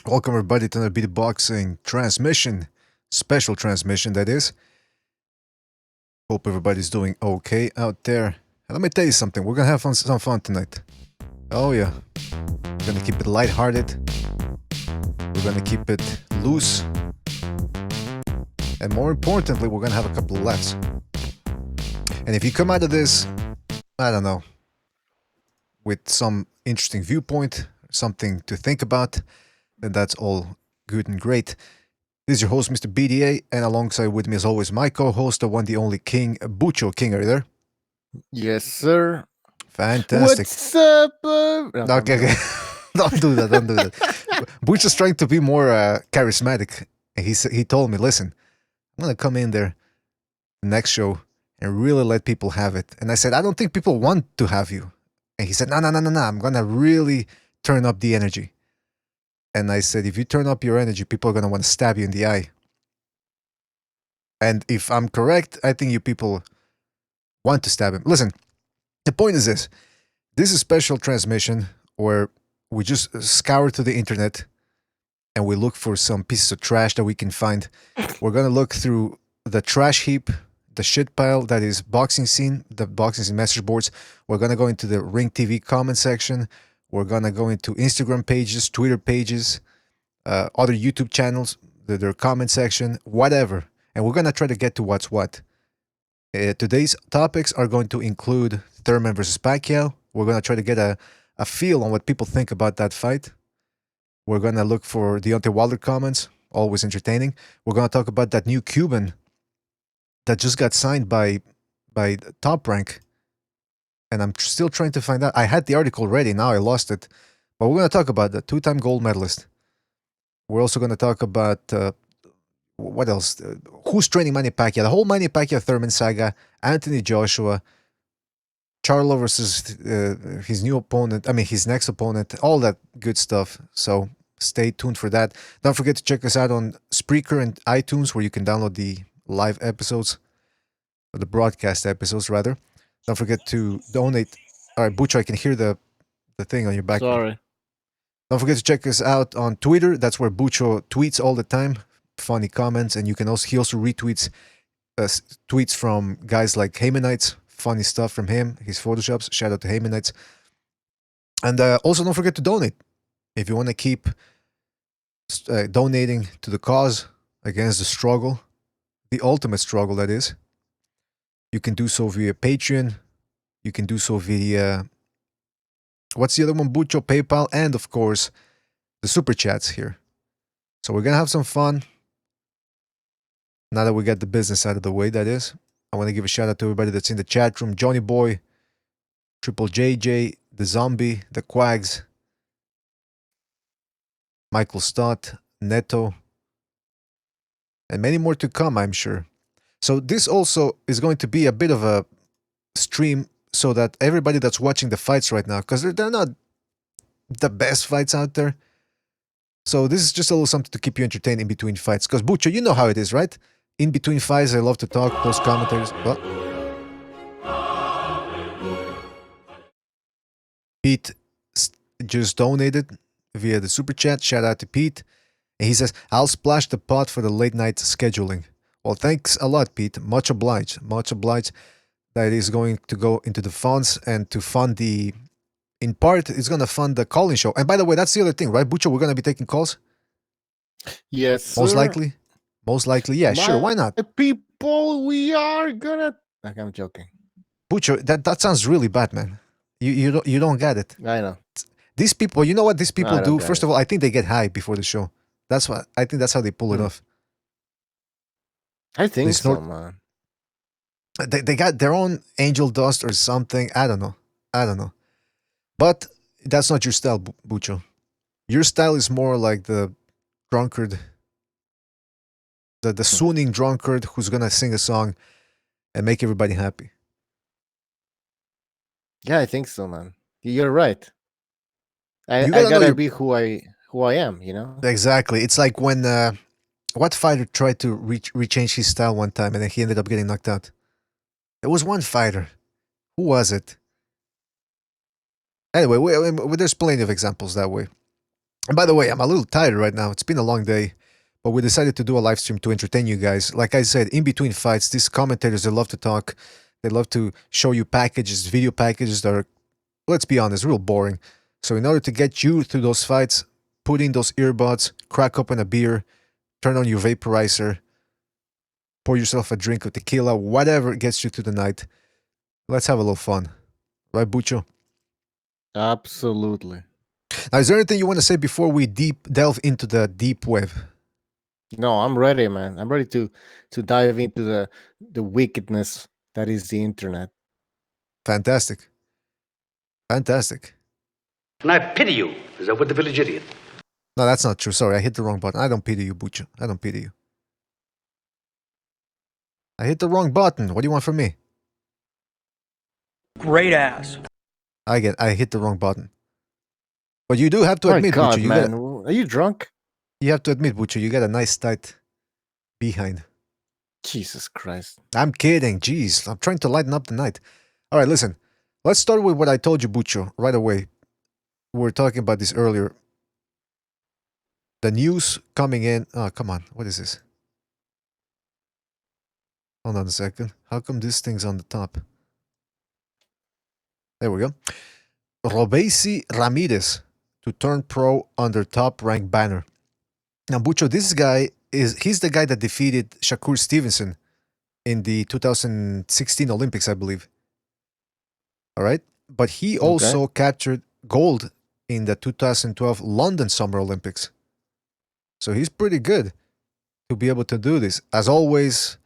Welcome everybody to the BDA Boxing transmission, special transmission that is. Hope everybody's doing okay out there. And let me tell you something, we're gonna have some fun tonight. Oh yeah, we're gonna keep it lighthearted. We're gonna keep it loose. And more importantly, we're gonna have a couple of laughs. And if you come out of this, I don't know, with some interesting viewpoint, something to think about, then that's all good and great. This is your host, Mr. BDA, and alongside with me, as always, my co-host, the one, the only King, Bucho. King, are you there? Yes, sir. Fantastic. What's up? Okay. Don't do that. Don't do that. Bucho's trying to be more charismatic. And he told me, listen, I'm going to come in there the next show and really let people have it. And I said, I don't think people want to have you. And he said, no. I'm going to really turn up the energy. And I said, if you turn up your energy, people are going to want to stab you in the eye. And if I'm correct, I think you people want to stab him. Listen, the point is this. This is a special transmission where we just scour to the internet and we look for some pieces of trash that we can find. We're going to look through the trash heap, the shit pile that is boxing scene, the boxing scene message boards. We're going to go into the Ring TV comment section. We're going to go into Instagram pages, Twitter pages, other YouTube channels, their comment section, whatever. And we're going to try to get to what's what. Today's topics are going to include Thurman versus Pacquiao. We're going to try to get a feel on what people think about that fight. We're going to look for Deontay Wilder comments, always entertaining. We're going to talk about that new Cuban that just got signed by Top Rank. And I'm still trying to find out. I had the article ready, now I lost it. But we're going to talk about the two-time gold medalist. We're also going to talk about, what else? Who's training Manny Pacquiao? The whole Manny Pacquiao-Thurman saga, Anthony Joshua, Charlo versus his new opponent, his next opponent, all that good stuff. So stay tuned for that. Don't forget to check us out on Spreaker and iTunes, where you can download the live episodes, or the broadcast episodes, rather. Don't forget to donate. All right, Bucho, I can hear the thing on your background. Sorry. Don't forget to check us out on Twitter. That's where Bucho tweets all the time. Funny comments. And he also retweets tweets from guys like Haymanites. Funny stuff from him. His photoshops. Shout out to Haymanites. And also don't forget to donate. If you want to keep donating to the cause against the struggle, the ultimate struggle, that is, you can do so via Patreon. You can do so via, what's the other one? Bucho, PayPal, and of course, the Super Chats here. So we're going to have some fun. Now that we got the business out of the way, that is. I want to give a shout out to everybody that's in the chat room. Johnny Boy, Triple JJ, The Zombie, The Quags, Michael Stott, Neto, and many more to come, I'm sure. So this also is going to be a bit of a stream so that everybody that's watching the fights right now, because they're not the best fights out there. So this is just a little something to keep you entertained in between fights. Because Bucho, you know how it is, right? In between fights, I love to talk, post commentaries. Well, Pete just donated via the super chat. Shout out to Pete. And he says, I'll splash the pot for the late night scheduling. Well, thanks a lot, Pete. Much obliged. Much obliged. That is going to go into the funds and to fund the, in part, it's going to fund the calling show. And by the way, that's the other thing, right, Bucho? We're going to be taking calls? Yes, Most sir. likely? Most likely, yeah, sure, why not? People, we are gonna... I'm joking. Bucho, that sounds really bad, man. You don't get it. I know. These people, you know what these people do? First it. of all, I think they get high before the show. I think that's how they pull it off. I think They so, snort- man. They got their own angel dust or something. I don't know. But that's not your style, Bucho. Your style is more like the drunkard, the swooning drunkard who's gonna sing a song and make everybody happy. Yeah, I think so, man. You're right. I You gotta know gotta be who I am, you know? Exactly. It's like when what fighter tried to rechange his style one time and then he ended up getting knocked out? It was one fighter. Who was it? Anyway, there's plenty of examples that way. And by the way, I'm a little tired right now. It's been a long day, but we decided to do a live stream to entertain you guys. Like I said, in between fights, these commentators, they love to talk. They love to show you packages, video packages that are, let's be honest, real boring. So in order to get you through those fights, put in those earbuds, crack open a beer, turn on your vaporizer, pour yourself a drink of tequila, whatever gets you through the night. Let's have a little fun. Right, Bucho? Absolutely. Now, is there anything you want to say before we delve into the deep web? No, I'm ready, man. I'm ready to dive into the wickedness that is the internet. Fantastic. Fantastic. And I pity you, as I would the village idiot. No, that's not true. Sorry, I hit the wrong button. I don't pity you, Bucho. I don't pity you. I hit the wrong button. What do you want from me? Great ass. I hit the wrong button. But you do have to My admit, God, Bucho, man, are you drunk? you have to admit, Bucho, you got a nice tight behind. Jesus Christ. I'm kidding. Jeez, I'm trying to lighten up the night. All right, listen. Let's start with what I told you, Bucho, right away. We were talking about this earlier. The news coming in. Oh, come on. What is this? Hold on a second. How come this thing's on the top? There we go. Robesi Ramirez to turn pro under top rank banner. Now, Bucho, this guy he's the guy that defeated Shakur Stevenson in the 2016 Olympics, I believe. All right. But he also captured gold in the 2012 London Summer Olympics. So he's pretty good to be able to do this. As always,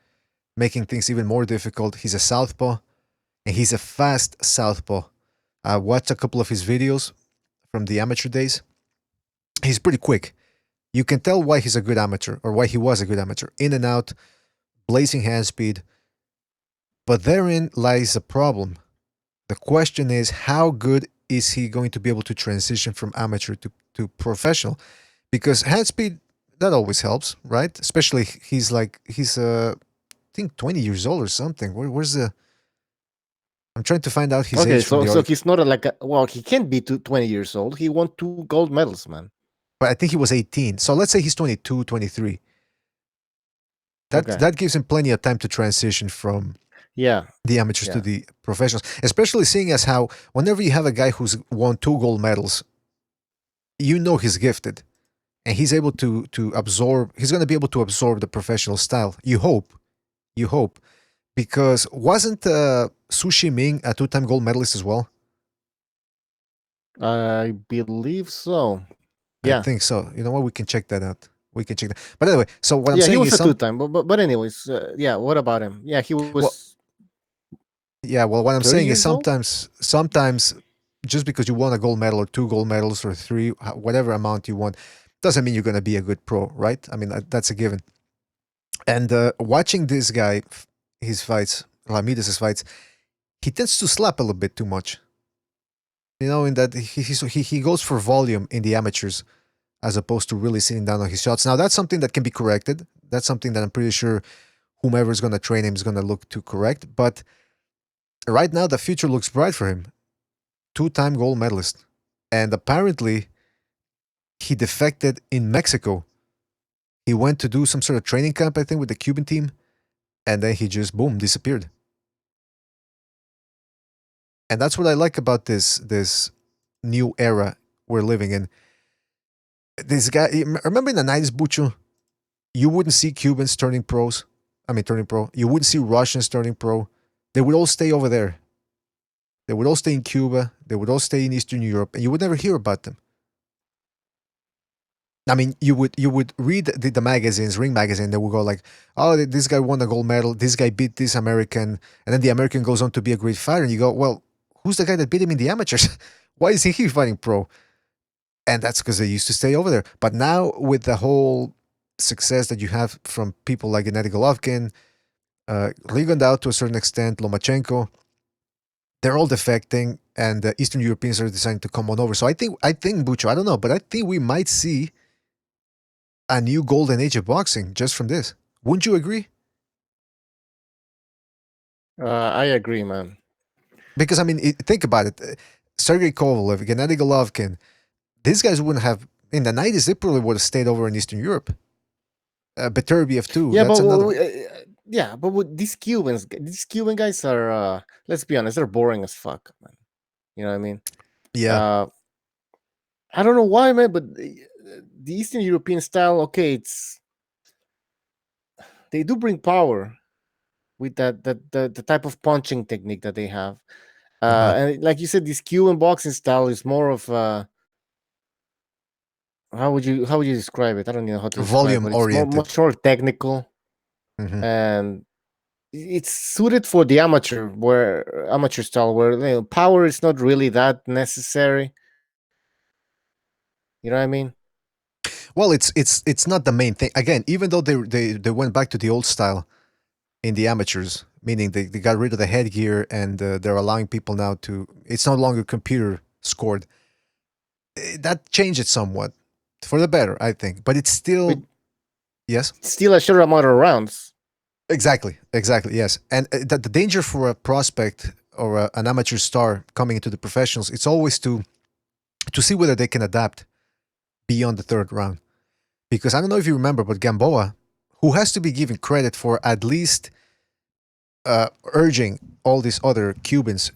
making things even more difficult. He's a southpaw, and he's a fast southpaw. I watched a couple of his videos from the amateur days. He's pretty quick. You can tell why he's a good amateur, or why he was a good amateur. In and out, blazing hand speed. But therein lies a problem. The question is, how good is he going to be able to transition from amateur to professional? Because hand speed, that always helps, right? Especially he's I think 20 years old or something. Where's the... I'm trying to find out his age. So he's not well, he can't be 20 years old. He won 2 gold medals, man. But I think he was 18. So let's say he's 22, 23. That gives him plenty of time to transition from the amateurs to the professionals. Especially seeing as how whenever you have a guy who's won 2 gold medals, you know he's gifted. And he's able to absorb, he's going to be able to absorb the professional style. You hope. Because wasn't Sushi Ming a 2-time gold medalist as well? I believe so. Yeah. I think so. You know what? We can check that out. But anyway, so what I'm saying he was is... a 2-time. But anyways, what about him? Yeah, he was... what I'm saying is sometimes just because you won a gold medal or 2 gold medals or 3, whatever amount you won, doesn't mean you're going to be a good pro, right? I mean, that's a given. And watching this guy, his fights, Ramirez's fights, he tends to slap a little bit too much. You know, in that he goes for volume in the amateurs as opposed to really sitting down on his shots. Now, that's something that can be corrected. That's something that I'm pretty sure whomever is going to train him is going to look to correct. But right now, the future looks bright for him. 2-time gold medalist. And apparently, he defected in Mexico. He went to do some sort of training camp, I think, with the Cuban team. And then he just, boom, disappeared. And that's what I like about this new era we're living in. This guy, remember in the 90s, Bucho, you wouldn't see Cubans turning pro. You wouldn't see Russians turning pro. They would all stay over there. They would all stay in Cuba. They would all stay in Eastern Europe, and you would never hear about them. I mean, you would read the magazines, Ring magazine. They would go like, "Oh, this guy won a gold medal. This guy beat this American," and then the American goes on to be a great fighter. And you go, "Well, who's the guy that beat him in the amateurs? Why is he fighting pro?" And that's because they used to stay over there. But now with the whole success that you have from people like Gennady Golovkin, Rigondeaux to a certain extent, Lomachenko, they're all defecting, and the Eastern Europeans are deciding to come on over. So I think Bucho, I don't know, but I think we might see a new golden age of boxing just from this. Wouldn't you agree? I agree, man. Because, I mean, think about it. Sergey Kovalev, Gennady Golovkin, these guys wouldn't have in the 90s, they probably would have stayed over in Eastern Europe. Beterbiev too. Yeah, That's but another. yeah, but with these Cuban guys are, let's be honest, they're boring as fuck, man. You know what I mean? Yeah. I don't know why, man, but the Eastern European style, okay, they do bring power with the type of punching technique that they have. And like you said, this Cuban boxing style is more of how would you describe it? I don't know how to describe it, Volume but it's oriented. much more technical, and it's suited for the amateur style where power is not really that necessary. You know what I mean? Well, it's not the main thing. Again, even though they went back to the old style in the amateurs, meaning they got rid of the headgear and they're allowing people now to. It's no longer computer scored. That changed it somewhat for the better, I think. But it's still But yes. still a short amount of rounds. Exactly, yes. And the danger for a prospect or an amateur star coming into the professionals, it's always to see whether they can adapt beyond the third round. Because I don't know if you remember, but Gamboa, who has to be given credit for at least urging all these other Cubans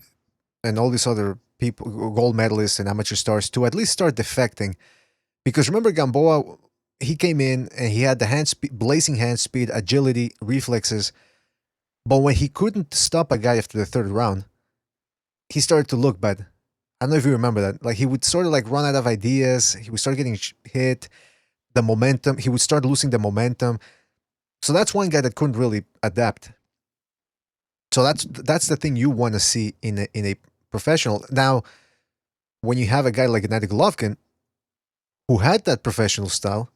and all these other people, gold medalists and amateur stars, to at least start defecting. Because remember, Gamboa, he came in and he had the blazing hand speed, agility, reflexes. But when he couldn't stop a guy after the third round, he started to look bad. I don't know if you remember that. Like he would sort of like run out of ideas. He would start getting hit. The momentum, he would start losing the momentum. So that's one guy that couldn't really adapt. So that's the thing you want to see in a professional. Now, when you have a guy like Gennady Golovkin, who had that professional style,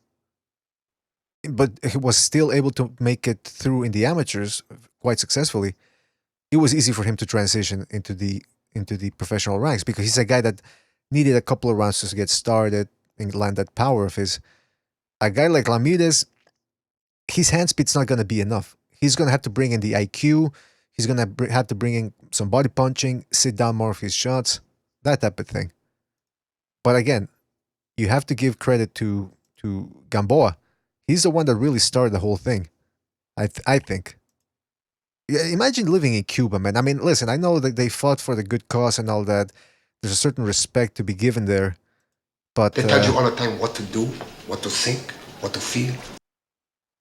but he was still able to make it through in the amateurs quite successfully, it was easy for him to transition into the professional ranks because he's a guy that needed a couple of rounds to get started and land that power of his. A guy like Ramirez, his hand speed's not going to be enough. He's going to have to bring in the IQ. He's going to have to bring in some body punching, sit down more of his shots, that type of thing. But again, you have to give credit to Gamboa. He's the one that really started the whole thing, I think. Yeah, imagine living in Cuba, man. I mean, listen, I know that they fought for the good cause and all that. There's a certain respect to be given there. But they tell you all the time what to do, what to think, what to feel.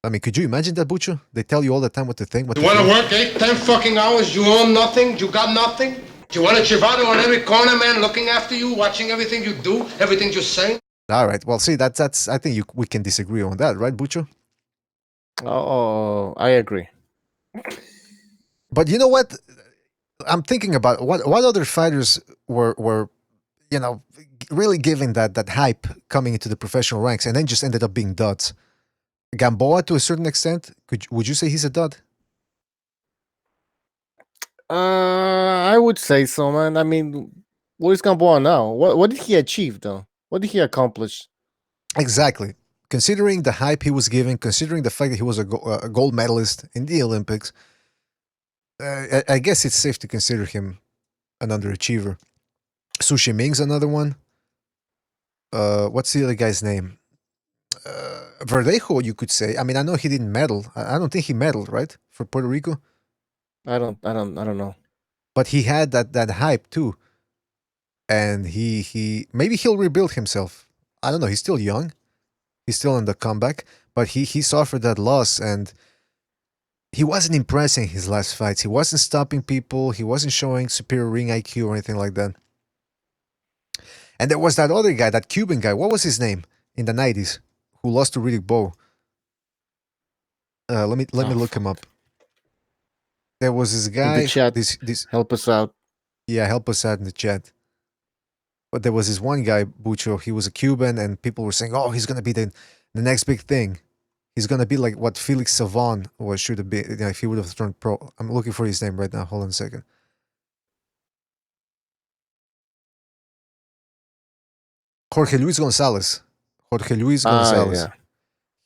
I mean, could you imagine that, Bucho? They tell you all the time what to think, what You to want to feel. work 8, 10 fucking hours, you own nothing, you got nothing? You want a chivato on every corner, man, looking after you, watching everything you do, everything you say? All right. Well, see, that's. I think we can disagree on that, right, Bucho? Oh, I agree. But you know what? I'm thinking about what other fighters were really giving that hype coming into the professional ranks and then just ended up being duds. Gamboa, to a certain extent, would you say he's a dud? I would say so, man. I mean, what is Gamboa now? What did he achieve though? What did he accomplish? Exactly. Considering the hype he was given, considering the fact that he was a gold medalist in the Olympics, I guess it's safe to consider him an underachiever. Sushi Ming's another one. What's the other guy's name? Verdejo, you could say. I mean, I know he didn't medal. I don't think he medaled, right, for Puerto Rico. I don't know. But he had that hype too, and he maybe he'll rebuild himself. I don't know. He's still young. He's still in the comeback, but he suffered that loss and he wasn't impressing his last fights. He wasn't stopping people. He wasn't showing superior ring IQ or anything like that. And there was that other guy, that Cuban guy. What was his name in the 90s? Who lost to Riddick Bowe? Let me look him up. There was this guy. In the chat, this help us out. Yeah, help us out in the chat. But there was this one guy, Bucho. He was a Cuban, and people were saying, "Oh, he's gonna be the next big thing. He's gonna be like what Felix Savon was should have been if he would have turned pro." I'm looking for his name right now. Hold on a second. Jorge Luis Gonzalez. Jorge Luis Gonzalez. Yeah.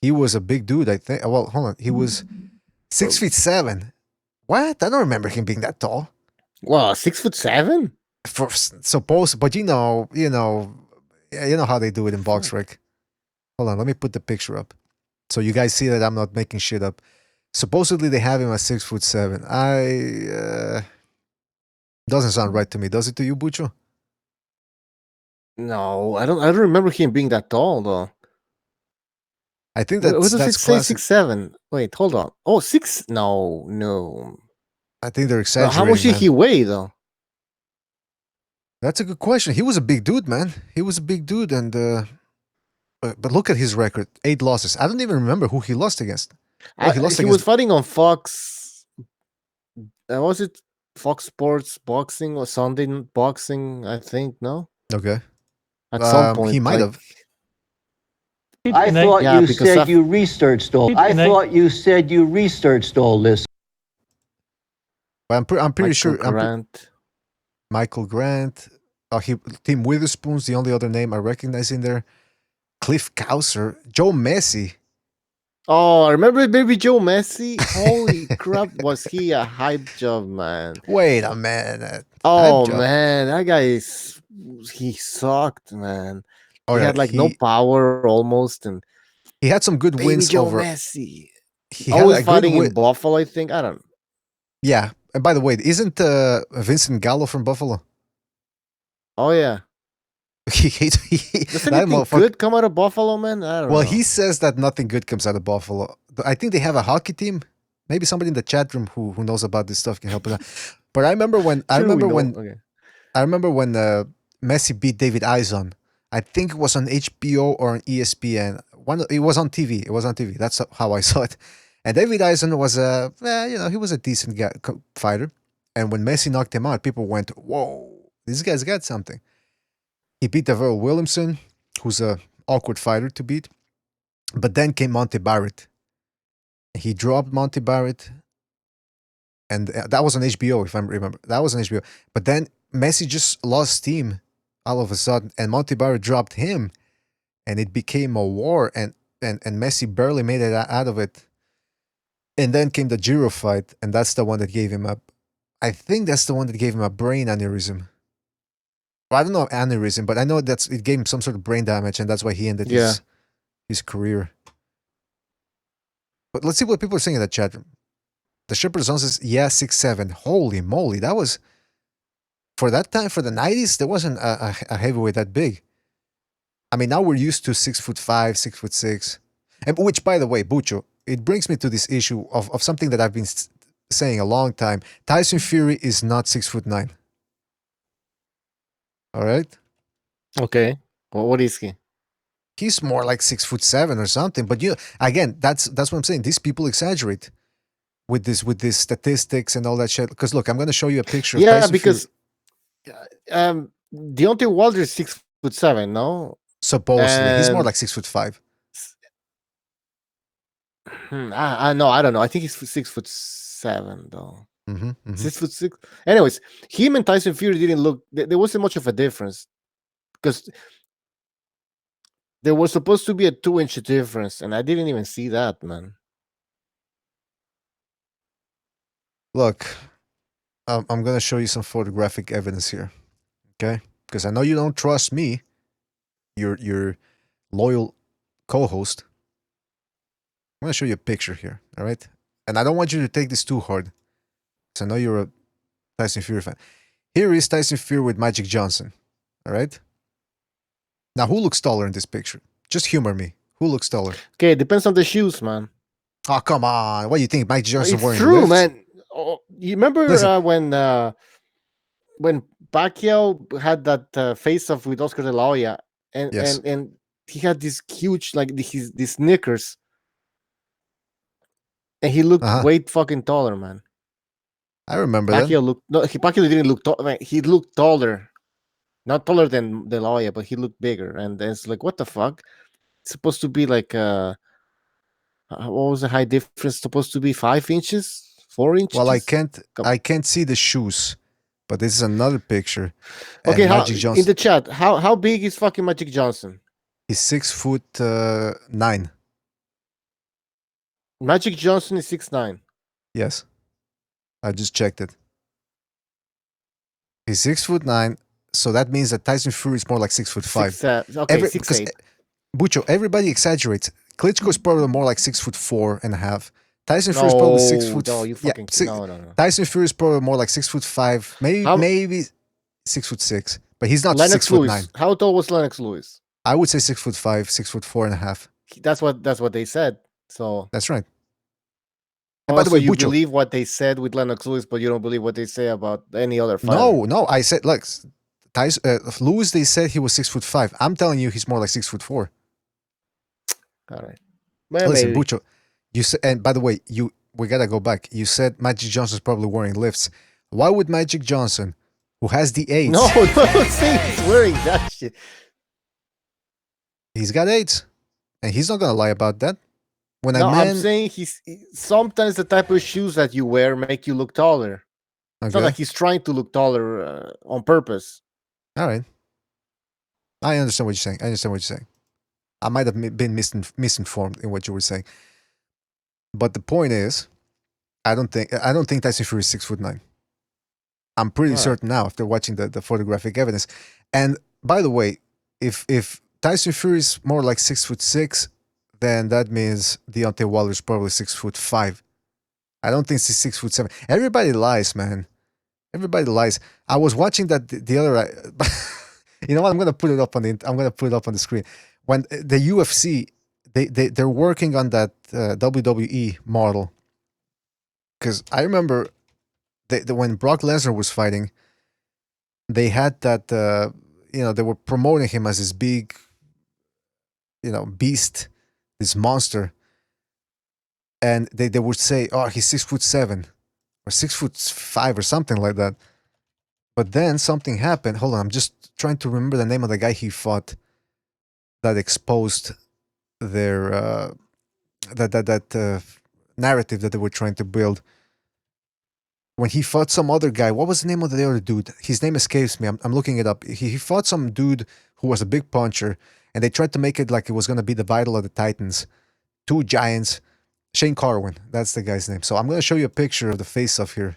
He was a big dude, I think. Well, hold on. He was 6'7". What? I don't remember him being that tall. Wow, 6'7"? But you know how they do it in box, Rick. Hold on, let me put the picture up so you guys see that I'm not making shit up. Supposedly they have him at 6'7". Doesn't sound right to me. Does it to you, Bucho? No, I don't remember him being that tall though. I think What does it that's say? classic. 6'7". Wait, hold on. Oh, 6. No, no. I think they're How exaggerating. much did man. he weigh though? That's a good question. He was a big dude, man. He was a big dude, and but look at his record: 8 losses. I don't even remember who he lost against. Oh, he lost He against. was fighting on Fox. Was it Fox Sports Boxing or Sunday Boxing? I think no. Okay, At some point, he might like, have. I thought Yeah, you because said you researched all. I thought you said you researched all this. But I'm pretty sure. Grant. Michael Grant. Tim Witherspoon's the only other name I recognize in there. Cliff Kouser, Joe Messi. Oh, I remember Baby Joe Messi? Holy crap, was he a hype job, man? Wait a minute. Oh man, that guy he sucked, man. Oh, He yeah, had like no power almost, and he had some good Baby wins Joe over. Messi. He Always had a good fighting win. in Buffalo, I think. I don't. Yeah, and by the way, isn't Vincent Gallo from Buffalo? Oh yeah. Does that anything good come out of Buffalo, man? I don't know. Well, he says that nothing good comes out of Buffalo. I think they have a hockey team. Maybe somebody in the chat room who knows about this stuff can help us out. But I remember when Messi beat David Eisen. I think it was on HBO or on ESPN. It was on TV. It was on TV. That's how I saw it. And David Eisen was he was a decent fighter. And when Messi knocked him out, people went, "Whoa, this guy's got something." He beat Deverell Williamson, who's a awkward fighter to beat. But then came Monty Barrett. He dropped Monty Barrett, and that was on HBO, if I remember. That was on HBO. But then Messi just lost steam all of a sudden, and Monty Barrett dropped him, and it became a war, and Messi barely made it out of it. And then came the Giro fight, and that's the one that gave him I think that's the one that gave him a brain aneurysm. Well, I don't know aneurysm, but I know it gave him some sort of brain damage, and that's why he ended his career. But let's see what people are saying in the chat room. The Shepherd Zone says, yeah, 6'7". Holy moly, that was for that time, for the 90s, there wasn't a heavyweight that big. I mean, now we're used to 6'5", 6'6", and which, by the way, Bucho, it brings me to this issue of something that I've been saying a long time. Tyson Fury is not 6'9". All right. Okay. Well, what is he? He's more like 6'7" or something. But again, that's what I'm saying. These people exaggerate with this statistics and all that shit. Because look, I'm going to show you a picture. Yeah, of Tyson because Fury. Deontay Wilder is 6'7", no? Supposedly, he's more like 6'5". I no, I don't know. I think he's 6'7" though. 6'6". Anyways, him and Tyson Fury didn't look. There wasn't much of a difference because there was supposed to be a 2-inch difference, and I didn't even see that, man. Look, I'm going to show you some photographic evidence here, okay? Because I know you don't trust me, your loyal co-host. I'm going to show you a picture here, all right? And I don't want you to take this too hard, because I know you're a Tyson Fury fan. Here is Tyson Fury with Magic Johnson, all right? Now, who looks taller in this picture? Just humor me. Who looks taller? Okay, it depends on the shoes, man. Oh, come on. What do you think? Magic Johnson It's wearing true, lifts? man. Oh, you remember when Pacquiao had that face-off with Oscar De La Hoya, and he had this huge, like, these knickers, and he looked way fucking taller, man. I remember Pacquiao didn't look tall. He looked taller, not taller than De La Hoya, but he looked bigger. And it's like, what the fuck? It's supposed to be like what was the height difference? Supposed to be 5 inches, 4 inches. Well, I can't see the shoes, but this is another picture. Okay, in the chat, how big is fucking Magic Johnson? He's 6'9". Magic Johnson is 6'9". Yes, I just checked it. He's 6'9", so that means that Tyson Fury is more like 6'5". Okay, 6'8". Bucho, everybody exaggerates. Klitschko's probably more like 6'4.5". Tyson Fury is probably 6 foot. No, you fucking no. Tyson Fury is probably more like 6'5", maybe 6'6", but he's not Lennox 6'9". Lewis. How tall was Lennox Lewis? I would say 6'5", 6'4.5". That's what they said. So That's right. And by the also, way, you Bucho, believe what they said with Lennox Lewis, but you don't believe what they say about any other fighter. no, I said like Tyson, Lewis. They said he was 6'5". I'm telling you, he's more like 6'4". All right. Well, Listen, maybe. Bucho, you said, and by the way, we gotta go back. You said Magic Johnson's probably wearing lifts. Why would Magic Johnson, who has the AIDS, No, see, he's wearing that shit. he's got AIDS, and he's not gonna lie about that. When No, a man, I'm saying sometimes the type of shoes that you wear make you look taller. It's not okay, like he's trying to look taller on purpose. all right, I understand what you're saying. I might have been misinformed in what you were saying, but the point is, I don't think Tyson Fury is 6'9". I'm pretty certain now after watching the photographic evidence. And by the way, if Tyson Fury is more like 6'6", then that means Deontay Wilder is probably 6'5". I don't think he's 6'7". Everybody lies, man. Everybody lies. I was watching that the other. You know what? I'm gonna put it up on the screen. When the UFC, they're working on that WWE model. Because I remember when Brock Lesnar was fighting, they had that, they were promoting him as this big, beast, this monster. And they would say, oh, he's 6'7" or 6'5" or something like that. But then something happened. Hold on, I'm just trying to remember the name of the guy he fought that exposed their that narrative that they were trying to build. When he fought some other guy, what was the name of the other dude? His name escapes me. I'm looking it up. He fought some dude who was a big puncher, and they tried to make it like it was going to be the Battle of the Titans. Two giants. Shane Carwin, that's the guy's name. So I'm going to show you a picture of the face-off here.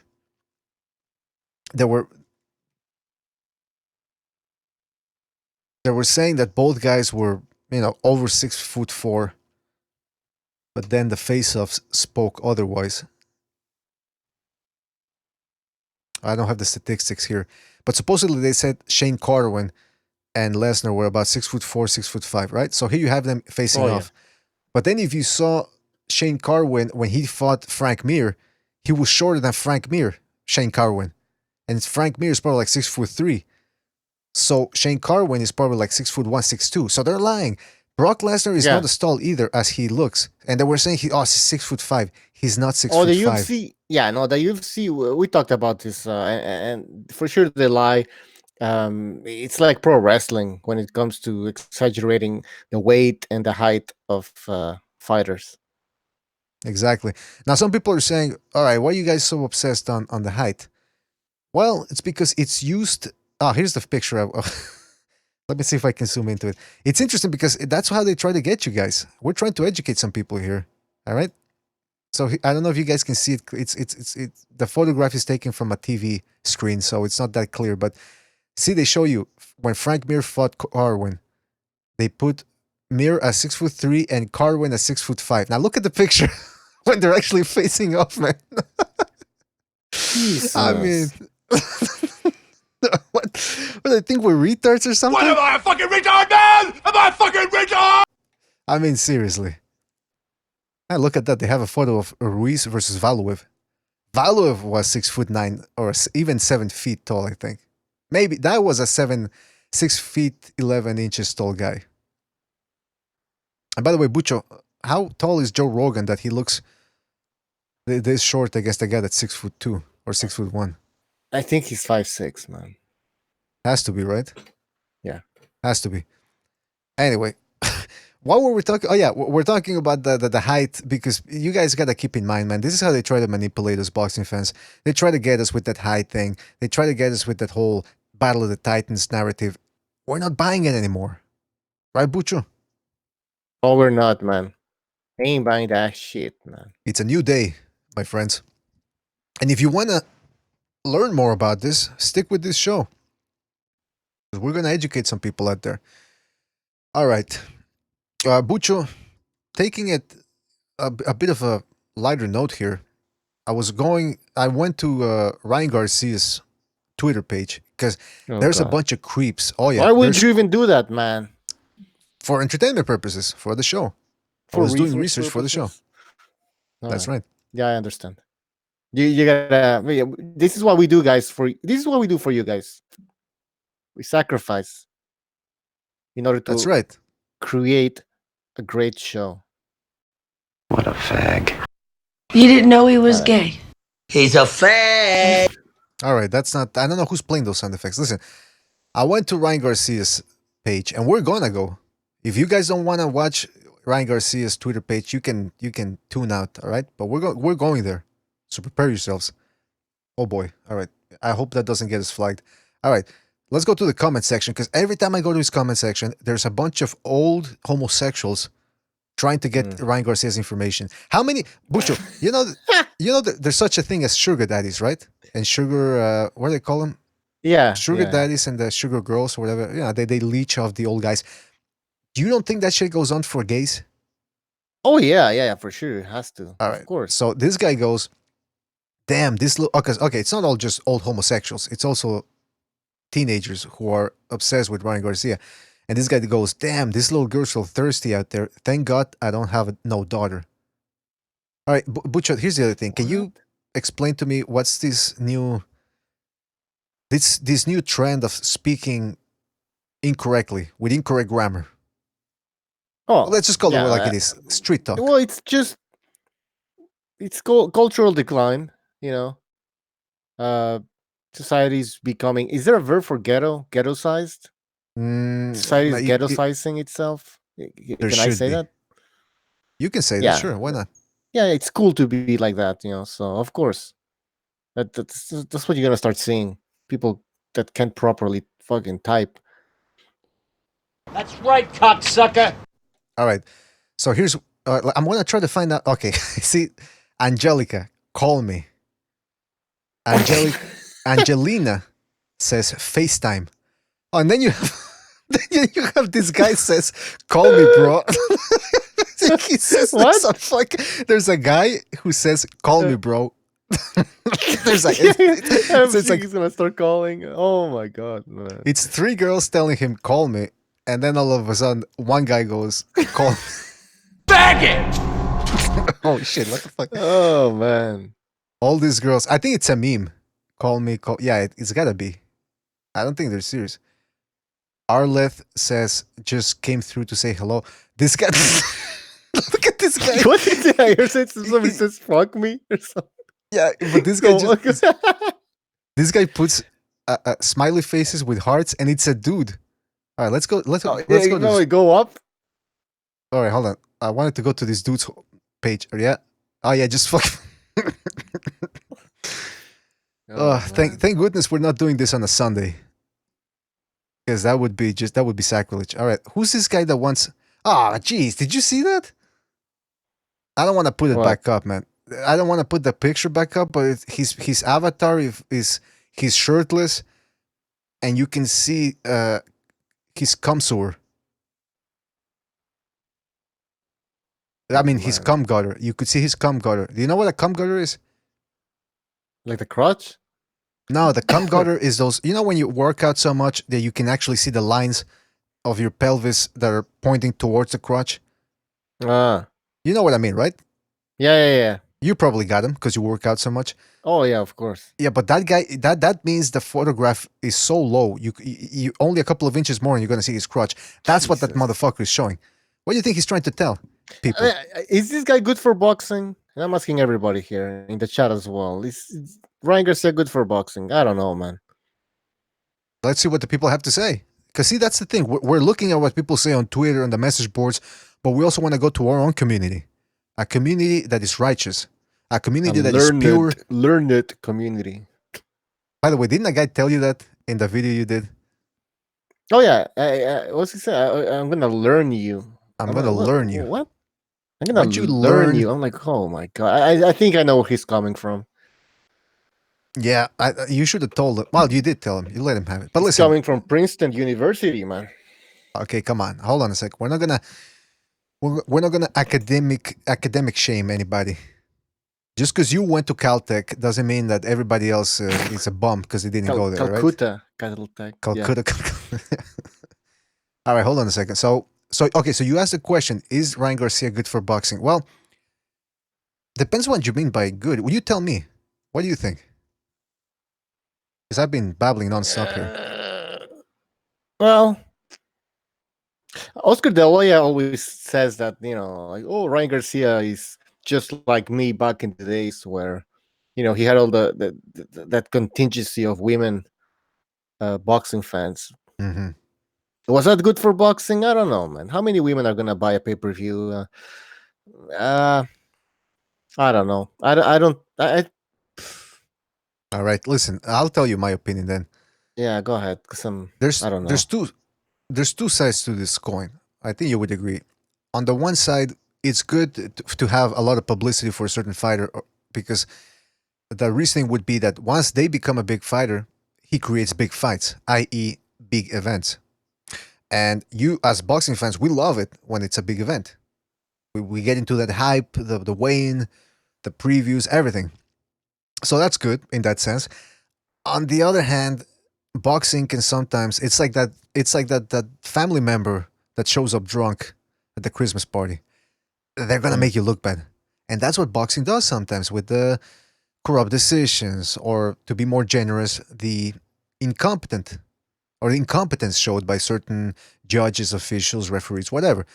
They were saying that both guys were, over 6'4", but then the face-offs spoke otherwise. I don't have the statistics here, but supposedly they said Shane Carwin and Lesnar were about 6'4", 6'5", right? So here you have them facing off. But then if you saw Shane Carwin when he fought Frank Mir, he was shorter than Frank Mir, Shane Carwin, and Frank Mir is probably like 6'3". So Shane Carwin is probably like 6'1", 6'2". So they're lying. Brock Lesnar is not as tall either as he looks, and they were saying he's 6'5". He's not 6'5". Oh, the UFC, the UFC. We talked about this, and for sure they lie. It's like pro wrestling when it comes to exaggerating the weight and the height of fighters. Exactly. Now some people are saying, all right, why are you guys so obsessed on the height? Well, it's because it's used. Oh, here's the picture. Let me see if I can zoom into it. It's interesting because that's how they try to get you guys. We're trying to educate some people here. All right. So I don't know if you guys can see it. It's the photograph is taken from a TV screen, so it's not that clear. But see, they show you when Frank Mir fought Carwin, they put Mir as 6'3" and Carwin as 6'5". Now look at the picture when they're actually facing off, man. Jesus. I mean, what do they think we're retards or something? What am I, a fucking retard, man? Am I a fucking retard? I mean, seriously. Hey, look at that. They have a photo of Ruiz versus Valuev. Valuev was 6'9" or even 7 feet tall, I think. Maybe that was a 6 feet 11 inches tall guy. And by the way, Bucho, how tall is Joe Rogan that he looks this short against the guy that's 6'2" or 6'1"? I think he's 5'6", man. Has to be, right? Yeah. Has to be. Anyway, what were we talking? Oh yeah, we're talking about the height because you guys got to keep in mind, man, this is how they try to manipulate us boxing fans. They try to get us with that height thing. They try to get us with that whole Battle of the Titans narrative. We're not buying it anymore. Right, Bucho? Oh, we're not, man. Ain't buying that shit, man. It's a new day, my friends. And if you want to learn more about this, stick with this show. We're going to educate some people out there. All right. Bucho, taking it a bit of a lighter note here. I went to Ryan Garcia's Twitter page because Oh, there's a God. bunch of creeps. Oh yeah, Why would there's you even do that, man? for entertainment purposes for the show. I For was doing research for the show. purposes? That's Alright. right. Yeah, I understand. You gotta. This is what we do, guys. This is what we do for you guys. We sacrifice in order That's to right. create a great show. What a fag. You didn't know he was Alright. gay. He's a fag. All right. That's not. I don't know who's playing those sound effects. Listen, I went to Ryan Garcia's page, and we're gonna go. If you guys don't want to watch Ryan Garcia's Twitter page, you can tune out. All right. But we're going there, so prepare yourselves. Oh boy. All right. I hope that doesn't get us flagged. All right. Let's go to the comment section because every time I go to his comment section, there's a bunch of old homosexuals trying to get Ryan Garcia's information. How many, Bucho? There's such a thing as sugar daddies, right? And sugar, what do they call them? Yeah. Sugar daddies and the sugar girls or whatever. Yeah, they leech off the old guys. You don't think that shit goes on for gays? Oh yeah, for sure. It has to. All right. Of course. So this guy goes, damn, this look. Okay, it's not all just old homosexuals. It's also teenagers who are obsessed with Ryan Garcia. And this guy goes, damn, this little girl's so thirsty out there. Thank God I don't have no daughter. All right, Butcher, here's the other thing. Can you explain to me what's this new trend of speaking incorrectly with incorrect grammar? Oh, Let's just call it like it is. Street talk. Well, it's just cultural decline. Society's becoming. Is there a verb for ghetto? Ghetto-sized? Society's ghetto-sizing itself. Can I say that? You can say that. Sure, why not? Yeah, it's cool to be like that. So of course, that's what you're gonna start seeing. People that can't properly fucking type. That's right, cocksucker. All right. So here's I'm gonna try to find out. Okay, see, Angelica, call me. Angelina says FaceTime. Oh, and then you have this guy says, "Call me, bro." He says, What? There's a guy who says, "Call me, bro." There's like it's like he's gonna start calling. Oh my god, man. It's three girls telling him, "Call me," and then all of a sudden, one guy goes, "Call me." Faggot! Oh shit! What the fuck? Oh man. All these girls. I think it's a meme. Call me. Call. Yeah, it's gotta be. I don't think they're serious. Arleth says, "Just came through to say hello." This guy. Look at this guy. What did I hear? Somebody says "fuck me" or something. Yeah, but this guy this guy puts smiley faces with hearts, and it's a dude. All right, let's go. Let's go. Go up. All right, hold on. I wanted to go to this dude's page. Yeah. Oh yeah, just fuck. Thank goodness we're not doing this on a Sunday, because that would be sacrilege. All right, who's this guy that wants? Ah, jeez, did you see that? I don't want to put it back up, man. I don't want to put the picture back up, but his avatar is he's shirtless, and you can see his cum sore. I mean, his cum gutter. You could see his cum gutter. Do you know what a cum gutter is? Like the crotch? No, the cum gutter is those. You know when you work out so much that you can actually see the lines of your pelvis that are pointing towards the crotch. You know what I mean, right? Yeah. You probably got him because you work out so much. Oh yeah, of course. Yeah, but that guy, that means the photograph is so low. You only a couple of inches more, and you're gonna see his crotch. That's what that motherfucker is showing. What do you think he's trying to tell people? Is this guy good for boxing? And I'm asking everybody here in the chat as well. Is Ryan Garcia good for boxing? I don't know, man. Let's see what the people have to say. Because see, that's the thing. We're looking at what people say on Twitter and the message boards, but we also want to go to our own community, a community that is righteous, a community that is pure. Learned community. By the way, didn't a guy tell you that in the video you did? Oh yeah. What's he say? I'm gonna learn you. I'm gonna learn you. What? I'm gonna learn you. I'm like, oh my god. I think I know where he's coming from. Yeah, you should have told him. Well, you did tell him. You let him have it. But listen, coming from Princeton University, man. Okay, come on. Hold on a sec. We're not gonna. We're not gonna academic shame anybody. Just because you went to Caltech doesn't mean that everybody else is a bum because they didn't go there, right? Calcutta, Caltech. Calcutta. All right, hold on a second. So okay. So you asked the question: is Ryan Garcia good for boxing? Well, depends what you mean by good. Will you tell me? What do you think? Because I've been babbling nonstop here. Well, Oscar De La Hoya always says that, like, oh, Ryan Garcia is just like me back in the days where, he had all that contingency of women boxing fans. Mm-hmm. Was that good for boxing? I don't know, man. How many women are gonna buy a pay-per-view? I don't know. I don't. All right, listen. I'll tell you my opinion then. Yeah, go ahead. Cause I don't know. There's two sides to this coin. I think you would agree. On the one side, it's good to have a lot of publicity for a certain fighter because the reasoning would be that once they become a big fighter, he creates big fights, i.e., big events. And you, as boxing fans, we love it when it's a big event. We get into that hype, the weigh-in, the previews, everything. So that's good in that sense. On the other hand, boxing can sometimes it's like that family member that shows up drunk at the Christmas party. They're gonna make you look bad. And that's what boxing does sometimes with the corrupt decisions, or to be more generous, the incompetent or incompetence showed by certain judges, officials, referees, whatever.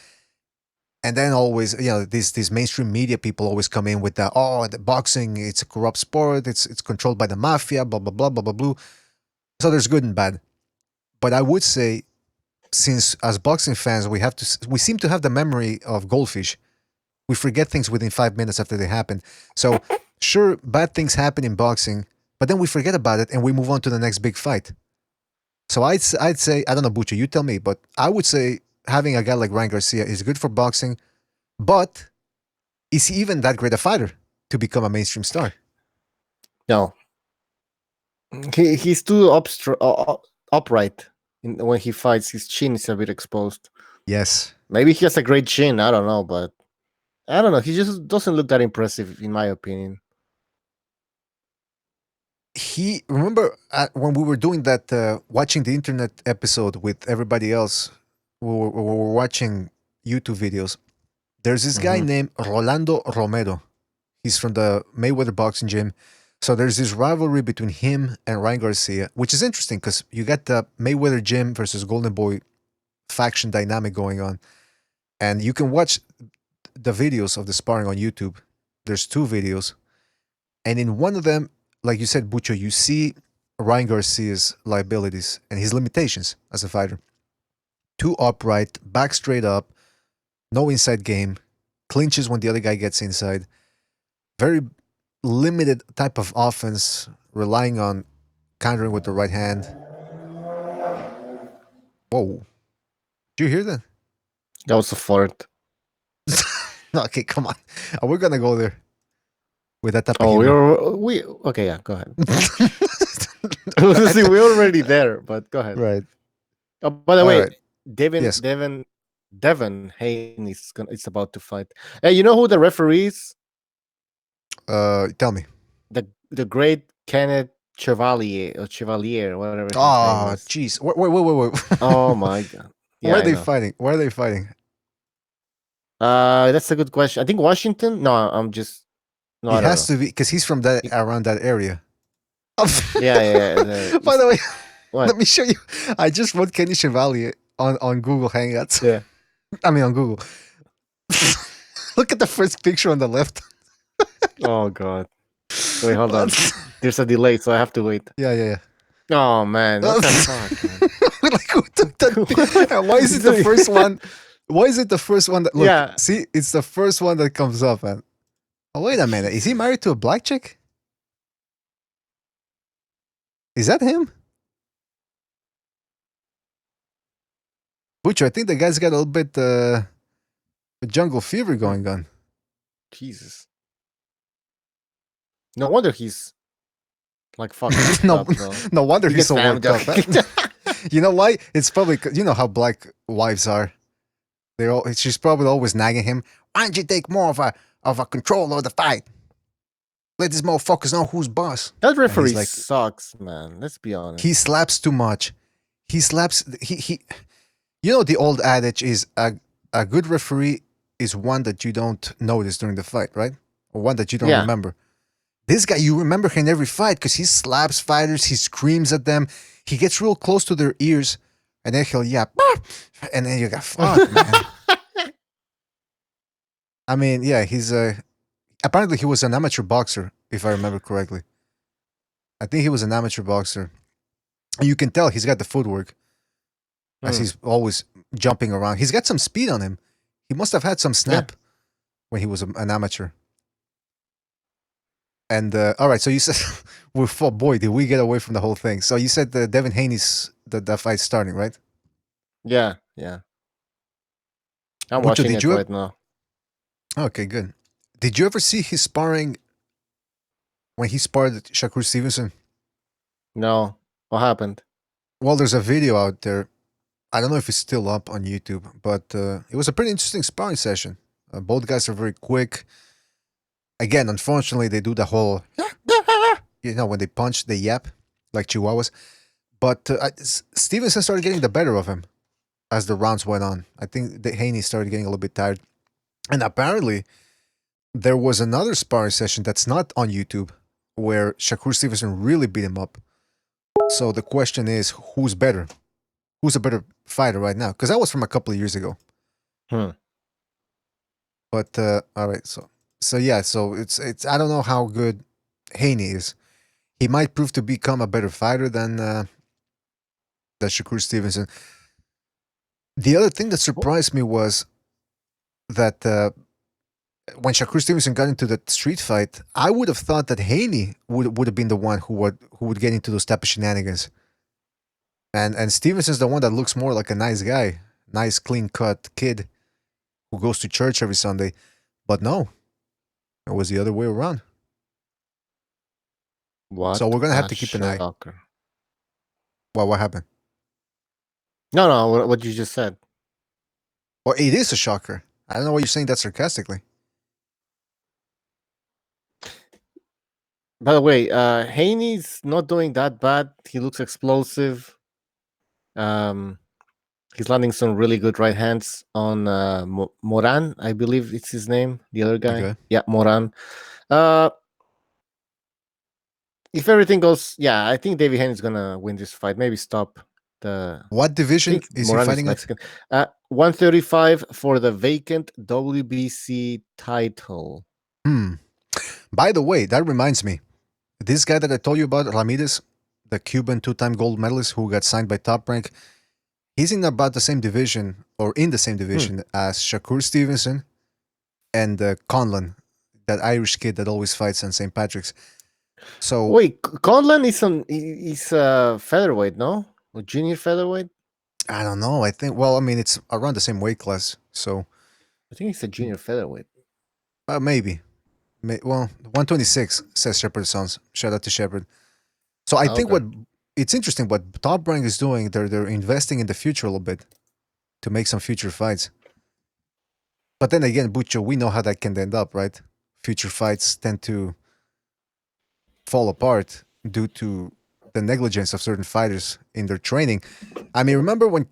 And then always, these mainstream media people always come in with the boxing, it's a corrupt sport, it's controlled by the mafia, blah blah blah blah blah blah. So there's good and bad. But I would say, since as boxing fans we seem to have the memory of goldfish. We forget things within 5 minutes after they happen. So sure, bad things happen in boxing, but then we forget about it and we move on to the next big fight. So I'd say, I don't know, Bucho, you tell me, but I would say having a guy like Ryan Garcia is good for boxing, but is he even that great a fighter to become a mainstream star? No. He's too upright. When he fights, his chin is a bit exposed. Yes. Maybe he has a great chin. I don't know, but I don't know. He just doesn't look that impressive, in my opinion. Remember when we were doing that watching the internet episode with everybody else, we were watching YouTube videos. There's this guy named Rolando Romero. He's from the Mayweather boxing gym. So there's this rivalry between him and Ryan Garcia, which is interesting because you got the Mayweather gym versus Golden Boy faction dynamic going on. And you can watch the videos of the sparring on YouTube. There's 2 videos. And in one of them, like you said, Bucho, you see Ryan Garcia's liabilities and his limitations as a fighter. Too upright, back straight up, no inside game, clinches when the other guy gets inside. Very limited type of offense, relying on countering with the right hand. Whoa. Did you hear that? That was a fart. Okay, come on. We're going to go there with that type of Oh, humor. okay, yeah, go ahead. See, we're already there, but go ahead. Right. Oh, by the way, right. Devin Hayne is about to fight. Hey, you know who the referee is? Tell me. The great Kenneth Chevalier, whatever his name Oh, is. jeez. Wait. Oh my god. Yeah, Where are they fighting? Where are they fighting? That's a good question. I think Washington. No, I'm just. No, It has to be because he's from around that area. Yeah. By the way, What? let me show you. I just wrote Kenny Chevalier on Google Hangouts. Yeah. I mean on Google. Look at the first picture on the left. Oh god. Wait, hold on. There's a delay, so I have to wait. Yeah. Oh man, what the fuck, man? Like, who took that? Why is it the first one? Why is it the first one that? Look, Yeah. See, it's the first one that comes up, man. Oh, wait a minute. Is he married to a black chick? Is that him? Butcher, I think the guy's got a little bit jungle fever going on. Jesus. No wonder he's like fucking No, up, bro. no wonder He he's so gets worked up. family. You know why? It's probably you know how black wives are. She's probably always nagging him. Why don't you take more of a control of the fight? Let these motherfuckers know who's boss. That referee like- sucks, man. Let's be honest. He slaps too much. He slaps. He. You know the old adage is a good referee is one that you don't notice during the fight, right? Or one that you don't Yeah. remember. This guy, you remember him in every fight because he slaps fighters, he screams at them, he gets real close to their ears, and then he'll yap, and then you go, fuck, man. I mean, yeah, he's apparently he was an amateur boxer, if I remember correctly. I think he was an amateur boxer. And you can tell he's got the footwork as he's always jumping around. He's got some speed on him. He must have had some snap when he was an amateur. And all right, so you said, boy, did we get away from the whole thing. So you said Devin Haney's the fight's starting, right? Yeah. I'm Mucho, watching did it you- right now. Okay, good. Did you ever see his sparring when he sparred Shakur Stevenson? No. What happened? Well, there's a video out there. I don't know if it's still up on YouTube, but it was a pretty interesting sparring session. Both guys are very quick. Again, unfortunately, they do the whole, when they punch, they yap like chihuahuas. But Stevenson started getting the better of him as the rounds went on. I think Haney started getting a little bit tired. And apparently, there was another sparring session that's not on YouTube where Shakur Stevenson really beat him up. So the question is, who's better? Who's a better fighter right now? Because that was from a couple of years ago. But all right, so yeah, so it's I don't know how good Haney is. He might prove to become a better fighter than Shakur Stevenson. The other thing that surprised me was that when Shakur Stevenson got into the street fight, I would have thought that Haney would have been the one who would get into those type of shenanigans. And Stevenson's the one that looks more like a nice guy, nice clean cut kid who goes to church every Sunday. But no, it was the other way around. What? So we're gonna have to keep an eye. Shocker. Well, what happened? No, what you just said. Well, it is a shocker. I don't know why you're saying that sarcastically. By the way, Haney's not doing that bad. He looks explosive. He's landing some really good right hands on Moran, I believe it's his name. The other guy, Okay. yeah, Moran. If everything goes, I think David Haney's gonna win this fight. Maybe stop the. What I division think is he Moran fighting at? Mexican. 135 for the vacant WBC title. By the way, that reminds me. This guy that I told you about, Ramirez, the Cuban two-time gold medalist who got signed by Top Rank, he's in about the same division, or in the same division as Shakur Stevenson and Conlon, that Irish kid that always fights on St. Patrick's. So Wait, Conlon is featherweight, no? Or junior featherweight? I don't know. I think, well, I mean, it's around the same weight class. So I think it's a junior featherweight. maybe. Well, 126, says Shepard Sons. Shout out to Shepard. So I think Okay. it's interesting what Top Rank is doing. They're investing in the future a little bit to make some future fights. But then again, Bucho, we know how that can end up, right? Future fights tend to fall apart due to the negligence of certain fighters in their training. I mean, remember when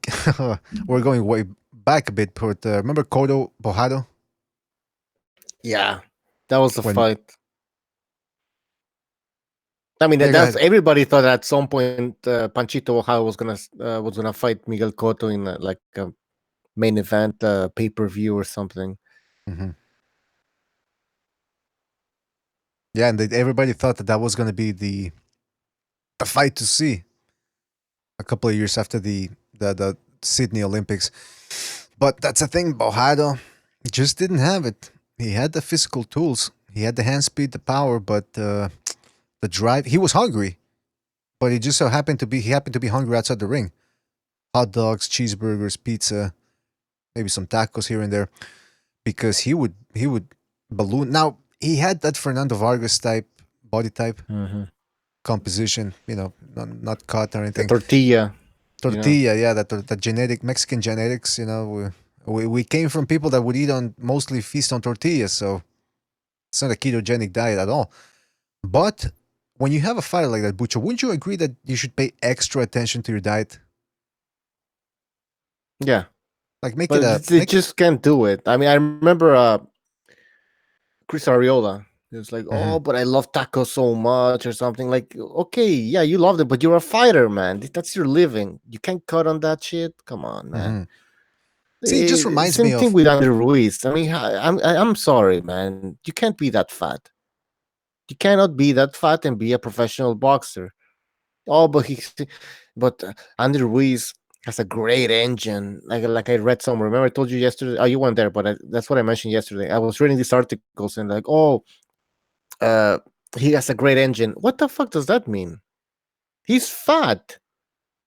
we're going way back a bit, but remember Cotto Bojado? Yeah, that was the When- fight. I mean, Yeah, go that's ahead. everybody thought at some point Panchito Ojado was gonna fight Miguel Cotto in like a main event, pay-per-view or something. Mm-hmm. Yeah, and everybody thought that was going to be the fight to see a couple of years after the Sydney Olympics. But that's the thing, Bojado just didn't have it. He had the physical tools, he had the hand speed, the power, but the drive. He was hungry, but he just so happened to be hungry outside the ring. Hot dogs, cheeseburgers, pizza, maybe some tacos here and there, because he would balloon. Now he had that Fernando Vargas type body type, composition, not cut or anything. Tortilla. Tortilla, yeah, that genetic Mexican genetics, We came from people that would eat on mostly feast on tortillas, so it's not a ketogenic diet at all. But when you have a fighter like that, Bucho, wouldn't you agree that you should pay extra attention to your diet? Yeah, Like make but it a they make, just can't do it. I mean, I remember Chris Ariola. He was like, "Oh, Mhm. but I love tacos so much," or something. Like, okay, yeah, you love them, but you're a fighter, man. That's your living. You can't cut on that shit. Come on, man. Mhm. See, it just reminds Same me thing of with Andy Ruiz. I mean, I'm sorry, man. You can't be that fat. You cannot be that fat and be a professional boxer. Oh, but Andy Ruiz has a great engine. Like I read somewhere. Remember, I told you yesterday. Oh, you weren't there, but that's what I mentioned yesterday. I was reading these articles and like, oh, uh, he has a great engine. What the fuck does that mean? He's fat.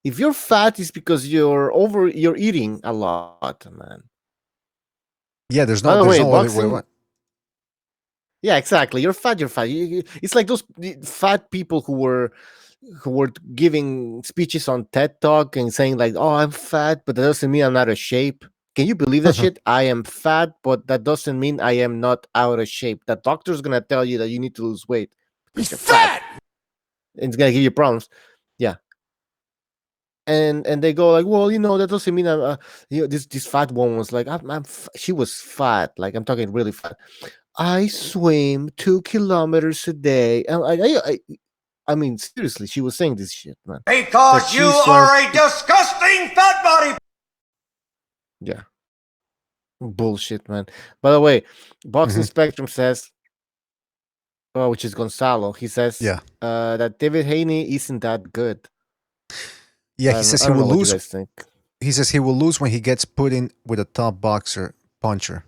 If you're fat, it's because you're eating a lot, man. yeah. By the There's way, no other way boxing. around. Yeah, exactly. You're fat. You're fat. It's like those fat people who were giving speeches on TED Talk and saying like, "Oh, I'm fat, but that doesn't mean I'm out of shape." Can you believe that shit? I am fat, but that doesn't mean I am not out of shape. The doctor's gonna tell you that you need to lose weight because you're fat. And it's gonna give you problems. Yeah, and they go like, well, that doesn't mean I'm. This fat woman was like, she was fat. Like I'm talking really fat. I swim 2 kilometers a day. And I mean, seriously, she was saying this shit, man. That Because you she swam. are a disgusting fat body. Yeah, bullshit, man. By the way, Boxing Mhm. Spectrum says, which is Gonzalo. He says Yeah, that David Haney isn't that good. yeah. He says I he don't will know what you lose. guys think. He says he will lose when he gets put in with a top boxer puncher.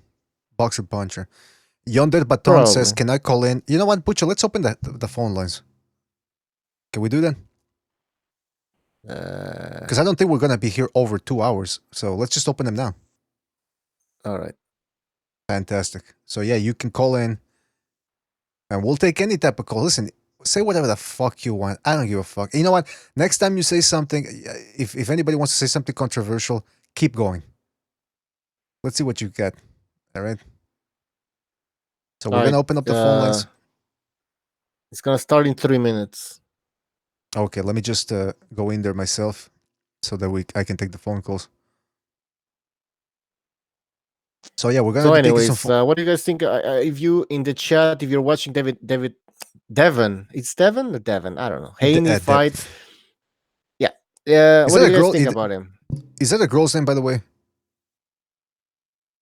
Yonder Baton says, Probably. "Can I call in?" You know what, Bucho? Let's open the phone lines. Can we do that? Because I don't think we're gonna be here over 2 hours. So let's just open them now. All right. Fantastic. So yeah, you can call in, and we'll take any type of call. Listen, say whatever the fuck you want. I don't give a fuck. You know what? Next time you say something, if anybody wants to say something controversial, keep going. Let's see what you get. All right. So All we're gonna right. open up the phone lines. It's gonna start in 3 minutes. Okay, let me just go in there myself, so that I can take the phone calls. So yeah, we're gonna So, be taking some. anyways, what do you guys think? If you in the chat, if you're watching Devon, it's Devon or Devon? I don't know. Haney fight. Yeah. Yeah. Is What that do a you guys girl? think about him? Is that a girl's name, by the way?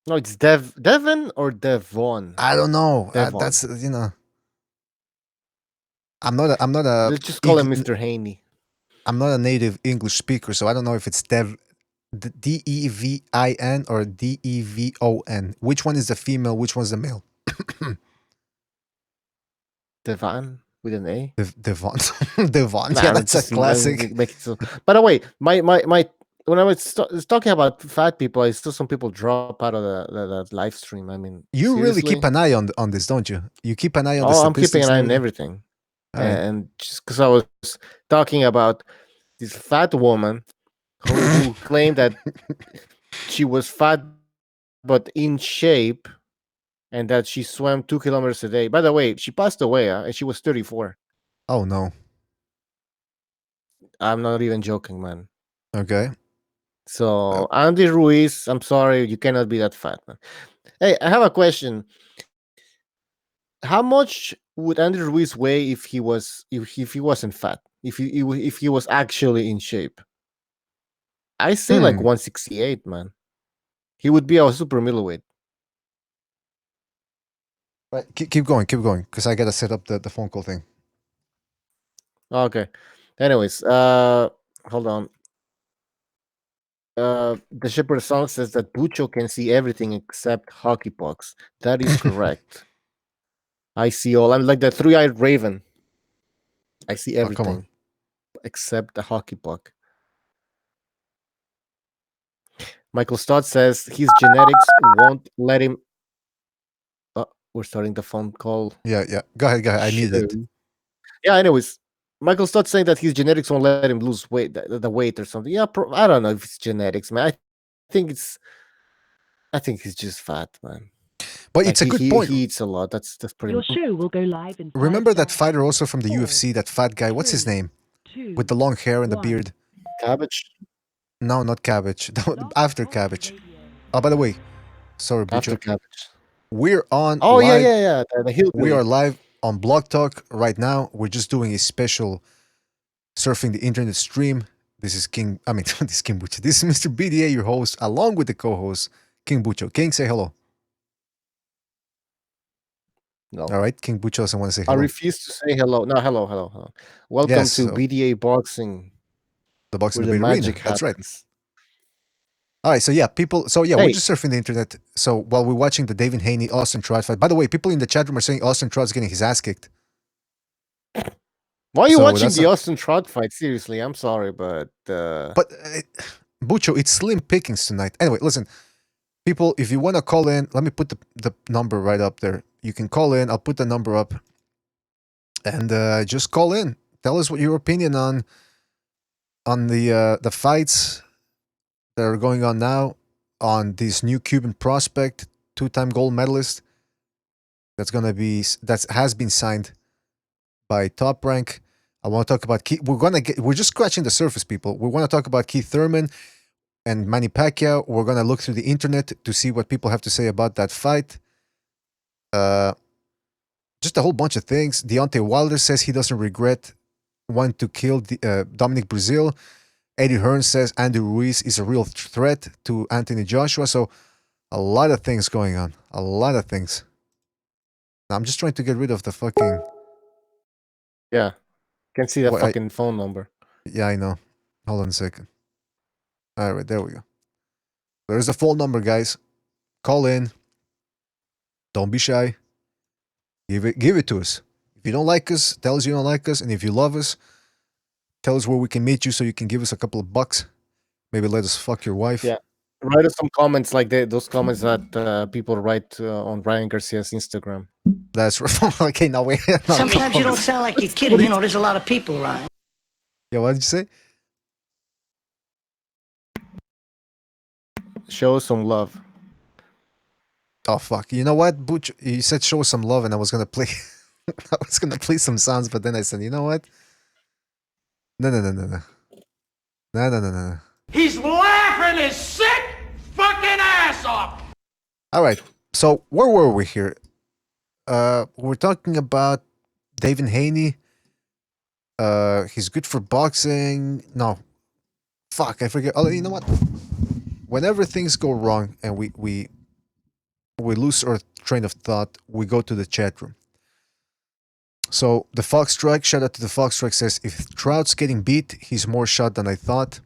No, it's Devon or Devon. I don't know. Devon. That's I'm not. Let's just call him Mr. Haney. I'm not a native English speaker, so I don't know if it's Devin or Devon. Which one is the female? Which one's the male? Devon with an A. Devon. Devon. Nah, Yeah, let's that's a just classic. make it so. By the way, my when I was talking about fat people, I saw some people drop out of the live stream. I mean, You really keep seriously? an eye on this, don't you? You keep an eye on the Oh, I'm keeping statistics an eye and on everything. everything. All right. And just because I was talking about this fat woman who claimed that she was fat but in shape and that she swam 2 kilometers a day. By the way, she passed away and she was 34. Oh no. I'm not even joking, man. Okay. So Andy Ruiz, I'm sorry, you cannot be that fat, man. Hey, I have a question. How much would Andy Ruiz weigh if he wasn't fat? If he was actually in shape? I say like 168, man. He would be a super middleweight. Right. Keep going, because I gotta set up the phone call thing. Okay. Anyways, hold on. The Shepherd song says that Bucho can see everything except hockey pucks. That is correct. I see all. I'm like the three-eyed raven. I see Oh, come on. everything except the hockey puck. Michael Stott says his genetics won't let him. We're starting the phone call. Yeah. Go ahead. I need it. Yeah. Anyways, Michael Stott saying that his genetics won't let him lose weight, the weight or something. Yeah, I don't know if it's genetics, man. I think it's I think he's just fat, man. But Like it's a good point. he eats a lot. That's pretty. Your show will go live in Remember 5 that fighter seconds. also from the 4, UFC, that fat guy? What's his 3, name? 2, With the long hair and the 1. beard. Cabbage. No, not Cabbage. Stop After Boxing Cabbage. Radio. Oh, by the way, sorry, After Bucho. cabbage. We're on Oh live. yeah. The hillbilly. We are live on Blog Talk right now. We're just doing a special surfing the internet stream. This is King. I mean, this is King Bucho. This is Mr. BDA, your host, along with the co-host King Bucho. King, say hello. No. All right, King Bucho doesn't want to say I hello. refuse to say hello. No, hello. Welcome Yes, to so- BDA Boxing, The boxing where the debate arena. magic That's right. happens. All right, so yeah, people. So yeah, Hey. we're just surfing the internet. So while we're watching the David Haney Austin Trout fight. By the way, people in the chat room are saying Austin Trout's getting his ass kicked. Why are you So watching that's the a- Austin Trout fight? Seriously, I'm sorry, but But Bucho, it's slim pickings tonight. Anyway, listen, people, if you want to call in, let me put the number right up there. You can call in. I'll put the number up, and just call in. Tell us what your opinion on the fights that are going on now, on this new Cuban prospect, 2-time gold medalist. That has been signed by Top Rank. I want to talk about we're just scratching the surface, people. We want to talk about Keith Thurman and Manny Pacquiao. We're gonna look through the internet to see what people have to say about that fight. Just a whole bunch of things. Deontay Wilder says he doesn't regret wanting to kill Dominic Brazil. Eddie Hearn says Andy Ruiz is a real threat to Anthony Joshua. So a lot of things going on. A lot of things. Now, I'm just trying to get rid of the fucking... yeah, can see that Well, I- fucking phone number. Yeah, I know. Hold on a second. All right, there we go. There's a phone number, guys. Call in. Don't be shy. Give it to us. If you don't like us, tell us you don't like us. And if you love us, tell us where we can meet you so you can give us a couple of bucks. Maybe let us fuck your wife. Yeah. Write us some comments like those comments that people write on Ryan Garcia's Instagram. That's right. Okay, now wait. No, Sometimes you don't sound like you're kidding. You know, there's a lot of people around. Yeah, what did you say? Show us some love. Oh fuck! You know what, Butch? You said show some love, and I was gonna play. I was gonna play some sounds, but then I said, you know what? No. He's laughing his sick fucking ass off. All right. So where were we here? We're talking about David Haney. He's good for boxing. No, fuck, I forget. Oh, you know what? Whenever things go wrong and we lose our train of thought, we go to the chat room. So the Fox Strike, shout out to the Fox Strike, says if Trout's getting beat, he's more shot than I thought.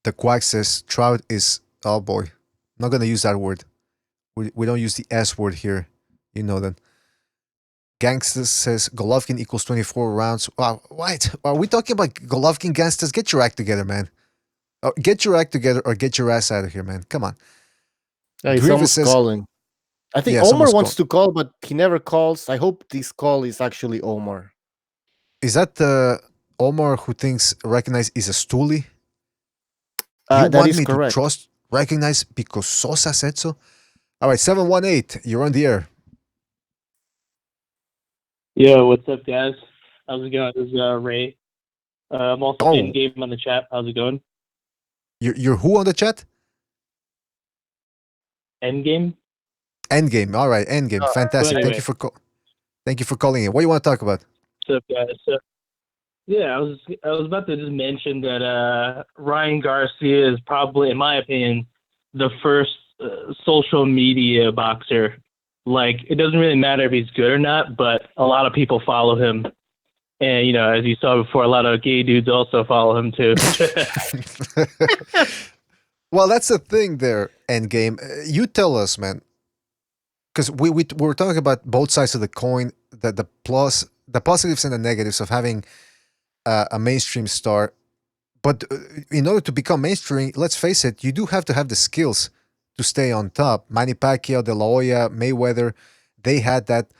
The Quack says Trout is, oh boy, not gonna use that word. We don't use the S word here. You know that. Gangsters says Golovkin equals 24 rounds. Wow, what? Are we talking about Golovkin gangsters? Get your act together, man. Get your act together or get your ass out of here, man. Come on. Yeah, he's Grievous almost says- calling. I think Yeah, Omar someone's wants to call, but he never calls. I hope this call is actually Omar. Is that Omar who recognize is a stoolie? You That want is me correct. to recognize because Sosa said so? All right, 718, you're on the air. Yo, what's up, guys? How's it going? This is Ray. I'm also Oh. in game on the chat. How's it going? You're who on the chat? Endgame? Endgame. All right, Endgame. Fantastic. anyway. Thank you for calling in. What do you want to talk about? What's up, guys? So, yeah, I was about to just mention that Ryan Garcia is probably, in my opinion, the first social media boxer. Like, it doesn't really matter if he's good or not, but a lot of people follow him. And, you know, as you saw before, a lot of gay dudes also follow him, too. Well, that's the thing there, Endgame. You tell us, man. Because we were talking about both sides of the coin, the positives and the negatives of having a mainstream star. But in order to become mainstream, let's face it, you do have to have the skills to stay on top. Manny Pacquiao, De La Hoya, Mayweather, they had that.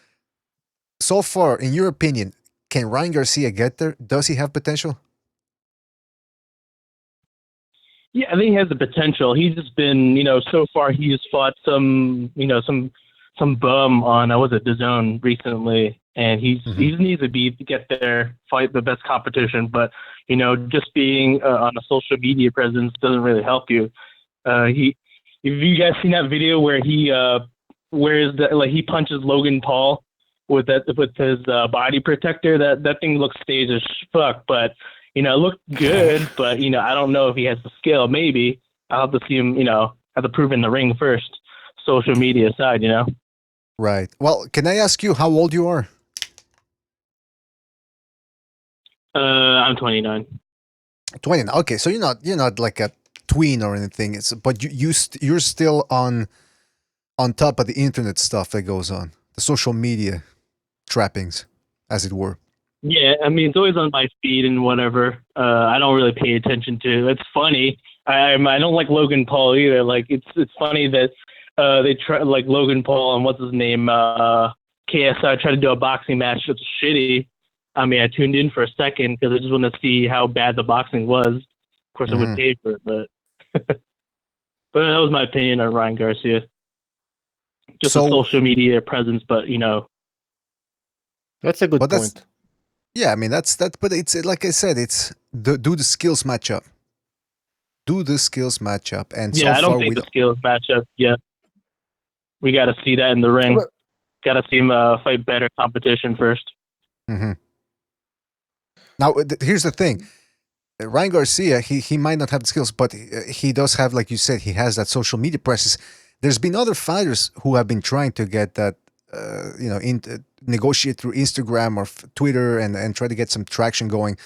So far, in your opinion, can Ryan Garcia get there? Does he have potential? Yeah, I think he has the potential. He's just been, so far he's fought some bum on was it DAZN recently, and he needs to get there, fight the best competition. But just being on a social media presence doesn't really help you. If you guys seen that video where he he punches Logan Paul with his body protector, that thing looks staged as fuck, but it looked good, but I don't know if he has the skill. Maybe I'll have to see him, have to prove in the ring first. Social media side, Right. Well, can I ask you how old you are? I'm 29. 29. Okay, so you're not like a tween or anything. But you're still on top of the internet stuff that goes on, the social media trappings, as it were. Yeah, I mean, it's always on my feed and whatever. I don't really pay attention to. It's funny. I don't like Logan Paul either. Like, it's funny that they try, like Logan Paul and what's his name, KSI, tried to do a boxing match. It's shitty. I mean, I tuned in for a second because I just want to see how bad the boxing was. Of course, I would pay for it, but but that was my opinion on Ryan Garcia. Just a social media presence, but that's a good point. Yeah, I mean that's that, but it's like I said, it's do the skills match up? Do the skills match up? And yeah, I don't think the skills match up yet. We got to see that in the ring. Got to see him fight better competition first. Mm-hmm. Now, here's the thing: Ryan Garcia, he might not have the skills, but he does have, like you said, he has that social media presence. There's been other fighters who have been trying to get that, negotiate through Instagram or Twitter and try to get some traction going.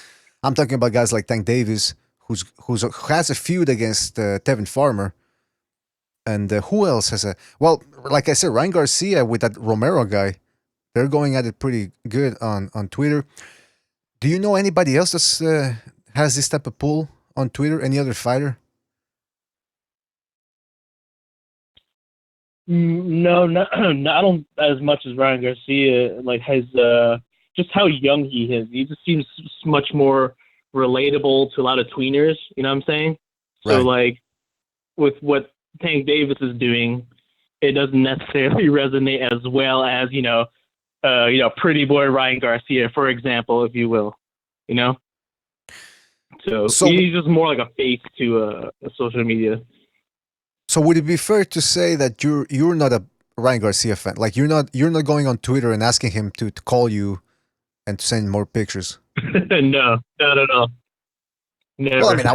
I'm talking about guys like Tank Davis, who has a feud against Tevin Farmer. And who else has a... Well, like I said, Ryan Garcia with that Romero guy, they're going at it pretty good on Twitter. Do you know anybody else that has this type of pull on Twitter? Any other fighter? No, I don't as much as Ryan Garcia. Like, has just how young he is. He just seems much more relatable to a lot of tweeners. You know what I'm saying? Right. So, like, with what Tank Davis is doing, it doesn't necessarily resonate as well as pretty boy Ryan Garcia, for example, if you will. So he's just more like a face to social media. So would it be fair to say that you're not a Ryan Garcia fan? Like you're not going on Twitter and asking him to call you and to send more pictures? No. Never. Well, I mean,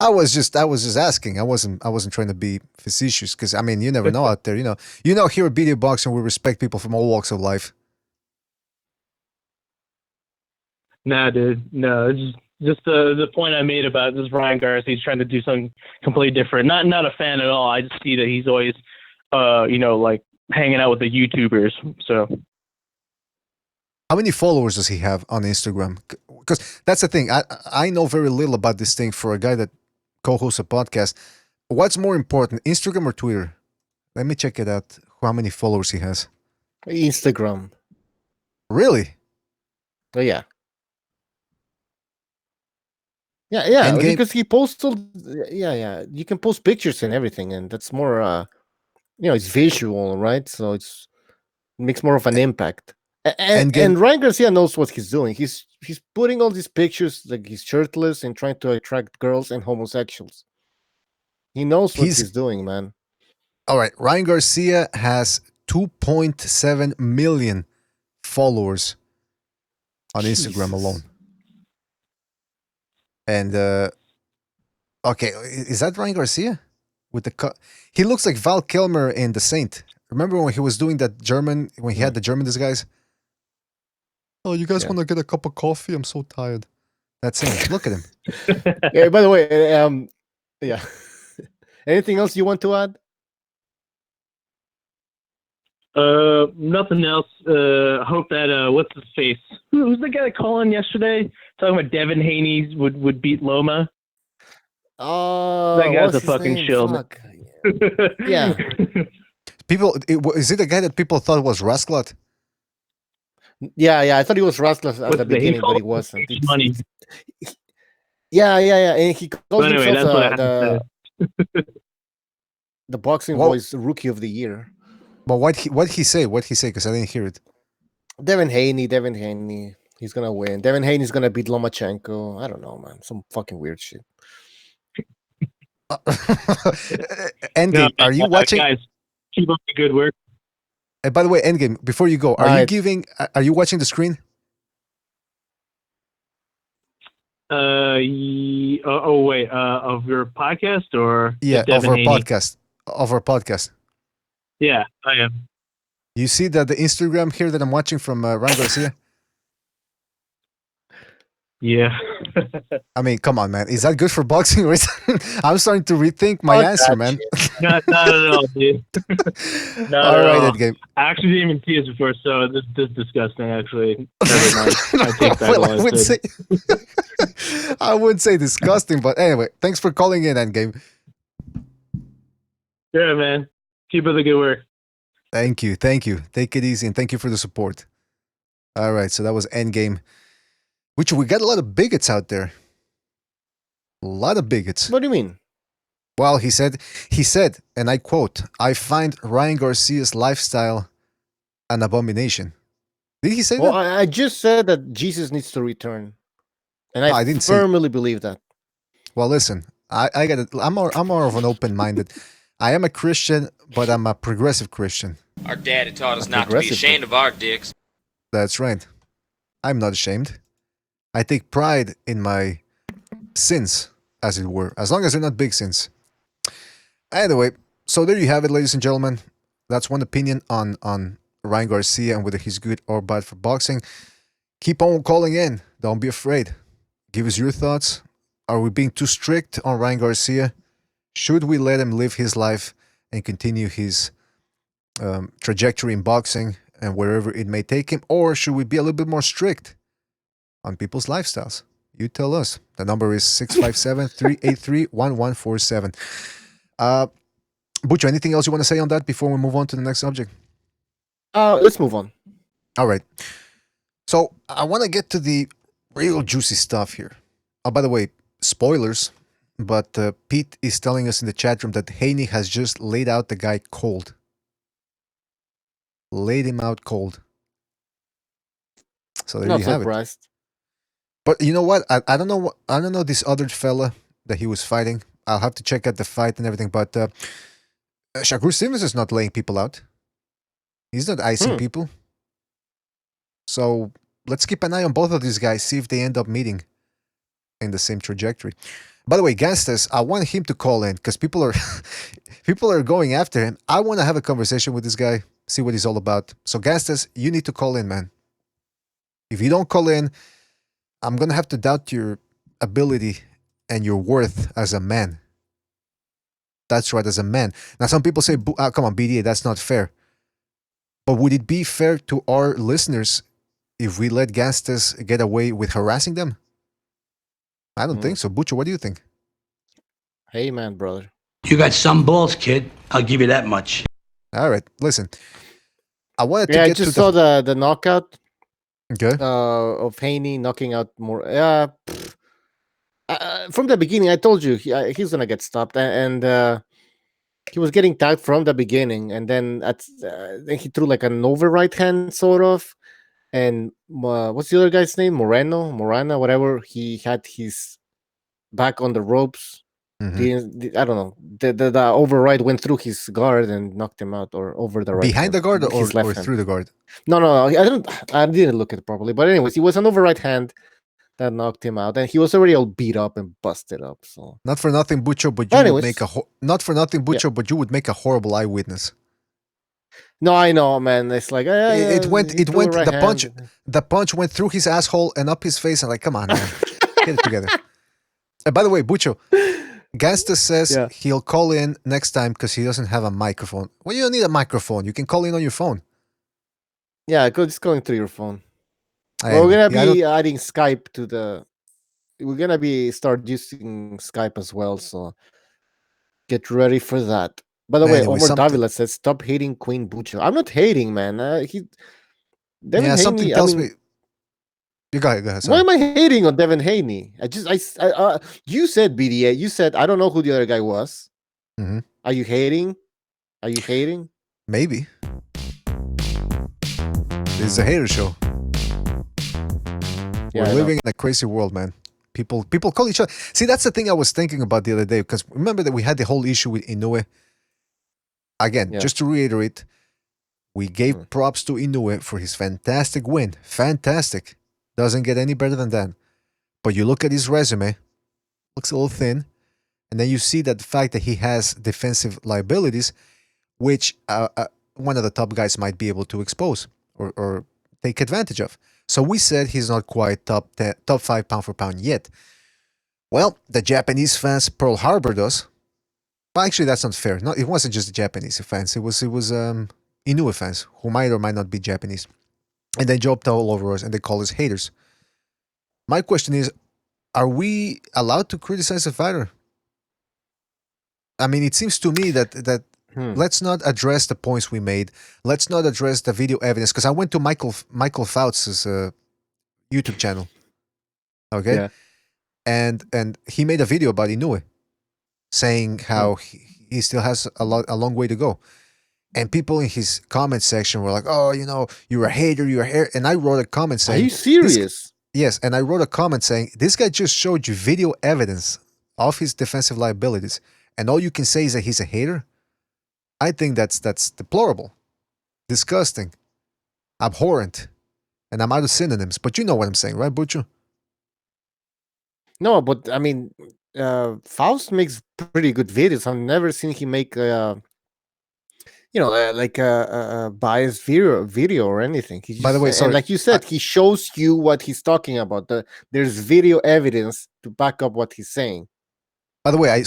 I was just asking. I wasn't trying to be facetious because I mean, you never know out there. Here at BDA Boxing, we respect people from all walks of life. Nah, dude. No, it's just the point I made about this Ryan Garcia. He's trying to do something completely different. Not a fan at all. I just see that he's always, like hanging out with the YouTubers. So, how many followers does he have on Instagram? Because that's the thing. I know very little about this thing for a guy that co-hosts a podcast. What's more important, Instagram or Twitter? Let me check it out. How many followers he has? Instagram. Really? Oh yeah. Yeah, because he posts yeah. You can post pictures and everything, and that's more it's visual, right? So it makes more of an impact. And Ryan Garcia knows what he's doing. He's putting all these pictures like he's shirtless and trying to attract girls and homosexuals. He knows what he's doing, man. All right, Ryan Garcia has 2.7 million followers on Instagram alone. And okay, is that Ryan Garcia with the cut? He looks like Val Kilmer in The Saint. Remember when he was doing that when he had the German disguise? Oh, you guys want to get a cup of coffee? I'm so tired. That's him. Look at him. Yeah. By the way, yeah. Anything else you want to add? Nothing else. Hope that what's his face? Who's the guy calling yesterday? Talking about Devin Haney would beat Loma. Oh, that guy's a fucking shill. Yeah. Is it a guy that people thought was Rasclot? Yeah. I thought he was Rasclot at the beginning, but he wasn't. Yeah, and he calls But anyway, himself that's what I have to say. the Boxing Well- Boys Rookie of the Year. But what he say? What he say? Because I didn't hear it. Devin Haney. He's gonna win. Devin Haney's gonna beat Lomachenko. I don't know, man. Some fucking weird shit. Endgame, No, are you watching? Guys, keep up the good work. By the way, Endgame, before you go, are you Right. giving? Are you watching the screen? Wait, of your podcast or Yeah, just Devin of our Haney? podcast. Of our podcast. Yeah, I am. You see that the Instagram here that I'm watching from Ryan Garcia? Yeah. I mean, come on, man. Is that good for boxing? Or I'm starting to rethink my Fuck answer, that man. Not at all, dude. Not All at right, all. Endgame. I actually didn't even see it before, so this is disgusting. Actually, never mind. I take back Well, all I said. I wouldn't say disgusting, but anyway, thanks for calling in, Endgame. Yeah, man. Keep up the good work. Thank you. Take it easy, and thank you for the support. All right, so that was Endgame. Which we got a lot of bigots out there. A lot of bigots. What do you mean? Well, he said, and I quote, "I find Ryan Garcia's lifestyle an abomination." Did he say Well, that? I just said that Jesus needs to return, and No, I I didn't say- firmly believe that. Well, listen, I got it. I'm more of an open-minded. I am a Christian, but I'm a progressive Christian. Our daddy taught us A not to be progressive ashamed of our dicks. That's right. I'm not ashamed. I take pride in my sins, as it were, as long as they're not big sins. Anyway, so there you have it, ladies and gentlemen. That's one opinion on Ryan Garcia and whether he's good or bad for boxing. Keep on calling in. Don't be afraid. Give us your thoughts. Are we being too strict on Ryan Garcia? Should we let him live his life and continue his trajectory in boxing and wherever it may take him? Or should we be a little bit more strict on people's lifestyles? You tell us. The number is 657-383-1147. Bucho, anything else you want to say on that before we move on to the next subject? Let's move on. All right. So I want to get to the real juicy stuff here. Oh, by the way, spoilers, but Pete is telling us in the chat room that Haney has just laid out the guy cold. Laid him out cold. So there Not you have it. surprised. But you know what? I don't know. I don't know this other fella that he was fighting. I'll have to check out the fight and everything. But Shakur Stevens is not laying people out. He's not icing people. So let's keep an eye on both of these guys. See if they end up meeting in the same trajectory. By the way, Gastes, I want him to call in because people are going after him. I want to have a conversation with this guy. See what he's all about. So Gastes, you need to call in, man. If you don't call in, I'm going to have to doubt your ability and your worth as a man. That's right, as a man. Now, some people say, come on, BDA, that's not fair. But would it be fair to our listeners if we let Gastes get away with harassing them? I don't think so. Bucho, what do you think? Hey, man, brother. You got some balls, kid. I'll give you that much. All right, listen. I wanted to Yeah, I get just to saw the knockout Okay. of Haney knocking out more. From the beginning, I told you he's gonna get stopped, and he was getting tagged from the beginning, and then then he threw like an over right hand sort of, and what's the other guy's name? Morana, whatever. He had his back on the ropes. I don't know. The over right went through his guard and knocked him out, or over the right Behind hand, the guard or his left hand. through the guard? No. I didn't look at it properly. But anyways, it was an over right hand that knocked him out, and he was already all beat up and busted up. So Not for nothing, Bucho, but you would make not for nothing, Bucho, but you would make a horrible eyewitness. No, I know, man. It's like it went. right The punch went through his asshole and up his face. And like, come on, man, get it together. By the way, Bucho, Gastes says he'll call in next time because he doesn't have a microphone. Well, you don't need a microphone. You can call in on your phone. Yeah, just calling through your phone. Anyway, we're gonna be adding Skype to the. We're gonna be start using Skype as well. So get ready for that. By the way, Anyway, Omar Davila says, "Stop hating Queen Bucho." I'm not hating, man. Something tells me. You go ahead. Why Sorry. am I hating on Devin Haney? You said BDA. You said I don't know who the other guy was. Mm-hmm. Are you hating? Are you hating? Maybe. This is a hater show. Yeah, We're living in a crazy world, man. People call each other. See, that's the thing I was thinking about the other day, because remember that we had the whole issue with Inoue. Again, Yeah. just to reiterate, we gave props to Inoue for his fantastic win. Fantastic. Doesn't get any better than that. But you look at his resume, looks a little thin, and then you see that the fact that he has defensive liabilities, which one of the top guys might be able to expose or take advantage of. So we said he's not quite top 5 pound for pound yet. Well, the Japanese fans Pearl Harbor does. But actually, that's not fair. No, it wasn't just the Japanese fans. It was Inoue fans who might or might not be Japanese, and they jumped all over us and they call us haters. My question is, are we allowed to criticize a fighter? I mean, it seems to me that let's not address the points we made. Let's not address the video evidence, because I went to Michael Fouts' YouTube channel. Okay, Yeah. and he made a video about Inoue, saying how he still has a long way to go. And people in his comment section were like, "Oh, you're a hater, you're a hater." And I wrote a comment saying, Are you serious? Yes, and I wrote a comment saying, "This guy just showed you video evidence of his defensive liabilities, and all you can say is that he's a hater." I think that's deplorable, disgusting, abhorrent, and I'm out of synonyms. But you know what I'm saying, right, Bucho? No, but I mean, Faust makes pretty good videos. I've never seen him make like a biased video or anything. He just, By the way, and sorry, like you said, he shows you what he's talking about. There's video evidence to back up what he's saying. By the way, I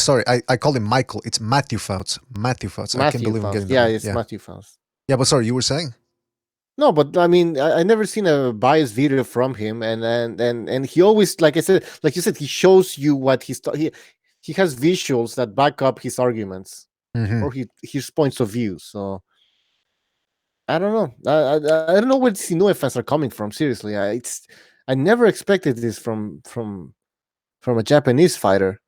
called him Michael. It's Matthew Fouts. Matthew Fouts. I can't believe I'm getting that. Yeah, wrong. it's Matthew Faust. Yeah, but sorry, you were saying? No, but I mean, I never seen a biased video from him, and he always, like I said, like you said, he shows you what he has visuals that back up his arguments or his points of view. So I don't know. I don't know where these Inoue fans are coming from. Seriously, I never expected this from a Japanese fighter.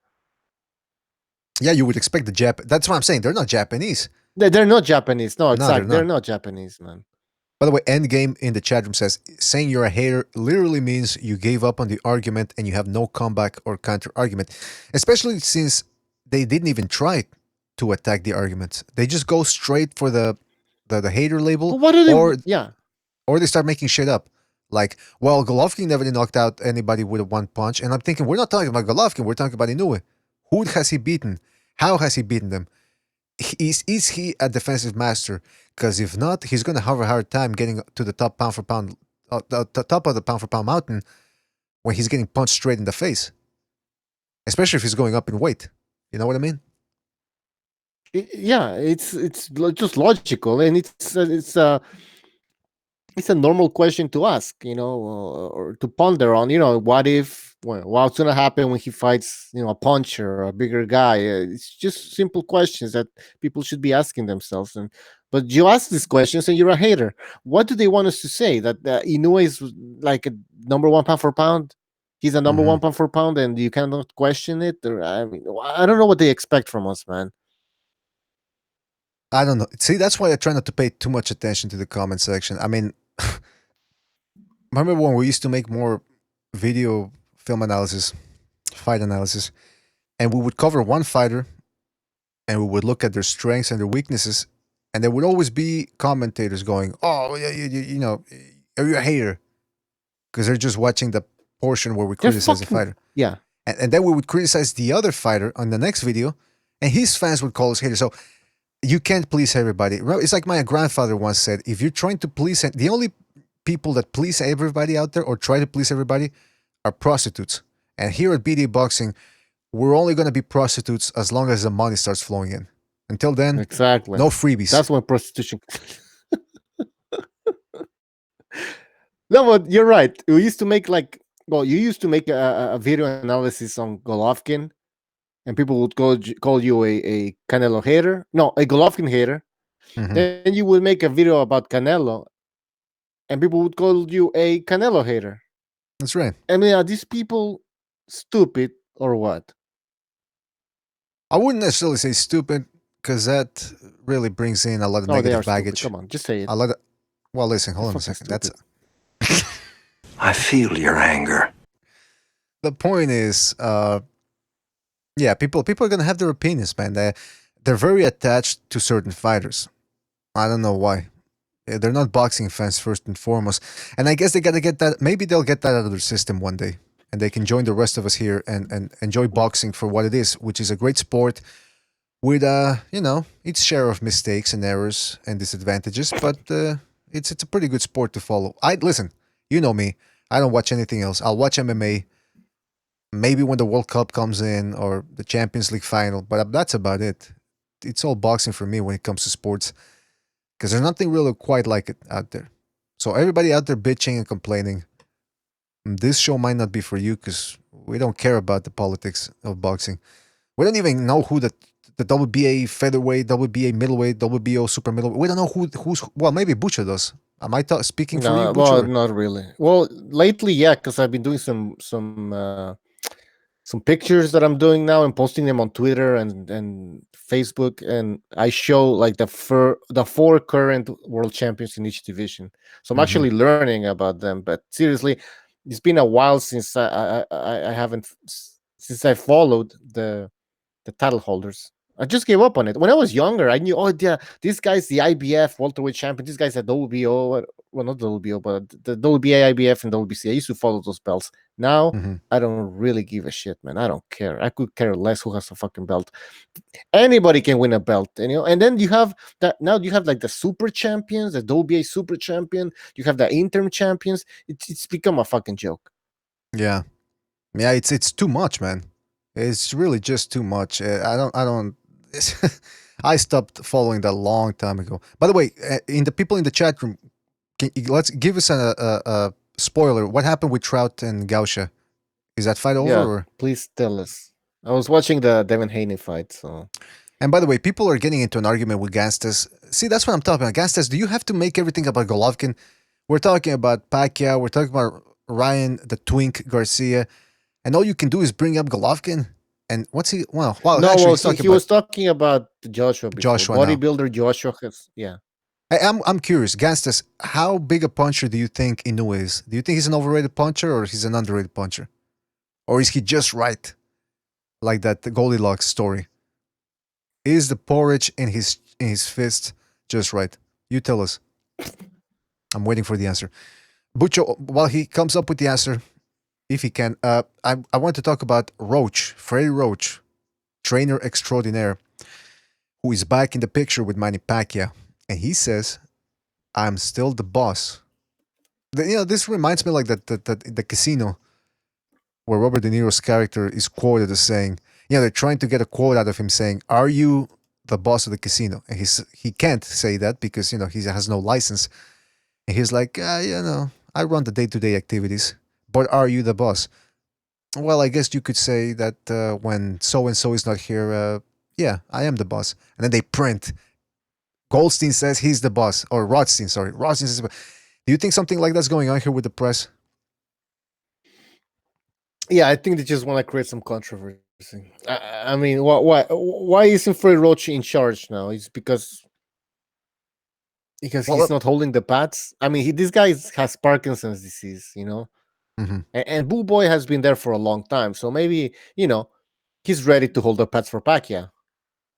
Yeah, you would expect the That's what I'm saying. They're not Japanese. They're not Japanese. No, exactly. They're They're not. not Japanese, man. By the way, Endgame in the chat room says, saying you're a hater literally means you gave up on the argument and you have no comeback or counter argument, especially since they didn't even try to attack the argument. They just go straight for the hater label, But what are they? or they start making shit up. Like, well, Golovkin never knocked out anybody with a one punch. And I'm thinking, we're not talking about Golovkin, we're talking about Inoue. Who has he beaten? How has he beaten them? Is he a defensive master? Because if not, he's going to have a hard time getting to the top pound for pound, the top of the pound for pound mountain when he's getting punched straight in the face. Especially if he's going up in weight. You know what I mean? Yeah, it's just logical, and it's a normal question to ask, or to ponder on. What if, what's gonna happen when he fights, a puncher or a bigger guy? It's just simple questions that people should be asking themselves. But you ask these questions, and you're a hater. What do they want us to say? That Inoue is like a number one pound for pound? He's a number one pound for pound, and you cannot question it? Or I mean, I don't know what they expect from us, man. I don't know. See, that's why I try not to pay too much attention to the comment section. I mean, remember when we used to make more video film analysis, fight analysis, and we would cover one fighter and we would look at their strengths and their weaknesses, and there would always be commentators going, "Oh, yeah, are you a hater?" Because they're just watching the portion where we criticize the fighter. Yeah. And then we would criticize the other fighter on the next video, and his fans would call us haters. So you can't please everybody. It's like my grandfather once said, if you're trying to please, the only people that please everybody out there or try to please everybody are prostitutes. And here at BDA Boxing, we're only going to be prostitutes as long as the money starts flowing in. Until then, exactly, no freebies. That's when prostitution. No, but you're right. We used to make you used to make a video analysis on Golovkin, and people would call you a Canelo hater. No, a Golovkin hater. Then you would make a video about Canelo, and people would call you a Canelo hater. That's right. I mean, are these people stupid or what? I wouldn't necessarily say stupid because that really brings in a lot of No, they are negative stupid. baggage. Come on, just say it. A lot of, well, listen, hold They're on a fucking second. That's stupid. I feel your anger. the point is, yeah, people are gonna have their opinions, man. They're very attached to certain fighters. I don't know why. They're not boxing fans first and foremost, and I guess they gotta get that. Maybe they'll get that out of their system one day, and they can join the rest of us here and enjoy boxing for what it is, which is a great sport with its share of mistakes and errors and disadvantages, but it's a pretty good sport to follow. I listen, you know me. I don't watch anything else. I'll watch MMA maybe when the World Cup comes in or the Champions League final, but that's about it. It's all boxing for me when it comes to sports because there's nothing really quite like it out there. So everybody out there bitching and complaining, this show might not be for you because we don't care about the politics of boxing. We don't even know who the WBA featherweight, WBA middleweight, WBO super middleweight. We don't know who's well. Maybe Butcher does. Am I speaking for you, No, well, Butcher? not really. Well, lately, yeah, because I've been doing some pictures that I'm doing now and posting them on Twitter and Facebook, and I show like the four current world champions in each division. So I'm actually learning about them. But seriously, it's been a while since I haven't since I followed the title holders. I just gave up on it. When I was younger, I knew, oh yeah, this guy's the IBF welterweight champion. This guy's a WBO, well not WBO, but the WBA, IBF, and WBC. I used to follow those belts. Now I don't really give a shit, man. I don't care. I could care less who has a fucking belt. Anybody can win a belt, and then you have that. Now you have like the super champions, the WBA super champion. You have the interim champions. It's become a fucking joke. Yeah, yeah. It's too much, man. It's really just too much. I don't. I stopped following that a long time ago. By the way, in the people in the chat room, let's give us a spoiler. What happened with Trout and Gausha? Is that fight over? Yeah, Or? please tell us. I was watching the Devin Haney fight, so. And by the way, people are getting into an argument with Gastas. See, that's what I'm talking about. Gastas, do you have to make everything about Golovkin? We're talking about Pacquiao. We're talking about Ryan, the Twink Garcia. And all you can do is bring up Golovkin. And what's he? Well, No, actually, well, he's talking he about was talking about Joshua before. Joshua now. Bodybuilder Joshua has, yeah. I'm curious, Gastas, how big a puncher do you think Inu is? Do you think he's an overrated puncher or he's an underrated puncher? Or is he just right? Like that Goldilocks story. Is the porridge in his fist just right? You tell us. I'm waiting for the answer. Bucho, while he comes up with the answer, if he can, I want to talk about Roach, Freddie Roach, trainer extraordinaire, who is back in the picture with Manny Pacquiao. And he says, I'm still the boss. This reminds me like the casino where Robert De Niro's character is quoted as saying, they're trying to get a quote out of him saying, are you the boss of the casino? And he can't say that because, he has no license. And he's like, I run the day-to-day activities, but are you the boss? Well, I guess you could say that when so-and-so is not here, yeah, I am the boss. And then they print, Goldstein says he's the boss, or Rothstein, sorry. Rothstein says, do you think something like that's going on here with the press? Yeah, I think they just want to create some controversy. I mean, why isn't Freddie Roach in charge now? It's because he's not holding the pads. I mean, this guy has Parkinson's disease, and Boo Boy has been there for a long time. So maybe, he's ready to hold the pads for Pacquiao.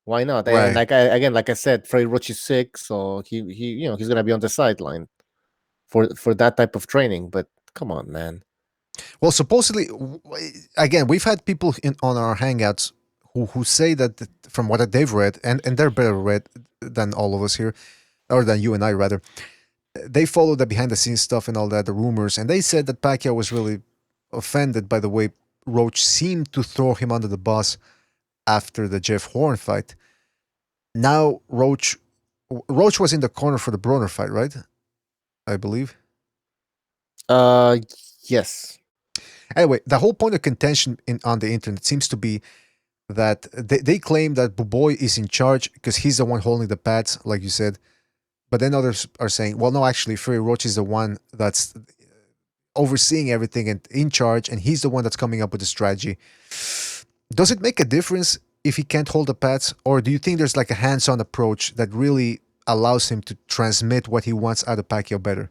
Why not? Right. And like I said, Freddie Roach is sick, so he's gonna be on the sideline for that type of training. But come on, man. Well, supposedly, again, we've had people on our hangouts who say that from what they've read, and they're better read than all of us here, or than you and I rather. They follow the behind the scenes stuff and all that, the rumors, and they said that Pacquiao was really offended by the way Roach seemed to throw him under the bus after the Jeff Horn fight. Now Roach was in the corner for the Broner fight, right? I believe. Yes. Anyway, the whole point of contention on the internet seems to be that they claim that Buboy is in charge because he's the one holding the pads, like you said. But then others are saying, well, no, actually, Freddie Roach is the one that's overseeing everything and in charge, and he's the one that's coming up with the strategy. Does it make a difference if he can't hold the pads, or do you think there's like a hands-on approach that really allows him to transmit what he wants out of Pacquiao better?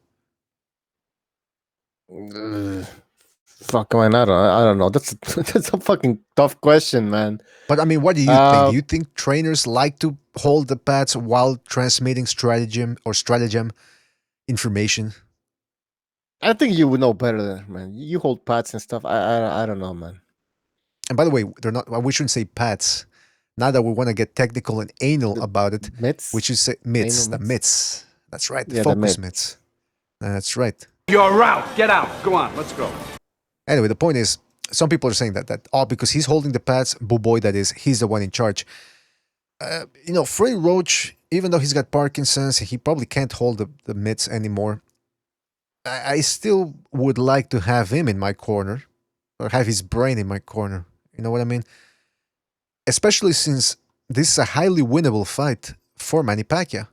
Fuck, man, I don't know. That's that's a fucking tough question, man. But I mean, what do you think? Do you think trainers like to hold the pads while transmitting stratagem information? I think you would know better than man. You hold pads and stuff. I don't know, man. And by the way, they're not. We shouldn't say pads. Now that we want to get technical and anal about it, mitts? We should say mitts. Anal The mitts. That's right. The Yeah, focus the mitts. That's right. You're out. Get out. Go on. Let's go. Anyway, the point is, some people are saying that because he's holding the pads, Boy, that is, he's the one in charge. Freddie Roach, even though he's got Parkinson's, he probably can't hold the mitts anymore. I still would like to have him in my corner, or have his brain in my corner. You know what I mean? Especially since this is a highly winnable fight for Manny Pacquiao.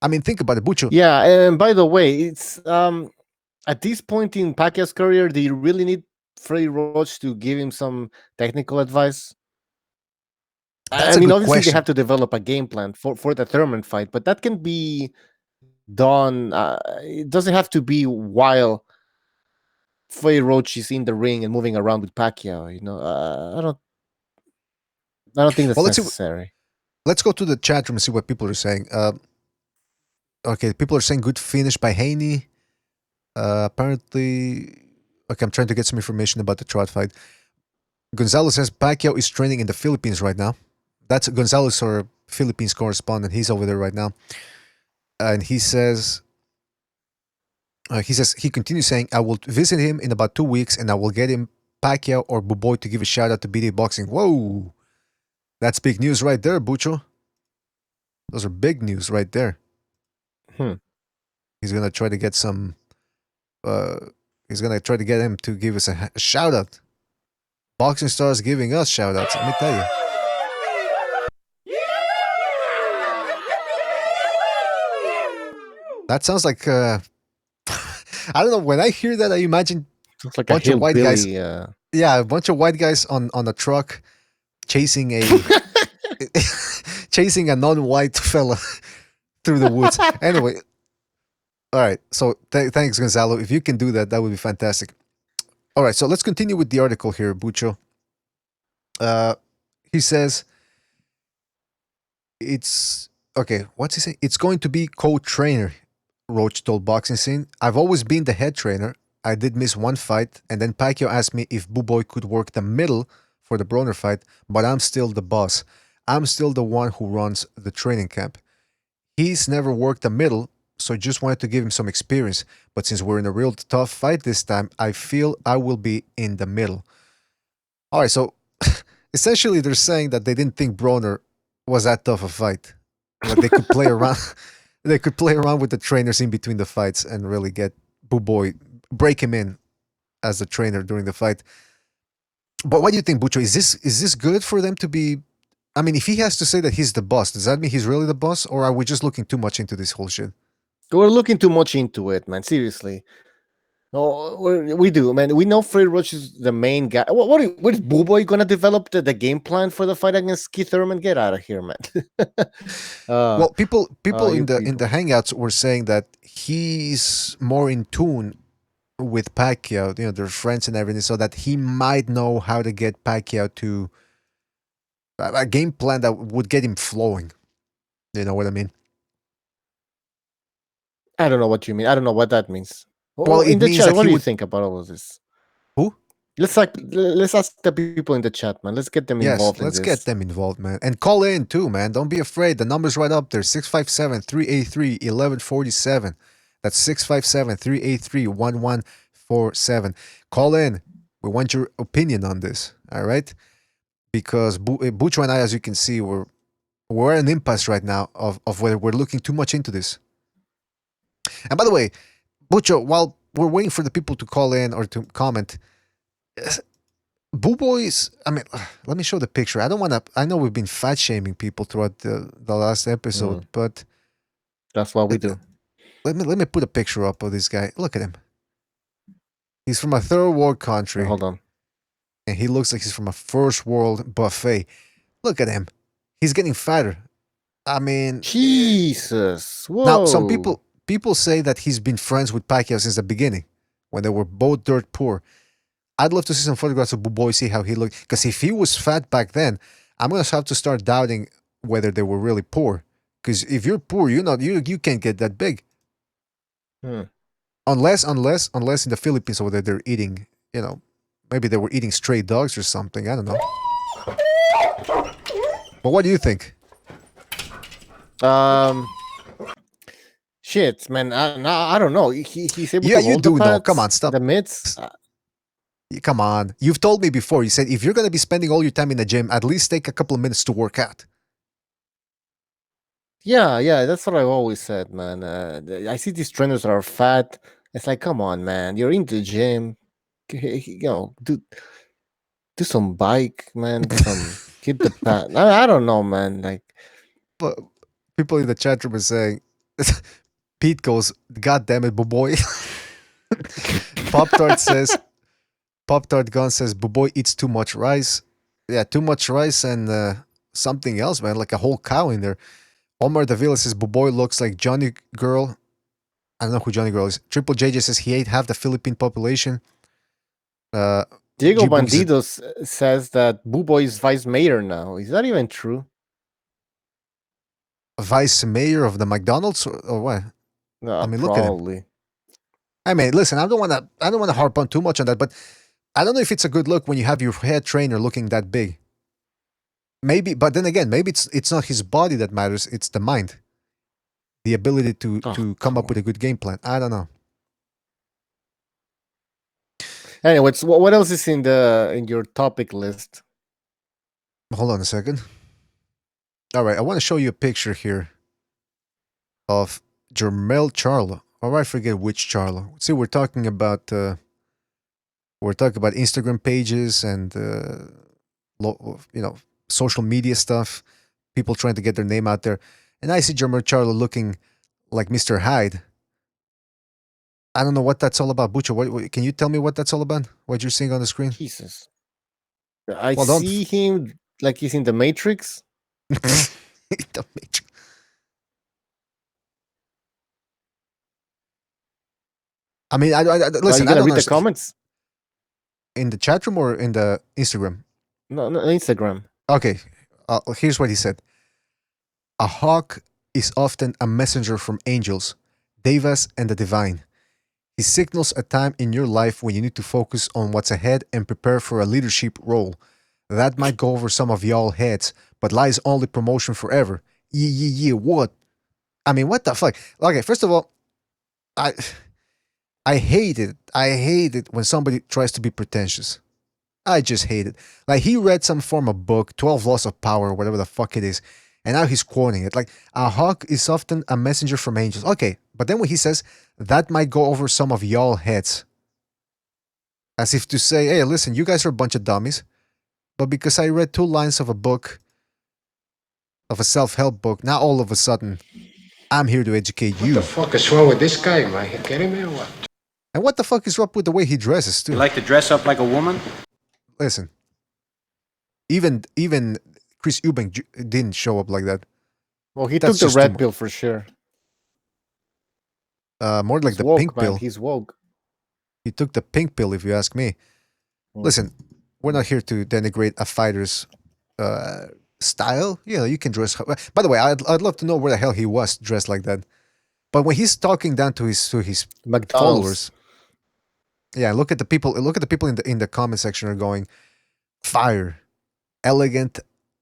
I mean, think about it, Bucho. Yeah, and by the way, it's at this point in Pacquiao's career, do you really need Freddie Roach to give him some technical advice? That's I mean, obviously question. they have to develop a game plan for the Thurman fight, but that can be done. It doesn't have to be while Freddie Roach is in the ring and moving around with Pacquiao. I don't think that's necessary. Let's go to the chat room and see what people are saying. Okay, people are saying good finish by Haney. Apparently, okay, I'm trying to get some information about the Trout fight. Gonzalo says Pacquiao is training in the Philippines right now. That's Gonzalo's our Philippines correspondent. He's over there right now. And he continues saying, I will visit him in about 2 weeks and I will get him Pacquiao or Buboy to give a shout out to BDA Boxing. Whoa! That's big news right there, Bucho. Those are big news right there. He's going to try to get some... he's going to try to get him to give us a shout out. Boxing Stars giving us shout outs, let me tell you. That sounds like... I don't know, when I hear that, I imagine it's like a bunch of white guys. Yeah, a bunch of white guys on a truck chasing a chasing a non-white fella through the woods. Anyway, all right. So thanks, Gonzalo. If you can do that, that would be fantastic. All right. So let's continue with the article here, Bucho. He says it's okay. What's he saying? It's going to be co-trainer. Roach told Boxing Scene, I've always been the head trainer. I did miss one fight, and then Pacquiao asked me if Buboy could work the middle for the Broner fight, but I'm still the boss. I'm still the one who runs the training camp. He's never worked the middle, so I just wanted to give him some experience. But since we're in a real tough fight this time, I feel I will be in the middle. All right, so essentially they're saying that they didn't think Broner was that tough a fight. That they could play around. They could play around with the trainers in between the fights and really get Buboy, break him in as the trainer during the fight. But what do you think, Bucho? Is this good for them to be? I mean, if he has to say that he's the boss, does that mean he's really the boss, or are we just looking too much into this whole shit? We're looking too much into it, man. Seriously. No, we do, man. We know Freddie Roach is the main guy. What is Buboy gonna develop the game plan for the fight against Keith Thurman? Get out of here, man. Well, people in the hangouts were saying that he's more in tune with Pacquiao. You know, they're friends and everything, so that he might know how to get Pacquiao to a game plan that would get him flowing. You know what I mean? I don't know what you mean. I don't know what that means. Well, in the chat, what do you think about all of this? Who? Let's ask the people in the chat, man. Let's get them involved in this. Let's get them involved, man. And call in too, man. Don't be afraid. The number's right up there. 657-383-1147. That's 657-383-1147. Call in. We want your opinion on this, all right? Because Bucho and I, as you can see, we're at an impasse right now of whether we're looking too much into this. And by the way, Bucho, while we're waiting for the people to call in or to comment, Buboy's, I mean, let me show the picture. I know we've been fat shaming people throughout the last episode, but that's what we do. let me put a picture up of this guy. Look at him. He's from a third world country, Hold on. and he looks like he's from a first world buffet. Look at him. He's getting fatter. I mean, Jesus. Whoa. now some people say that he's been friends with Pacquiao since the beginning, when they were both dirt poor. I'd love to see some photographs of Buboy, see how he looked. Because if he was fat back then, I'm gonna have to start doubting whether they were really poor. Because if you're poor, you can't get that big. Hmm. Unless in the Philippines over there they're eating, maybe they were eating stray dogs or something. I don't know. But what do you think? Shit, man. I don't know. He's able Yeah, to you hold do the know. pads, Come on, stop. the mitts. Come on. You've told me before. You said if you're gonna be spending all your time in the gym, at least take a couple of minutes to work out. Yeah, that's what I've always said, man. I see these trainers that are fat. It's like, come on, man. You're in the gym. Do some bike, man. Keep the pad. I don't know, man. Like, But people in the chat room are saying, Pete goes, "God damn it, Buboy." Pop Tart Gun says, "Buboy eats too much rice." Yeah, too much rice and something else, man, like a whole cow in there. Omar Davila says, "Buboy looks like Johnny Girl." I don't know who Johnny Girl is. Triple JJ says he ate half the Philippine population. Diego G-Book says, Bandidos says that Buboy is vice mayor now. Is that even true? vice mayor of the McDonald's or what? No, I mean, look at him. probably. I mean, listen, I don't want to harp on too much on that, but I don't know if it's a good look when you have your head trainer looking that big. Maybe, but then again, maybe it's not his body that matters; it's the mind, the ability to come up with a good game plan. I don't know. Anyway, what else is in your topic list? Hold on a second. All right, I want to show you a picture here of Jermel Charlo. Or I forget which Charlo. See, we're talking about Instagram pages and social media stuff. People trying to get their name out there, and I see Jermel Charlo looking like Mr. Hyde. I don't know what that's all about, Bucho. What can you tell me what that's all about? What you're seeing on the screen? Jesus. I Well, don't- see him like he's in the Matrix. The Matrix. I mean, I Are listen. you I gonna don't read the understand. comments? In the chat room or in the Instagram? No, Instagram. Okay, here's what he said. A hawk is often a messenger from angels, devas, and the divine. He signals a time in your life when you need to focus on what's ahead and prepare for a leadership role. That might go over some of y'all heads, but lies only promotion forever. What? I mean, what the fuck? Okay, first of all, I hate it. I hate it when somebody tries to be pretentious. I just hate it. Like he read some form of book, 12 Laws of Power, or whatever the fuck it is, and now he's quoting it. Like, a hawk is often a messenger from angels. Okay, but then when he says, that might go over some of y'all heads. As if to say, hey, listen, you guys are a bunch of dummies, but because I read 2 lines of a book, of a self-help book, now all of a sudden, I'm here to educate you. What the fuck is wrong with this guy? Am I kidding me or what? And what the fuck is up with the way he dresses, too? You like to dress up like a woman? Listen, even Chris Eubank didn't show up like that. Well, he That's took the just too red much. pill for sure. More like He's the woke, pink man. pill. He's woke. He took the pink pill, if you ask me. Listen, we're not here to denigrate a fighter's style. Yeah, you can dress. By the way, I'd love to know where the hell he was dressed like that. But when he's talking down to his McDonald's. followers, yeah, look at the people. Look at the people in the comment section are going, fire, elegant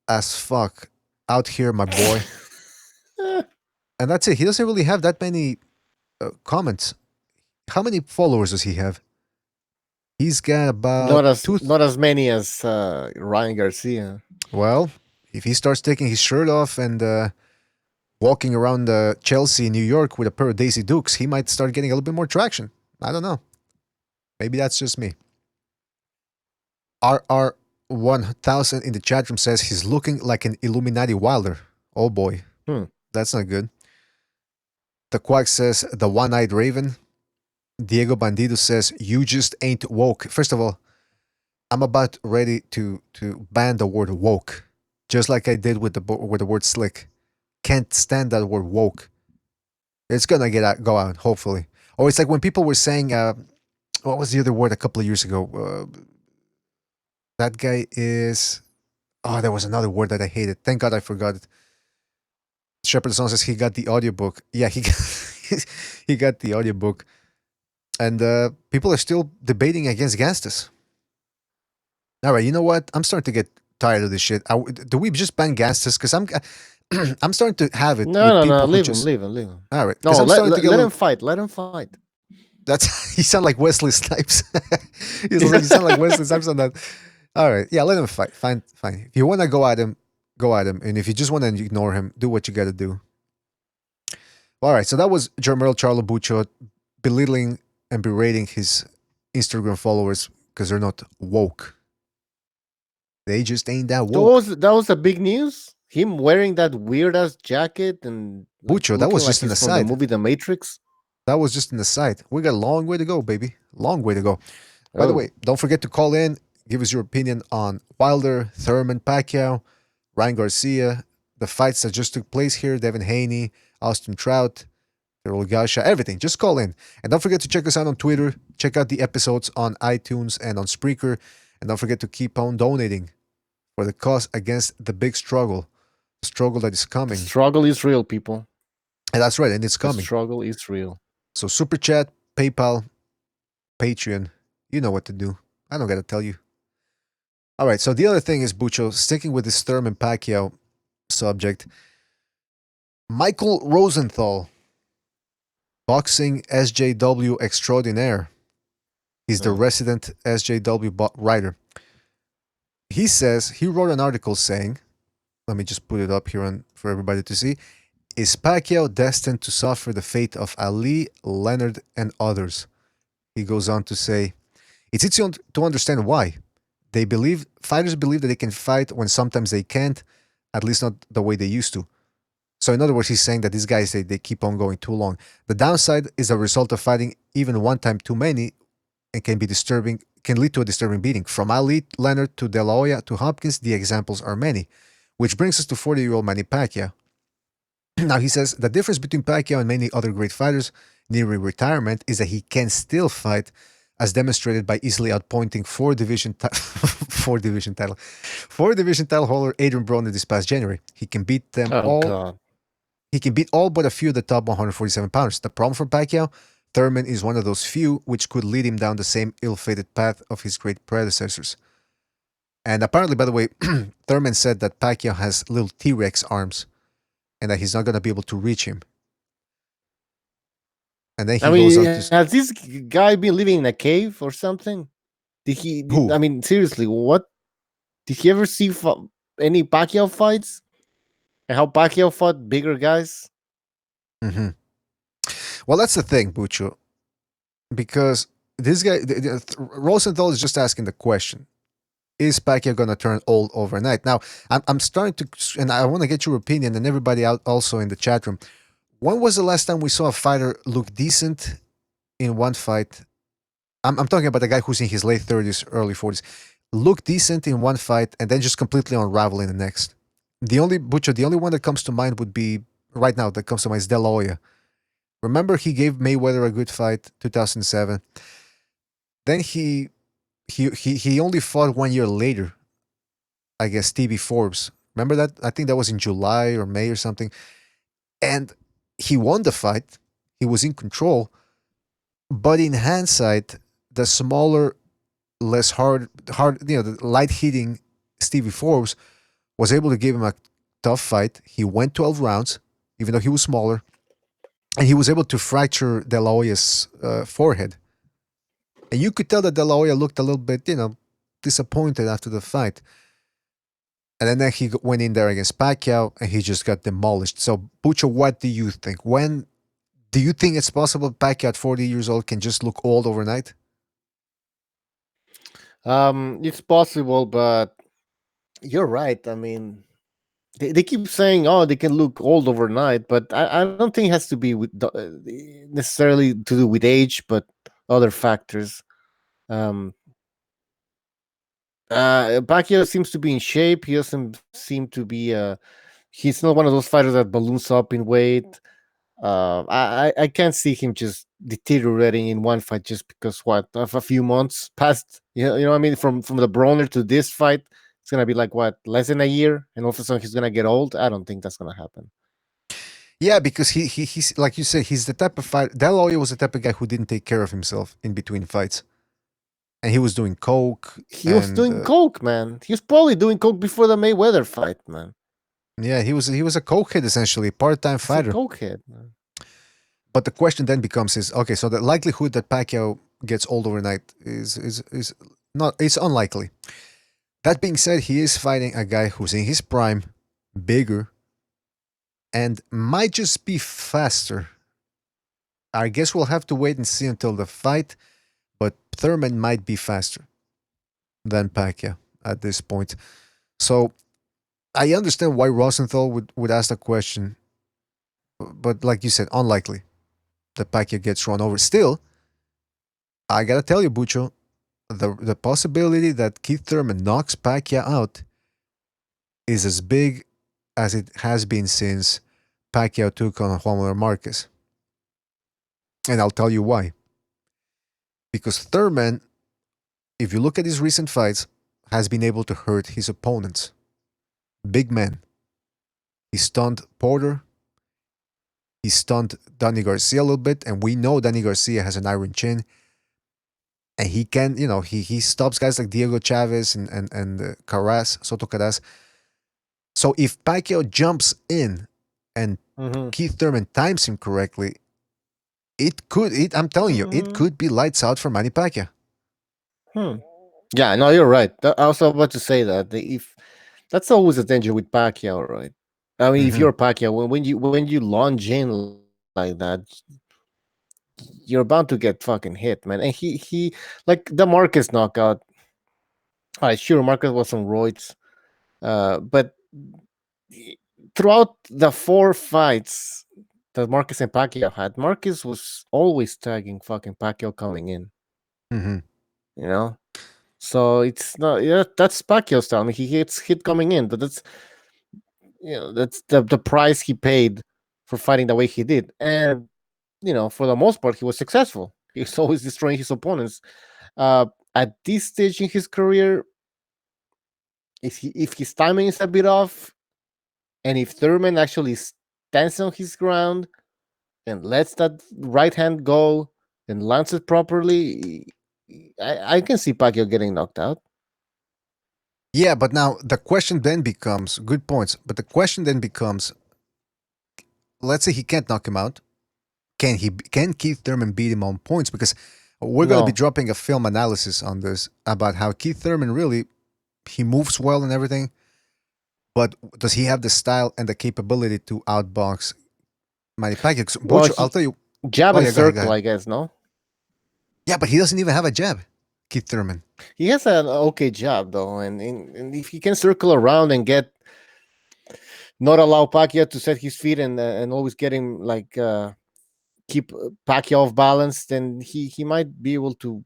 as fuck, out here, my boy. And that's it. He doesn't really have that many comments. How many followers does he have? He's got about not as many as Ryan Garcia. Well, if he starts taking his shirt off and walking around Chelsea, New York with a pair of Daisy Dukes, he might start getting a little bit more traction. I don't know. Maybe that's just me. RR1000 in the chat room says he's looking like an Illuminati Wilder. Oh boy. That's not good. The Quack says, the one-eyed raven. Diego Bandido says, you just ain't woke. First of all, I'm about ready to ban the word woke, just like I did with the word slick. Can't stand that word woke. It's gonna go out, hopefully. Or it's like when people were saying, what was the other word a couple of years ago? That guy is. Oh, there was another word that I hated. Thank God I forgot it. Shepherd Song says he got the audiobook. Yeah, he got the audiobook. And people are still debating against Gastus. All right, you know what? I'm starting to get tired of this shit. Do we just ban Gastus? Because I'm starting to have it with No, people who leave just. him, leave him. All right, No, because I'm starting to get let him fight. Let him fight. That's he sound like Wesley Snipes. You sound like Wesley Snipes on that. All right, yeah, let him fight. Fine. If you want to go at him, go at him. And if you just want to ignore him, do what you got to do. All right, so that was Jermel Charlo Bucho belittling and berating his Instagram followers because they're not woke. They just ain't that woke. That was a big news. Him wearing that weird ass jacket and Bucho, that was just an from the aside. movie The Matrix. That was just an aside. We got a long way to go, baby. Long way to go. By the way, don't forget to call in. Give us your opinion on Wilder, Thurman, Pacquiao, Ryan Garcia, the fights that just took place here, Devin Haney, Austin Trout, Errol Gasha, everything. Just call in. And don't forget to check us out on Twitter. Check out the episodes on iTunes and on Spreaker. And don't forget to keep on donating for the cause against the big struggle. The struggle that is coming. The struggle is real, people. And that's right, and it's coming. The struggle is real. So Super Chat, PayPal, Patreon, you know what to do. I don't got to tell you. All right, so the other thing is, Bucho, sticking with this Thurman Pacquiao subject, Michael Rosenthal, boxing SJW extraordinaire. He's the resident SJW writer. He says, he wrote an article saying, let me just put it up here for everybody to see, is Pacquiao destined to suffer the fate of Ali, Leonard, and others? He goes on to say, it's easy to understand why. Fighters believe that they can fight when sometimes they can't, at least not the way they used to. So in other words, he's saying that these guys, they keep on going too long. The downside is a result of fighting even one time too many and can lead to a disturbing beating. From Ali, Leonard, to De La Hoya, to Hopkins, the examples are many. Which brings us to 40-year-old Manny Pacquiao. Now, he says the difference between Pacquiao and many other great fighters nearing retirement is that he can still fight, as demonstrated by easily outpointing four-division title holder Adrian Broner this past January. He can beat them all. God. He can beat all but a few of the top 147 pounders. The problem for Pacquiao, Thurman is one of those few which could lead him down the same ill-fated path of his great predecessors. And apparently, by the way, Thurman said that Pacquiao has little T-Rex arms and that he's not going to be able to reach him. And then he goes on to... Has this guy been living in a cave or something? Who? I mean, seriously, what? Did he ever see any Pacquiao fights? And how Pacquiao fought bigger guys? Mm-hmm. Well, that's the thing, Bucho. Because this guy, Rosenthal is just asking the question. Is Pacquiao going to turn old overnight? Now, I'm starting to, and I want to get your opinion and everybody out also in the chat room. When was the last time we saw a fighter look decent in one fight? I'm talking about a guy who's in his late 30s, early 40s. Look decent in one fight and then just completely unravel in the next. The only one that comes to mind would be, right now, that comes to mind is De La Hoya. Remember, he gave Mayweather a good fight, 2007. Then he only fought 1 year later, I guess, Stevie Forbes. Remember that? I think that was in July or May or something. And he won the fight. He was in control. But in hindsight, the smaller, less hard, the light-hitting Stevie Forbes was able to give him a tough fight. He went 12 rounds, even though he was smaller. And he was able to fracture De La Hoya's forehead. And you could tell that De La Hoya looked a little bit, disappointed after the fight. And then he went in there against Pacquiao, and he just got demolished. So, Bucho, what do you think? Do you think it's possible Pacquiao at 40 years old can just look old overnight? It's possible, but you're right. I mean, they keep saying, oh, they can look old overnight, but I don't think it has to be with necessarily to do with age, but other factors. Um, Pacquiao seems to be in shape. He doesn't seem to be. He's not one of those fighters that balloons up in weight. I can't see him just deteriorating in one fight just because what of a few months passed. You know what I mean, from the Brawler to this fight, it's gonna be like what, less than a year, and all of a sudden he's gonna get old. I don't think that's gonna happen. Yeah, because he's like you said, he's the type of fighter. De La Hoya was the type of guy who didn't take care of himself in between fights, and he was doing coke. He was doing coke, man. He was probably doing coke before the Mayweather fight, man. Yeah, he was a cokehead essentially, part-time He's a fighter. cokehead, man. But the question then becomes is okay, so the likelihood that Pacquiao gets old overnight is not, it's unlikely. That being said, he is fighting a guy who's in his prime, bigger, and might just be faster. I guess we'll have to wait and see until the fight, but Thurman might be faster than Pacquiao at this point. So I understand why Rosenthal would ask the question, but like you said, unlikely that Pacquiao gets run over. Still, I gotta tell you, Bucho, the possibility that Keith Thurman knocks Pacquiao out is as big as it has been since Pacquiao took on Juan Manuel Marquez. And I'll tell you why. Because Thurman, if you look at his recent fights, has been able to hurt his opponents. Big men. He stunned Porter. He stunned Danny Garcia a little bit, and we know Danny Garcia has an iron chin. And he can, he stops guys like Diego Chavez and Carras, Soto Carras. So if Pacquiao jumps in and Keith Thurman times him correctly, I'm telling you, it could be lights out for Manny Pacquiao. Yeah, no, you're right. I was about to say that if that's always a danger with Pacquiao, right? I mean, if you're Pacquiao, when you launch in like that, you're bound to get fucking hit, man. And he like the Marcus knockout. All right, sure, Marcus was on roids, but throughout the 4 fights that Marcus and Pacquiao had, Marcus was always tagging fucking Pacquiao coming in. You know, so it's not. Yeah, that's Pacquiao's style. I mean, he gets hit coming in, but that's that's the price he paid for fighting the way he did, and for the most part, he was successful. He was always destroying his opponents. At this stage in his career, if his timing is a bit off, and if Thurman actually stands on his ground and lets that right hand go and lands it properly, I can see Pacquiao getting knocked out. Yeah, but now the question then becomes, good points, but the question then becomes, let's say he can't knock him out. Can Keith Thurman beat him on points? Because we're going to be dropping a film analysis on this about how Keith Thurman really, he moves well and everything, but does he have the style and the capability to outbox Manny Pacquiao? Well, I'll tell you. Jab and circle, I guess, no? Yeah, but he doesn't even have a jab, Keith Thurman. He has an okay jab, though, and if he can circle around and not allow Pacquiao to set his feet and always get him keep Pacquiao off balance, then he might be able to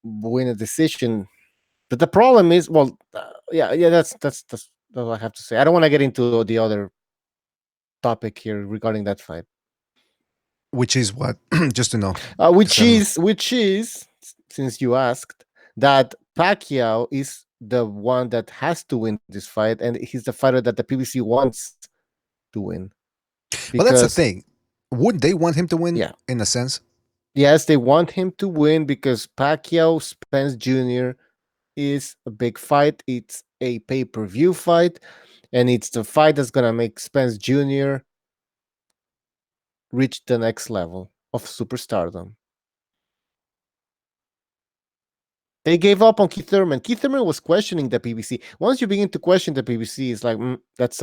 win a decision. But the problem is, that's what I have to say. I don't want to get into the other topic here regarding that fight. Which is what? Just to know. Which is, since you asked, that Pacquiao is the one that has to win this fight, and he's the fighter that the PBC wants to win. But that's the thing. Wouldn't they want him to win? Yeah. In a sense. Yes, they want him to win because Pacquiao Spence Jr. is a big fight. It's a pay-per-view fight, and it's the fight that's gonna make Spence Jr. reach the next level of superstardom. They gave up on Keith Thurman. Keith Thurman was questioning the PBC. Once you begin to question the PBC, it's like that's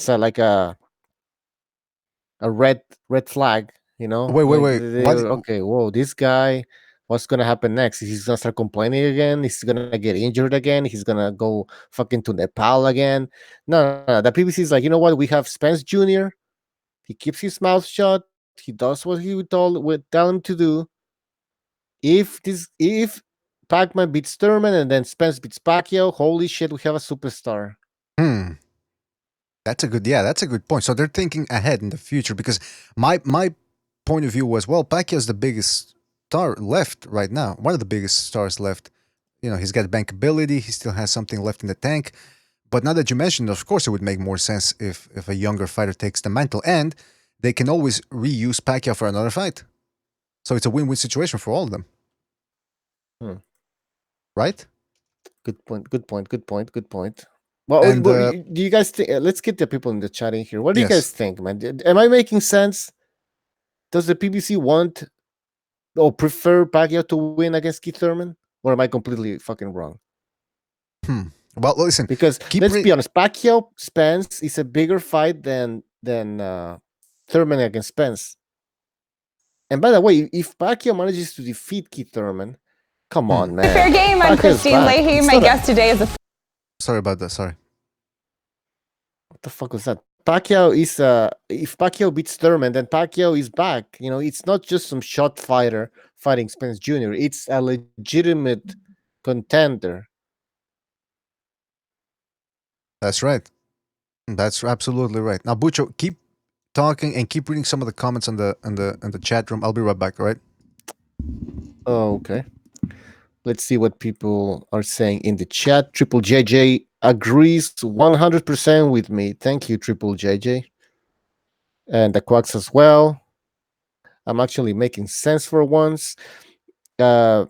like a red flag. Wait. Okay, whoa, this guy. What's gonna happen next? He's gonna start complaining again. He's gonna get injured again. He's gonna go fucking to Nepal again. No. The PBC is like, you know what? We have Spence Jr. He keeps his mouth shut. He does what he would tell him to do. If Pac-Man beats Thurman and then Spence beats Pacquiao, holy shit, we have a superstar. That's a good point. So they're thinking ahead in the future, because my point of view was, well, Pacquiao's the biggest star left right now. One of the biggest stars left. He's got bankability. He still has something left in the tank. But now that you mentioned, of course, it would make more sense if a younger fighter takes the mantle, and they can always reuse Pacquiao for another fight. So it's a win-win situation for all of them. Right? Good point. Well, And, do you guys think? Let's get the people in the chat in here. What do you Yes. guys think, man? Am I making sense? Does the PBC want or prefer Pacquiao to win against Keith Thurman, or am I completely fucking wrong? Well, listen, Because let's be honest, Pacquiao Spence is a bigger fight than Thurman against Spence. And by the way, if Pacquiao manages to defeat Keith Thurman, come on, man. Fair game. I'm Pacquiao's Christine back. Leahy. It's My not a- guest today is a sorry about that. Sorry. What the fuck was that? Pacquiao is if Pacquiao beats Thurman, then Pacquiao is back. It's not just some shot fighter fighting Spence Jr. It's a legitimate contender. That's right. That's absolutely right. Now, Bucho, keep talking and keep reading some of the comments on the chat room. I'll be right back. All right. Oh, okay. Let's see what people are saying in the chat. Triple JJ agrees 100% with me. Thank you, Triple JJ. And the Quacks as well. I'm actually making sense for once. Gonzalo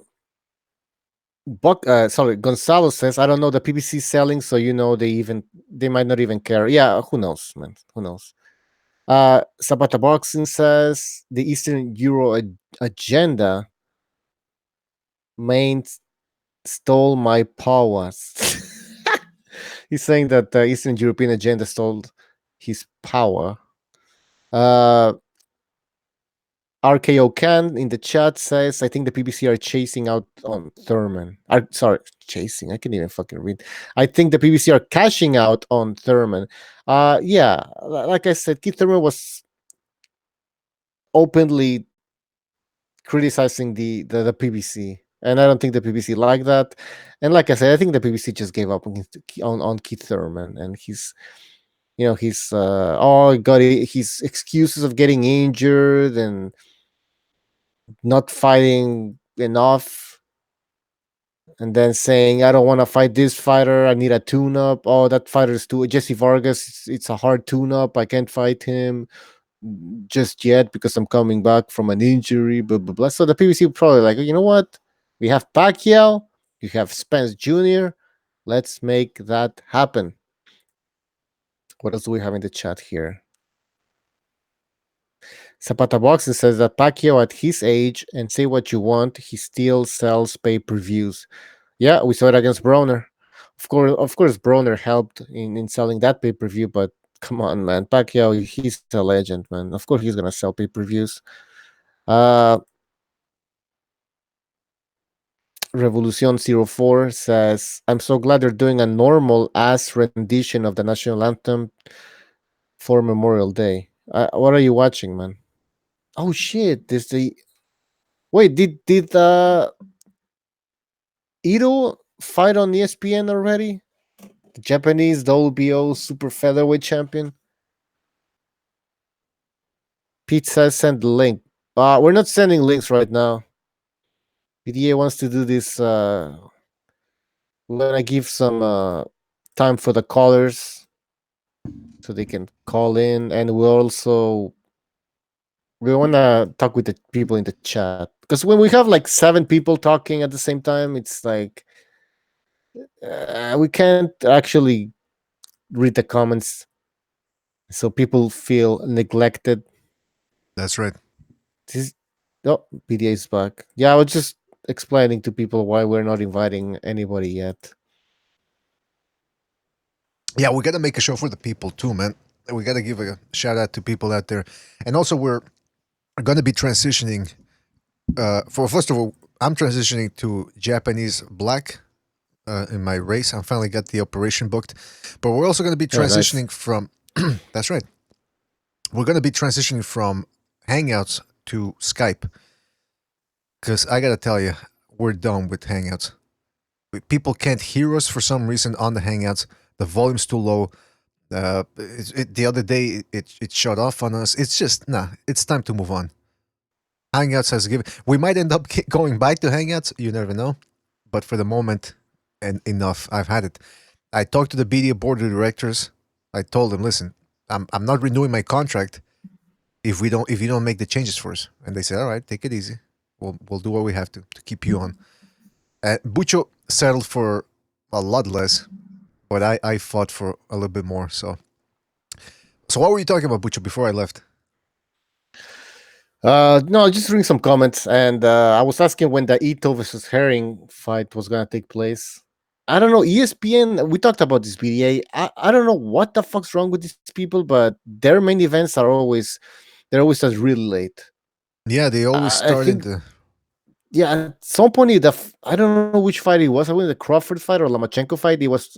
says, I don't know the PBC selling, so they might not even care. Yeah, who knows, man? Who knows? Zapata Boxing says the Eastern Euro agenda main stole my powers. He's saying that the Eastern European agenda stole his power. RKO Can in the chat says, I think the PBC are chasing out on Thurman. Chasing. I can't even fucking read. I think the PBC are cashing out on Thurman. Yeah, like I said, Keith Thurman was openly criticizing the PBC. And I don't think the PBC like that. And like I said, I think the PBC just gave up on Keith Thurman. And his excuses of getting injured and not fighting enough, and then saying, I don't want to fight this fighter, I need a tune-up. Oh, that fighter is too Jesse Vargas, it's a hard tune-up, I can't fight him just yet because I'm coming back from an injury, blah blah blah. So the PBC probably like, you know what, we have Pacquiao, you have Spence Jr., let's make that happen. What else do we have in the chat here? Zapata Boxing says that Pacquiao at his age, and say what you want, he still sells pay-per-views. Yeah, we saw it against Broner. Of course, Broner helped in selling that pay-per-view, but come on, man. Pacquiao, he's a legend, man. Of course he's going to sell pay-per-views. Revolucion 04 says, I'm so glad they're doing a normal-ass rendition of the national anthem for Memorial Day. What are you watching, man? Oh shit! Did Ito fight on ESPN already? The Japanese WBO super featherweight champion. Pete says send the link. We're not sending links right now. BDA wants to do this. We're gonna give some time for the callers so they can call in, and we want to talk with the people in the chat, because when we have like 7 people talking at the same time, it's like we can't actually read the comments, so people feel neglected. That's right. BDA is back. Yeah, I was just explaining to people why we're not inviting anybody yet. Yeah, we got to make a show for the people too, man. We got to give a shout out to people out there. And also, we're going to be transitioning. First of all, I'm transitioning to Japanese black in my race. I finally got the operation booked, but we're also going to be Oh, nice. transitioning from. That's right. We're going to be transitioning from Hangouts to Skype because I got to tell you, we're done with Hangouts. People can't hear us for some reason on the Hangouts. The volume's too low. The other day it shut off on us. It's just it's time to move on. Hangouts has given. We might end up going back to Hangouts. You never know. But for the moment, and enough. I've had it. I talked to the BDA board of directors. I told them, listen, I'm not renewing my contract if you don't make the changes for us. And they said, all right, take it easy. We'll do what we have to keep you on. Bucho settled for a lot less, but I fought for a little bit more. So what were you talking about, Bucho, before I left? No, just reading some comments, and I was asking when the Ito versus Herring fight was gonna take place. I don't know. ESPN. We talked about this BDA. I don't know what the fuck's wrong with these people, but their main events are always starts really late. Yeah, they always start in the. Yeah, at some point, I don't know which fight it was. I think the Crawford fight or Lomachenko fight. It was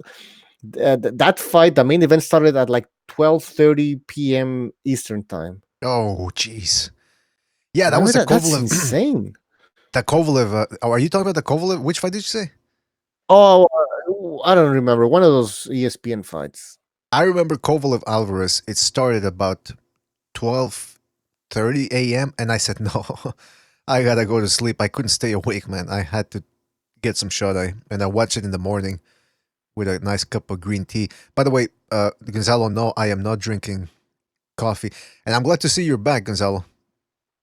that fight. The main event started at like 12:30 p.m. Eastern time. Oh, jeez. Yeah, that Remember was the that? That's Kovalev. insane. The Kovalev. Are you talking about the Kovalev? Which fight did you say? Oh, I don't remember. One of those ESPN fights. I remember Kovalev Alvarez. It started about 12:30 a.m. and I said no. I gotta go to sleep. I couldn't stay awake, man. I had to get some shut eye, and I watched it in the morning with a nice cup of green tea. By the way, Gonzalo, no, I am not drinking coffee, and I'm glad to see you're back, Gonzalo,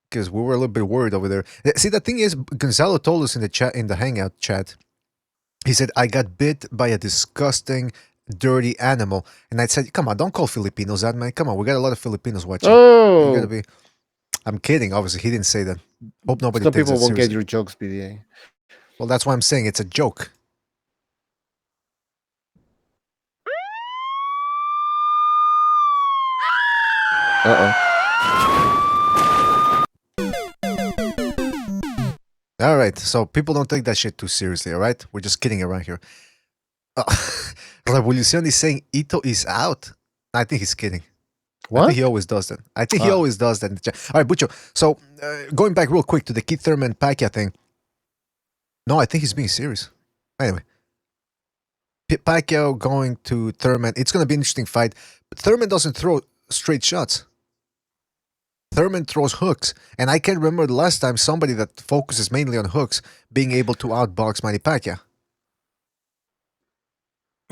because we were a little bit worried over there. See, the thing is, Gonzalo told us in the chat, in the Hangout chat, he said, I got bit by a disgusting, dirty animal. And I said, come on, don't call Filipinos that, man. Come on, we got a lot of Filipinos watching. You gotta be. I'm kidding, obviously. He didn't say that. Hope nobody Some takes people that won't seriously. get your jokes, BDA. Well, that's why I'm saying it's a joke. All right, so people don't take that shit too seriously, all right? We're just kidding around here. Revolucion is saying Ito is out. I think he's kidding. What? I think he always does that. He always does that. All right, Bucho. So going back real quick to the Keith Thurman Pacquiao thing. No, I think he's being serious. Anyway, Pacquiao going to Thurman. It's going to be an interesting fight. But Thurman doesn't throw straight shots. Thurman throws hooks. And I can't remember the last time somebody that focuses mainly on hooks being able to outbox Manny Pacquiao.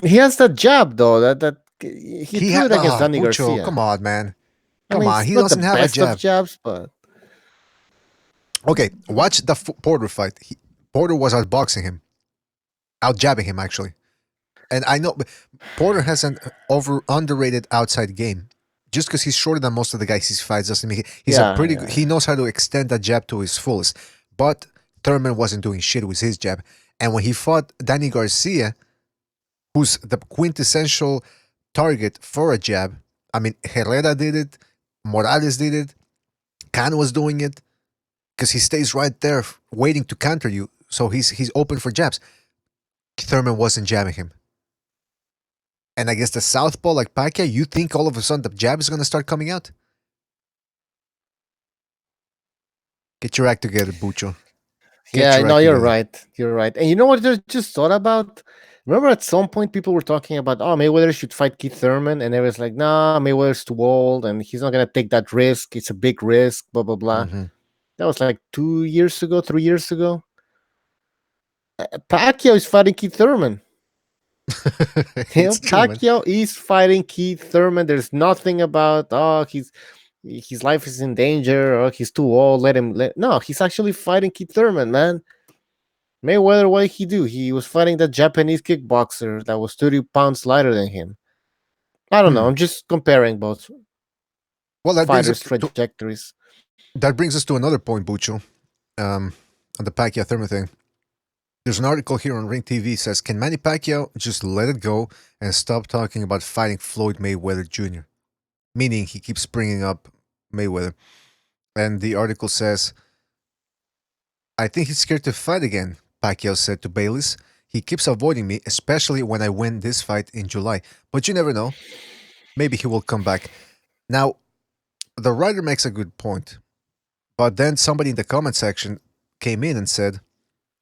He has that jab though. That he threw it against Danny Bucho, Garcia. come on, man. Come on, he doesn't have a jab. Of jabs, but okay, watch the Porter fight. Porter was outboxing him, out-jabbing him actually, and I know Porter has an underrated outside game. Just because he's shorter than most of the guys he fights doesn't mean he's a pretty good. He knows how to extend that jab to his fullest. But Thurman wasn't doing shit with his jab, and when he fought Danny Garcia, who's the quintessential target for a jab. I mean, Herrera did it, Morales did it, Khan was doing it, because he stays right there waiting to counter you, so he's open for jabs. Thurman wasn't jabbing him. And I guess the southpaw like Pacquiao, you think all of a sudden the jab is going to start coming out? Get your act together, Bucho. You're right. You're right. And you know what I just thought about? Remember at some point people were talking about, Mayweather should fight Keith Thurman, and everyone's like, nah, Mayweather's too old and he's not gonna take that risk. It's a big risk, blah blah blah. Mm-hmm. That was like 3 years ago. Pacquiao is fighting Keith Thurman. Pacquiao is fighting Keith Thurman. There's nothing about his life is in danger or he's too old. No, he's actually fighting Keith Thurman, man. Mayweather, what did he do? He was fighting that Japanese kickboxer that was 30 pounds lighter than him. I don't know. I'm just comparing both fighters' trajectories. That brings us to another point, Bucho, on the Pacquiao Thurman thing. There's an article here on Ring TV says, can Manny Pacquiao just let it go and stop talking about fighting Floyd Mayweather Jr.? Meaning he keeps bringing up Mayweather. And the article says, I think he's scared to fight again, Pacquiao said to Bayless. He keeps avoiding me, especially when I win this fight in July. But you never know. Maybe he will come back. Now, the writer makes a good point. But then somebody in the comment section came in and said,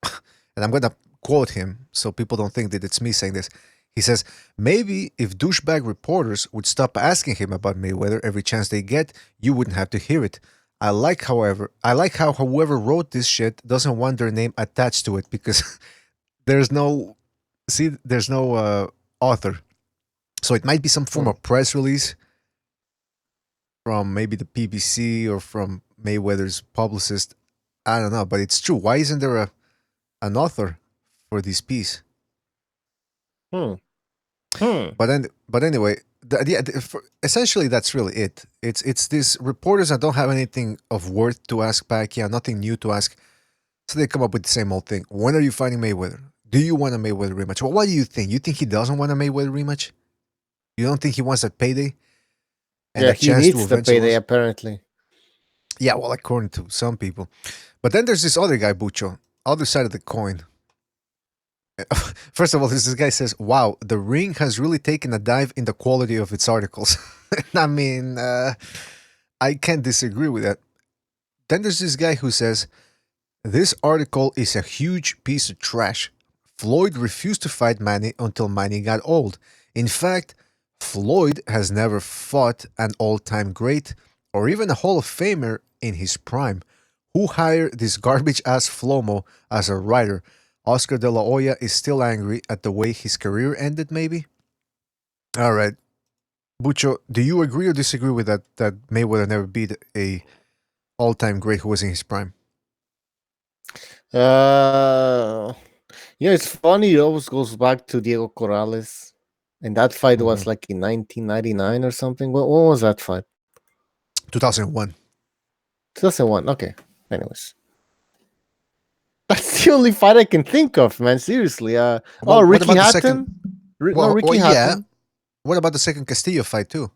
and I'm going to quote him so people don't think that it's me saying this. He says, maybe if douchebag reporters would stop asking him about Mayweather every chance they get, you wouldn't have to hear it. I like how whoever wrote this shit doesn't want their name attached to it because there's no author. So it might be some form of press release from maybe the PBC or from Mayweather's publicist. I don't know, but it's true. Why isn't there an author for this piece? But anyway, essentially that's really it. It's these reporters that don't have anything of worth to ask Pacquiao, nothing new to ask, so they come up with the same old thing. When are you fighting Mayweather? Do you want a Mayweather rematch? Well, what do you think? You think he doesn't want a Mayweather rematch? You don't think he wants that payday? And yeah, he needs the payday, apparently. Yeah, well, according to some people. But then there's this other guy, Bucho, other side of the coin. First of all, this guy says, wow, the Ring has really taken a dive in the quality of its articles. I mean, I can't disagree with that. Then there's this guy who says, this article is a huge piece of trash. Floyd refused to fight Manny until Manny got old. In fact, Floyd has never fought an all-time great or even a Hall of Famer in his prime. Who hired this garbage-ass Flomo as a writer? Oscar de la Hoya is still angry at the way his career ended, maybe? All right. Bucho, do you agree or disagree with that Mayweather never beat a all-time great who was in his prime? It's funny. It always goes back to Diego Corrales. And that fight was like in 1999 or something. What was that fight? 2001. 2001. Okay. Anyways. That's the only fight I can think of, man. Seriously. Ricky Hatton? Ricky Hatton. Yeah. What about the second Castillo fight, too?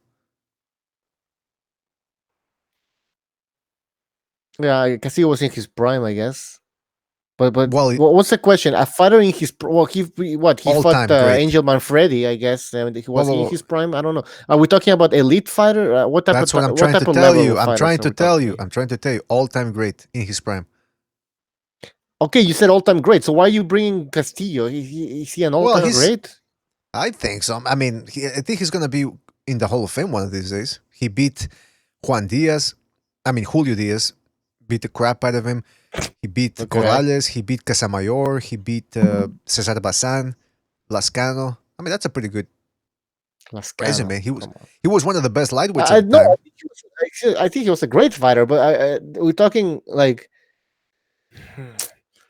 Yeah, Castillo was in his prime, I guess. But what's the question? A fighter in his he fought Angel Manfredi, I guess. He was in his prime. I don't know. Are we talking about elite fighter? What type That's of what I'm trying to tell you. I'm trying to tell you. All-time great in his prime. Okay, you said all-time great. So why are you bringing Castillo? Is he an all-time great? I think so. I mean, I think he's going to be in the Hall of Fame one of these days. He beat Julio Diaz, beat the crap out of him. He beat Corrales, he beat Casamayor, he beat Cesar Bazan, Lascano. I mean, that's a pretty good resume. He was one of the best lightweights at the time. I think he was a great fighter, but we're talking like...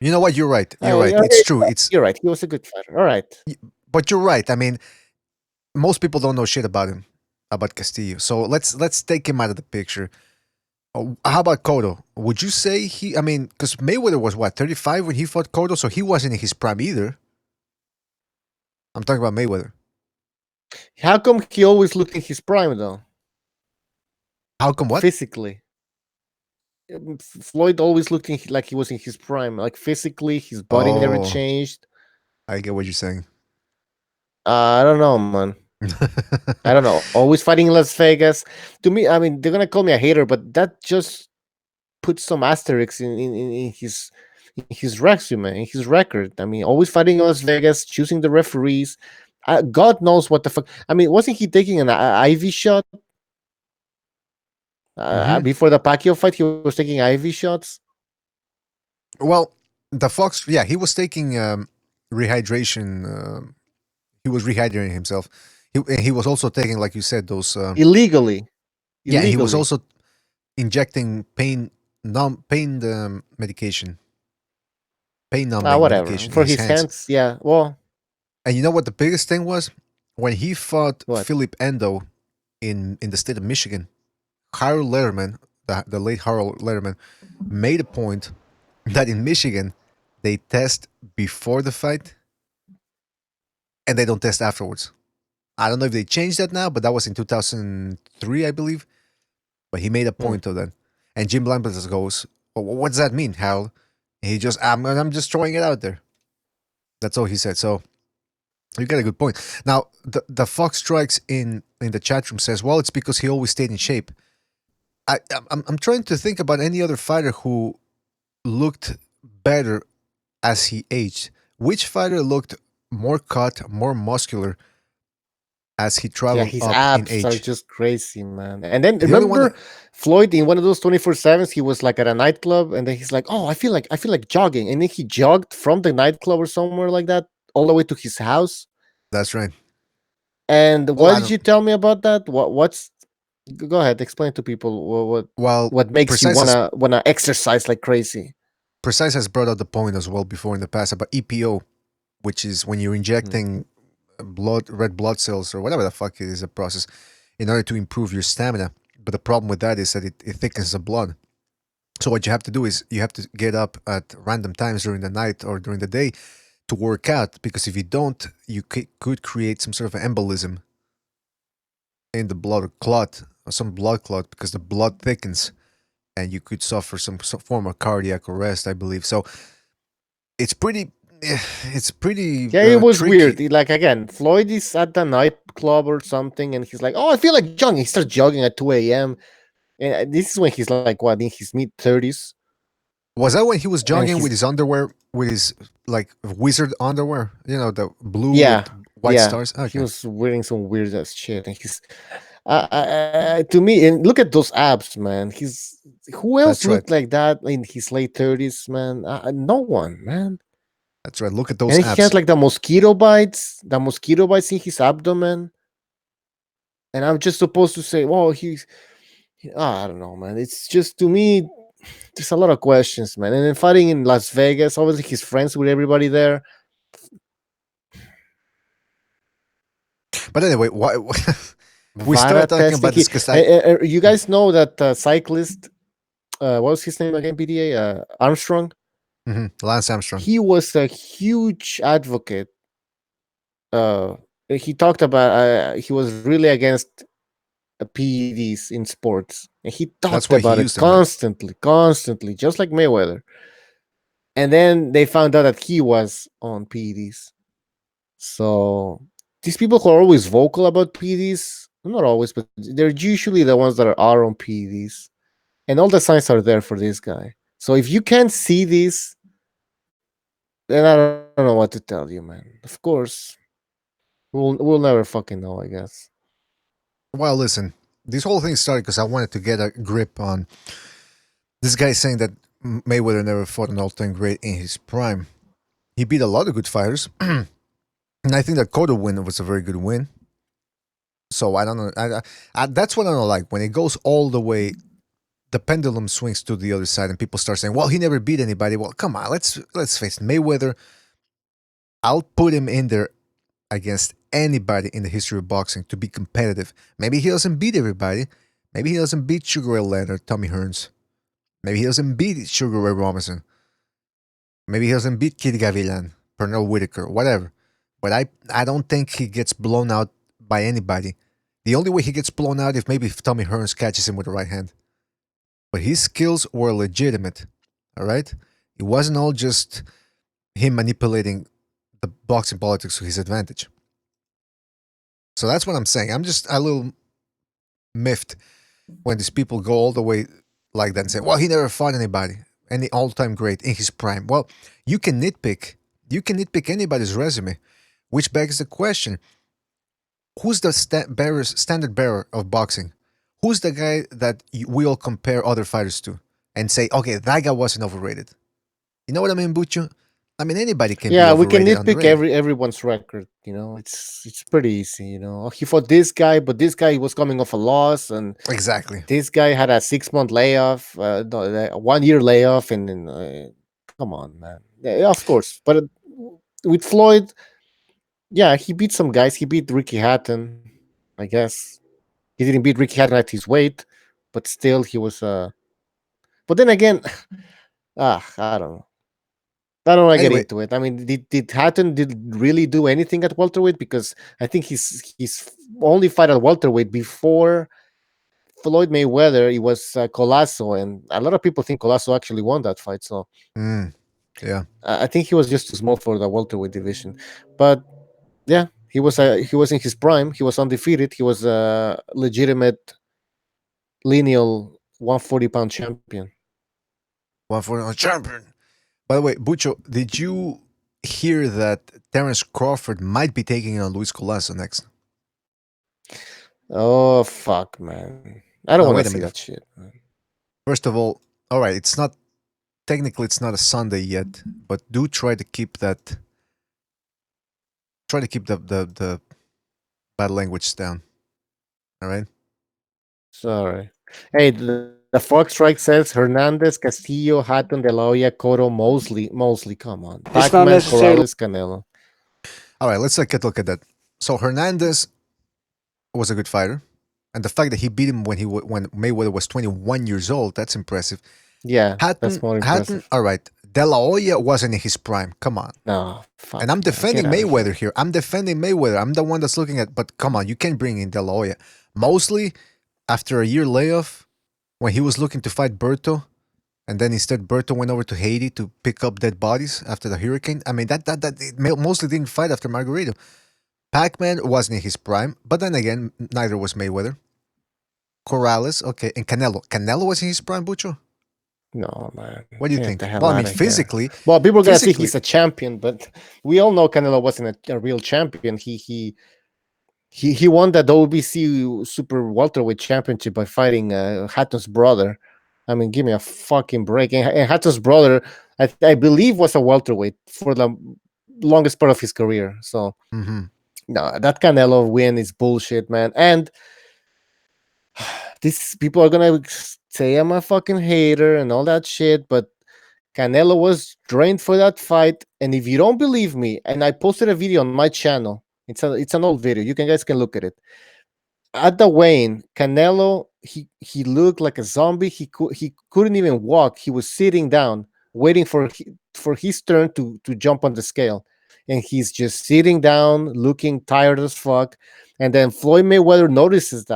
You know what? You're right. You're right. It's true. You're right. He was a good fighter. All right. But you're right. I mean, most people don't know shit about him, about Castillo. So let's take him out of the picture. How about Cotto? would you say he, I mean, because Mayweather was what, 35 when he fought Cotto, so he wasn't in his prime either. I'm talking about Mayweather. How come he always looked in his prime, though? How come what? Physically. Floyd always looked like he was in his prime. Like physically, his body never changed. I get what you're saying. I don't know, man. I don't know. Always fighting in Las Vegas. To me, I mean, they're gonna call me a hater, but that just puts some asterisks in his resume, in his record. I mean, always fighting in Las Vegas, choosing the referees. God knows what the fuck. I mean, wasn't he taking an IV shot? Before the Pacquiao fight, he was taking IV shots. Well, the Fox, yeah, he was taking rehydration. He was rehydrating himself. He was also taking, like you said, those illegally. Yeah, he was also injecting pain medication, pain numbing whatever medication for his hands. Yeah, well, and you know what the biggest thing was when he fought Philip Endo in the state of Michigan. Harold Letterman, the late Harold Letterman, made a point that in Michigan they test before the fight and they don't test afterwards. I don't know if they changed that now, but that was in 2003, I believe. But he made a point of that. And Jim Lambertus goes, well, what does that mean, Harold? I'm just throwing it out there. That's all he said. So you got a good point. Now the Fox Strikes in the chat room says, well, it's because he always stayed in shape. I'm trying to think about any other fighter who looked better as he aged. Which fighter looked more cut, more muscular as he Yeah, traveled his up in abs are age? just crazy, man. And then The only one remember Floyd in one of those 24/7s, he was like at a nightclub, and then he's like, "Oh, I feel like jogging," and then he jogged from the nightclub or somewhere like that all the way to his house. that's right. And Well, what I did you don't. tell me about that? What's go ahead, explain to people Well, what makes you Precise has wanna exercise like crazy. Precise has brought out the point as well before in the past about EPO, which is when you're injecting red blood cells or whatever the fuck it is a process in order to improve your stamina. But the problem with that is that it thickens the blood. So what you have to do is you have to get up at random times during the night or during the day to work out, because if you don't, you could create some sort of embolism in the blood, or clot, or some blood clot, because the blood thickens and you could suffer some form of cardiac arrest, I believe. So it's pretty it's pretty Yeah, it was tricky. weird. Like again, Floyd is at the nightclub or something, and he's like, "Oh, I feel like jogging." He starts jogging at 2 a.m. And this is when he's like, what, in his mid-30s, Was that when he was and jogging with he's his underwear, with his like wizard underwear? You know, the blue yeah, with white yeah, stars. he Okay, was wearing some weird ass shit, and he's to me, and look at those abs, man. He's who else that's right. looked like that in his late 30s, man? No one, man. That's right. Look at those And he has abs. like the mosquito bites in his abdomen, and I'm just supposed to say, "Well, I don't know, man." It's just to me, there's a lot of questions, man. And then fighting in Las Vegas, obviously he's friends with everybody there. But anyway, why we Vara started talking testing. about this because You guys know that cyclist, what was his name again? BDA Armstrong. Lance Armstrong. He was a huge advocate. He talked about he was really against PEDs in sports, and he That's talked why he about it used them, right? constantly, just like Mayweather. And then they found out that he was on PEDs. So these people who are always vocal about PEDs, not always, but they're usually the ones that are on PEDs. And all the signs are there for this guy. So if you can't see this, then I don't know what to tell you, man. Of course, we'll never fucking know, I guess. Well, listen, this whole thing started because I wanted to get a grip on this guy saying that Mayweather never fought an all-time great in his prime. He beat a lot of good fighters, and I think that Cotto win was a very good win. So I don't know. That's what I don't like when it goes all the way. The pendulum swings to the other side, and people start saying, "Well, he never beat anybody." Well, come on, let's face it. Mayweather, I'll put him in there against anybody in the history of boxing to be competitive. Maybe he doesn't beat everybody. Maybe he doesn't beat Sugar Ray Leonard, Tommy Hearns. Maybe he doesn't beat Sugar Ray Robinson. Maybe he doesn't beat Kid Gavilan, Pernell Whitaker, whatever. But I don't think he gets blown out by anybody. The only way he gets blown out if Tommy Hearns catches him with the right hand. But his skills were legitimate. All right? It wasn't all just him manipulating the boxing politics to his advantage. So that's what I'm saying. I'm just a little miffed when these people go all the way like that and say, well, he never fought anybody, any all-time great in his prime. Well, you can nitpick. You can nitpick anybody's resume, which begs the question, who's the standard bearer of boxing? Who's the guy that we all compare other fighters to and say, okay, that guy wasn't overrated? You know what I mean, Bucho? I mean, anybody can be Yeah, we can overrated, nitpick underrated. everyone's record. It's pretty easy. He fought this guy, but this guy was coming off a loss, and Exactly. this guy had a 6-month layoff, no, a 1-year layoff, and then come on, man. Yeah, of course. But with Floyd, yeah, he beat some guys. He beat Ricky Hatton, I guess. He didn't beat Ricky Hatton at his weight, but still, he was. But then again, I don't know. I don't want to get Anyway, into it. I mean, did Hatton did really do anything at welterweight? Because I think he's only fight at welterweight before Floyd Mayweather. It was Colasso, and a lot of people think Colasso actually won that fight. So, Yeah. I think he was just too small for the welterweight division, but yeah, he was in his prime. He was undefeated. He was a legitimate lineal 140-pound champion. 141 champion. By the way, Bucho, did you hear that Terence Crawford might be taking on Luis Colazo next? Oh fuck, man! I don't Now, want wait to a see minute. that shit. Man. First of all right, it's not technically it's not a Sunday yet, but do try to keep that. Try to keep the bad language down. All right. Sorry. Hey, the Fox Strike says Hernandez, Castillo, Hatton, De La Hoya, Cotto, Mosley. Come on, It's not Pacman, necessarily Corrales, Canelo. All right. Let's take a look at that. So Hernandez was a good fighter, and the fact that he beat him when Mayweather was 21 years old, that's impressive. Yeah, that's Hatton, more Hatton. impressive. All right. De La Hoya wasn't in his prime. Come on. No, fuck. And I'm man, defending get out of Mayweather here. I'm defending Mayweather. I'm the one that's looking at. But come on, you can't bring in De La Hoya. Mosley, after a year layoff, when he was looking to fight Berto, and then instead Berto went over to Haiti to pick up dead bodies after the hurricane. I mean, Mosley didn't fight after Margarito. Pac-Man wasn't in his prime, but then again, neither was Mayweather. Corrales, okay, and Canelo. Canelo was in his prime, Bucho. No, man. What do you Get think? the hell Well, I out mean, of here. physically, Well, people are gonna say physically, he's a champion, but we all know Canelo wasn't a real champion. He won that WBC Super Welterweight Championship by fighting Hatton's brother. I mean, give me a fucking break. And Hatton's brother, I believe, was a welterweight for the longest part of his career. So mhm. no, that Canelo win is bullshit, man. And these people are gonna say I'm a fucking hater and all that shit, but Canelo was drained for that fight. And if you don't believe me, and I posted a video on my channel, it's an old video. You guys can look at it. At the weigh-in, Canelo he looked like a zombie. He couldn't even walk. He was sitting down, waiting for his turn to jump on the scale, and he's just sitting down, looking tired as fuck. And then Floyd Mayweather notices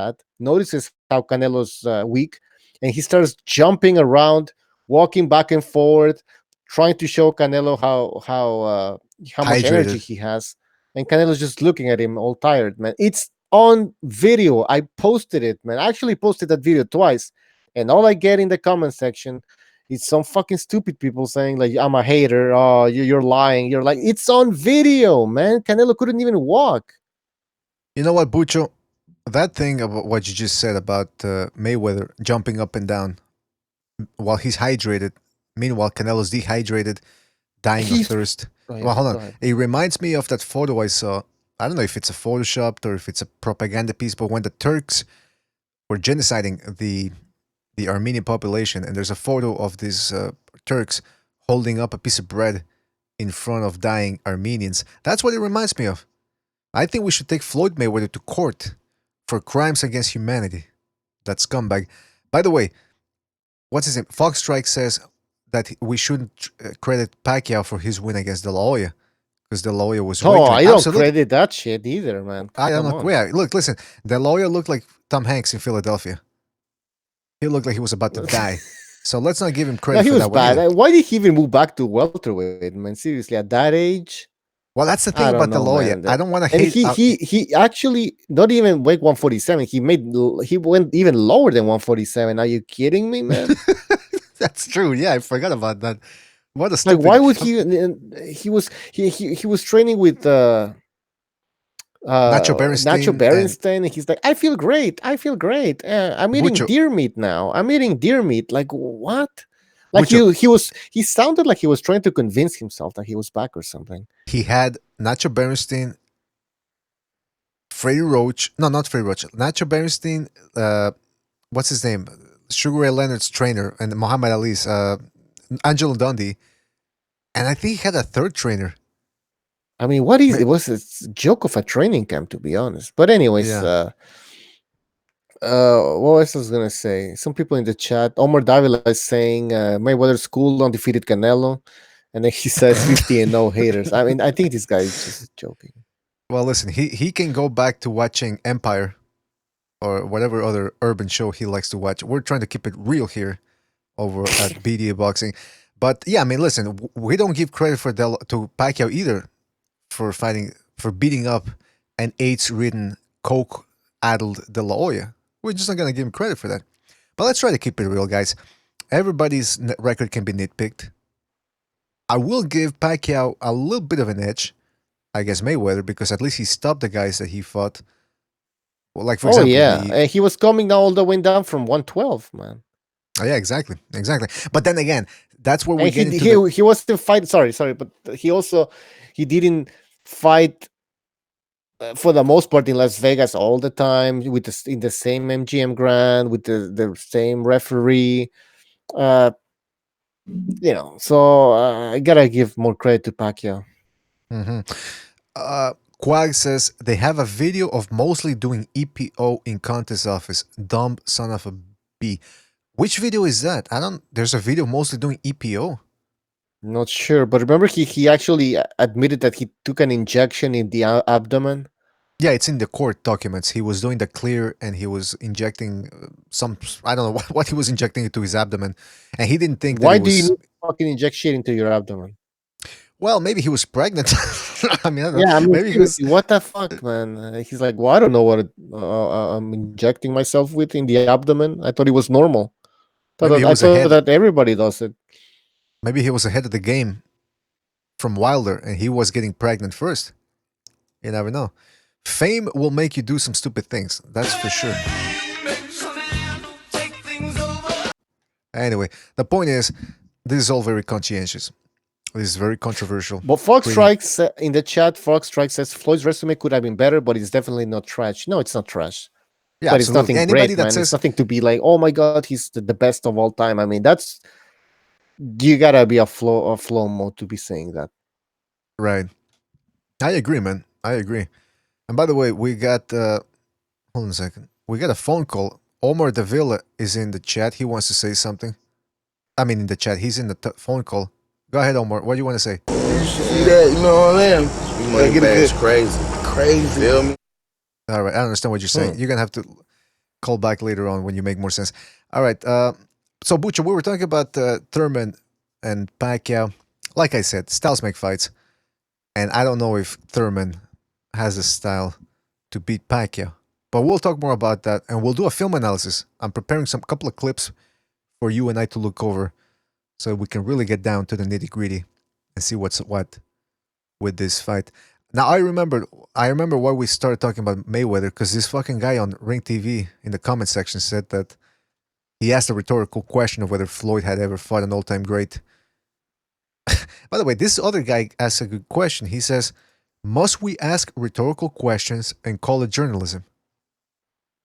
how Canelo's weak, and he starts jumping around, walking back and forth, trying to show Canelo how much energy Hydrated. he has. And Canelo's just looking at him all tired, man. It's on video. I posted it, man. I actually posted that video twice. And all I get in the comment section is some fucking stupid people saying, like, I'm a hater. Oh, you're lying. You're like, it's on video, man. Canelo couldn't even walk. You know what, Bucho? That thing about what you just said about Mayweather jumping up and down while he's hydrated, meanwhile Canelo's dehydrated, dying of thirst. Oh, yeah, Well, hold go on. ahead. It reminds me of that photo I saw. I don't know if it's a photoshopped or if it's a propaganda piece, but when the Turks were genociding the Armenian population, and there's a photo of these Turks holding up a piece of bread in front of dying Armenians. That's what it reminds me of. I think we should take Floyd Mayweather to court for crimes against humanity. That scumbag. By the way, what's his name? Fox Strike says that we shouldn't credit Pacquiao for his win against De La Hoya because De La Hoya was Oh, weaker. I don't Absolutely. credit that shit either, man. I don't Come know. on. Yeah, look, listen. De La Hoya looked like Tom Hanks in Philadelphia. He looked like he was about to die. So let's not give him No, credit he for was that one bad. either. Why did he even move back to welterweight, man? Seriously, at that age? Well, that's the thing I about don't De know, La Hoya. man. I don't want to And hate. he actually not even weigh 147. He went even lower than 147. Are you kidding me, man? That's true. Yeah, I forgot about that. What a Like, stupid. why would he was training with Nacho Nacho Berenstein and Berenstein, and he's like, I feel great. I'm eating Bucho. deer meat now. I'm eating deer meat. Like, what? Like Bucho. he sounded like he was trying to convince himself that he was back or something. He had Nacho Berenstein, Freddie Roach. No, not Freddie Roach. Nacho Berenstein. What's his name? Sugar Ray Leonard's trainer and Muhammad Ali's Angelo Dundee, and I think he had a third trainer. I mean, what is it? Was a joke of a training camp, to be honest. But anyways, Yeah. what else I was gonna say? Some people in the chat, Omar Davila is saying Mayweather school undefeated Canelo, and then he says 50 and no haters. I mean, I think this guy is just joking. Well, listen, he can go back to watching Empire or whatever other urban show he likes to watch. We're trying to keep it real here over at BDA Boxing. But yeah, I mean, listen, we don't give credit to Pacquiao either for beating up an AIDS-ridden, coke-addled De La Hoya. We're just not gonna give him credit for that. But let's try to keep it real, guys. Everybody's record can be nitpicked. I will give Pacquiao a little bit of an edge against Mayweather because at least he stopped the guys that he fought. Well, like for example, he was coming all the way down from 112, man. Oh, yeah, exactly. But then again, that's where we And get into he wasn't fight. Sorry, but he didn't fight for the most part in Las Vegas all the time in the same MGM Grand with the same referee. So I gotta give more credit to Pacquiao. Quag says they have a video of Mosley doing EPO in contest office. Dumb son of a b. Which video is that? There's a video of Mosley doing EPO. Not sure, but remember he actually admitted that he took an injection in the abdomen. Yeah, it's in the court documents. He was doing the clear and he was injecting I don't know what he was injecting into his abdomen. And he didn't think that Why do you need fucking inject shit into your abdomen? Well, maybe he was pregnant. I mean, I don't know. Yeah, Maybe he was... What the fuck, man? He's like, well, I don't know what I'm injecting myself with in the abdomen. I thought it was normal. I thought that everybody does it. Maybe he was ahead of the game from Wilder and he was getting pregnant first. You never know. Fame will make you do some stupid things. That's for sure. Anyway, the point is, this is all very conscientious. This is very controversial. But Fox Strikes in the chat, Fox Strikes says Floyd's resume could have been better, but it's definitely not trash. No, it's not trash. Yeah, but absolutely. It's nothing great, man. It's nothing to be like, oh my god, he's the best of all time. I mean, you gotta be a flow mode to be saying that. Right. I agree, man. I agree. And by the way, we got hold on a second. We got a phone call. Omar Davila is in the chat. He wants to say something. I mean, in the chat. He's in the phone call. Go ahead, Omar. What do you want to say? See that? You know what I mean? Money bag's crazy. Crazy. Feel me? All right. I understand what you're saying. You're going to have to call back later on when you make more sense. All right. So, Bucho, we were talking about Thurman and Pacquiao. Like I said, styles make fights. And I don't know if Thurman has a style to beat Pacquiao. But we'll talk more about that. And we'll do a film analysis. I'm preparing couple of clips for you and I to look over, so we can really get down to the nitty-gritty and see what's what with this fight. Now, I remember why we started talking about Mayweather, because this fucking guy on Ring TV in the comment section said that he asked a rhetorical question of whether Floyd had ever fought an all-time great. By the way, this other guy asked a good question. He says, must we ask rhetorical questions and call it journalism?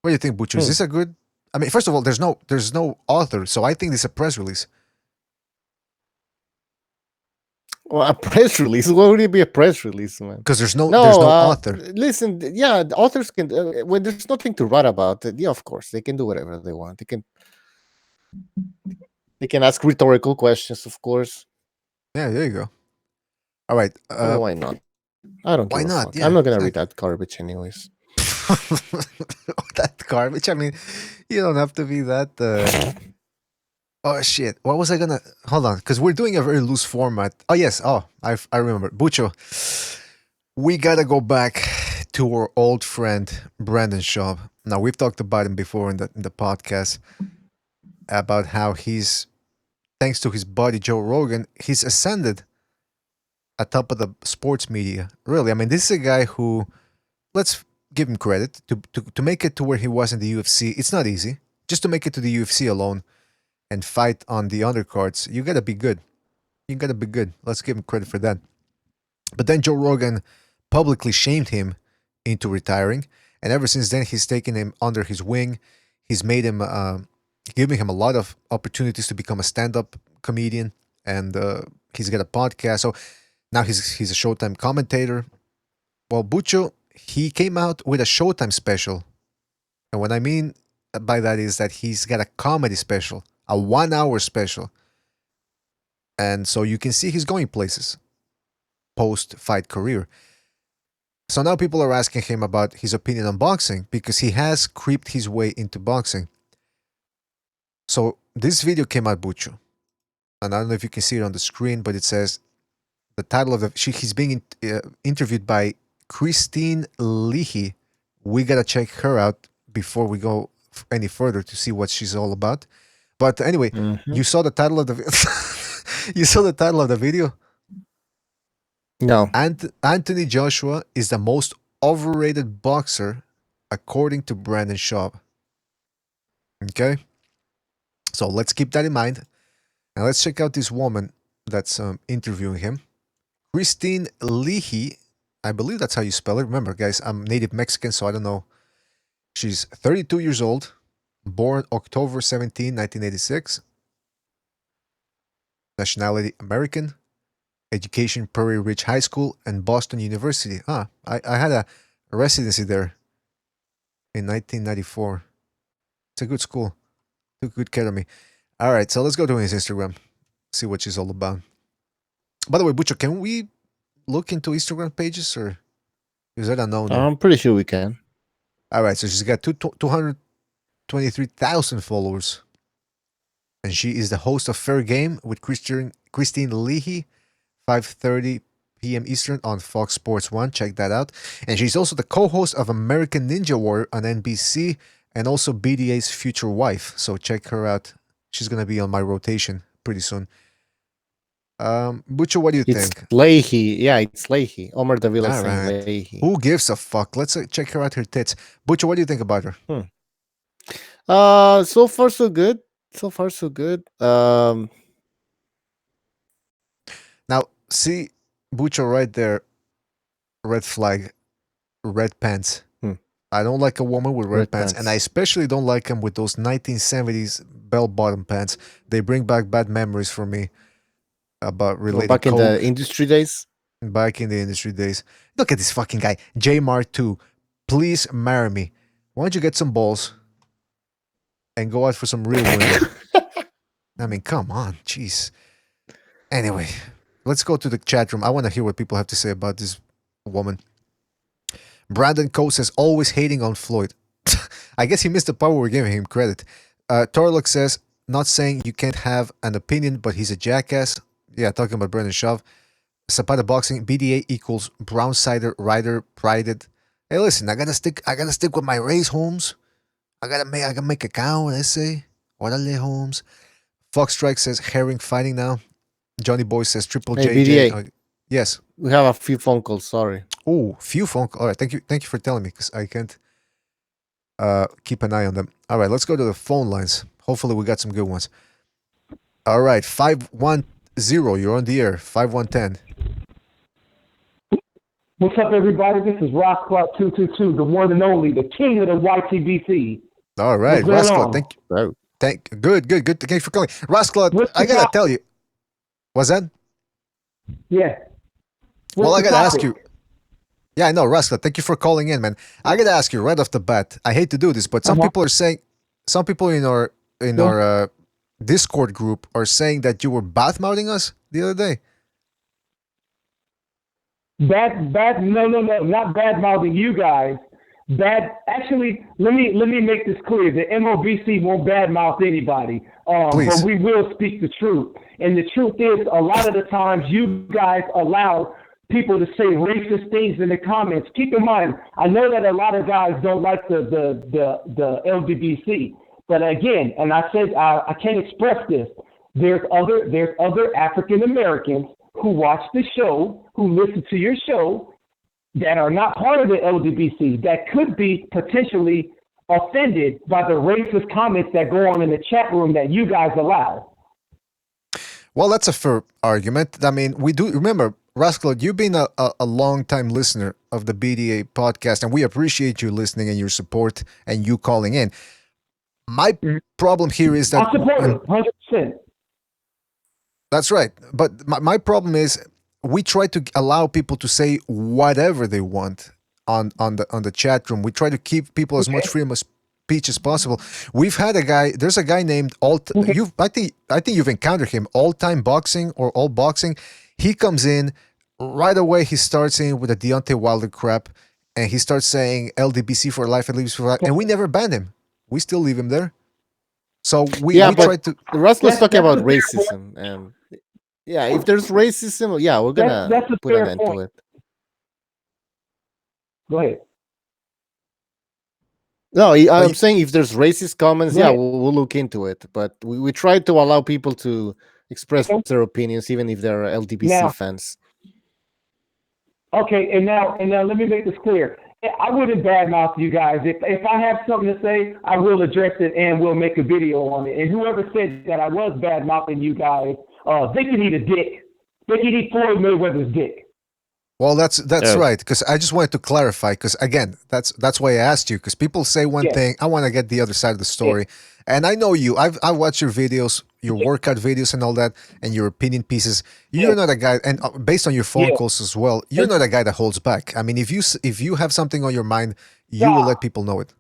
What do you think, Butcher? Is this a good... I mean, first of all, there's no author, so I think this is a press release. Well, a press release? What would it be a press release, man? Because there's no author. Listen, yeah, the authors can when there's nothing to write about. Yeah, of course, they can do whatever they want. They can ask rhetorical questions, of course. Yeah, there you go. All right. Why not? I don't. Why not? Yeah, I'm not gonna read that garbage, anyways. That garbage. I mean, you don't have to be that. Oh shit! What was I gonna? Hold on, because we're doing a very loose format. Oh yes. Oh, I remember. Bucho, we gotta go back to our old friend Brandon Schaub. Now we've talked about him before in the podcast about how he's, thanks to his buddy Joe Rogan, he's ascended atop of the sports media. Really, I mean, this is a guy who, let's give him credit to make it to where he was in the UFC. It's not easy. Just to make it to the UFC alone and fight on the undercards, you gotta be good. You gotta be good. Let's give him credit for that. But then Joe Rogan publicly shamed him into retiring, and ever since then he's taken him under his wing. He's made him, giving him a lot of opportunities to become a stand-up comedian, and he's got a podcast. So now he's a Showtime commentator. Well, Bucho, he came out with a Showtime special, and what I mean by that is that he's got a comedy special, a 1 hour special. And so you can see he's going places post-fight career. So now people are asking him about his opinion on boxing because he has creeped his way into boxing. So this video came out, Bucho. and I don't know if you can see it on the screen, but it says the title of he's being interviewed by Christine Leahy. We gotta check her out before we go any further to see what she's all about. But anyway, you saw the title of the you saw the title of the video. No. Anthony Joshua is the most overrated boxer according to Brandon Schaub. Okay, so let's keep that in mind, and let's check out this woman that's interviewing him. Christine Leahy, I believe that's how you spell it. Remember, guys, I'm native Mexican, so I don't know. She's 32 years old, born October 17, 1986. Nationality American. Education Prairie Ridge High School and Boston University. I had a residency there in 1994. It's a good school. Took good care of me. All right, so let's go to his Instagram. See what she's all about. By the way, Bucho, can we look into Instagram pages, or is that unknown? I'm pretty sure we can. All right, so she's got 223,000 followers. And she is the host of Fair Game with Christine Leahy, 5:30 p.m. Eastern on Fox Sports 1. Check that out. And she's also the co-host of American Ninja Warrior on NBC and also BDA's Future Wife. So check her out. She's going to be on my rotation pretty soon. Bucho, what do you think? Leahy. Yeah, it's Leahy. Omar Davila All saying right. Leahy. Who gives a fuck? Let's check her out, her tits. Bucho, what do you think about her? So far so good. Now, see Bucho right there. Red flag. Red pants. I don't like a woman with red pants. And I especially don't like them with those 1970s bell-bottom pants. They bring back bad memories for me about related back in the industry days. Back in the industry days. Look at this fucking guy. J-Mar2. Please marry me. Why don't you get some balls and go out for some real women? I mean, come on. Jeez. Anyway, let's go to the chat room. I want to hear what people have to say about this woman. Brandon Coe says, always hating on Floyd. I guess he missed the part where we're giving him credit. Torlok says, not saying you can't have an opinion, but he's a jackass. Yeah, talking about Brandon Schaub. Zapata Boxing, BDA equals brown cider rider prided. Hey, listen, I gotta stick with my race, Holmes. I gotta make a count, essay. Orale, Holmes. Fox Strike says herring fighting now. Johnny Boy says Triple Hey, JJ. BDA. Yes. We have a few phone calls, sorry. Oh, few phone calls. All right, thank you for telling me, because I can't keep an eye on them. All right, let's go to the phone lines. Hopefully we got some good ones. All right, 510, you're on the air. 5110. What's up, everybody? This is Ross Clark 222, the one and only, the king of the YTBC. All right, Rascal, thank you. Good. Thank you for calling. Rascal, I gotta tell you. What's that? Yeah. Well, I gotta ask you. Yeah, I know, Rascal. Thank you for calling in, man. I gotta ask you right off the bat. I hate to do this, but some people are saying, some people in our Discord group are saying that you were bath-mouthing us the other day. No, not bad-mouthing you guys. Actually, let me make this clear. The MOBC won't bad-mouth anybody, but we will speak the truth. And the truth is, a lot of the times you guys allow people to say racist things in the comments. Keep in mind, I know that a lot of guys don't like the LGBC, but again, and I said I can't express this. There's other African Americans who watch the show, who listen to your show, that are not part of the LGBC, that could be potentially offended by the racist comments that go on in the chat room that you guys allow. Well, that's a fair argument. I mean, we do remember, Rascal, you've been a long-time listener of the BDA podcast, and we appreciate you listening and your support and you calling in. My problem here is that... I support it, 100%. That's right. But my problem is we try to allow people to say whatever they want on the chat room. We try to keep people as much freedom of speech as possible. We've had a guy, there's a guy named I think you've encountered him, All Time Boxing or All Boxing. He comes in right away, he starts in with the Deontay Wilder crap, and he starts saying LDBC for life and LDBC for life, and we never ban him. We still leave him there. So we but tried to. Russ was talking about racism, and if there's racism, we're gonna put an end to it. Go ahead. No, I'm saying if there's racist comments, we'll look into it. But we try to allow people to express their opinions, even if they're LGBTQ fans. Okay, and now let me make this clear. I wouldn't badmouth you guys. If I have something to say, I will address it and we'll make a video on it. And whoever said that I was badmouthing you guys, they can eat a dick. They can eat Floyd Mayweather's dick. Well, that's right, because I just wanted to clarify, because again, that's why I asked you, because people say one thing, I want to get the other side of the story, and I know you. I watched your videos, your workout videos and all that, and your opinion pieces. You're not a guy, and based on your phone calls as well, you're not a guy that holds back. I mean, if you have something on your mind, you will let people know it.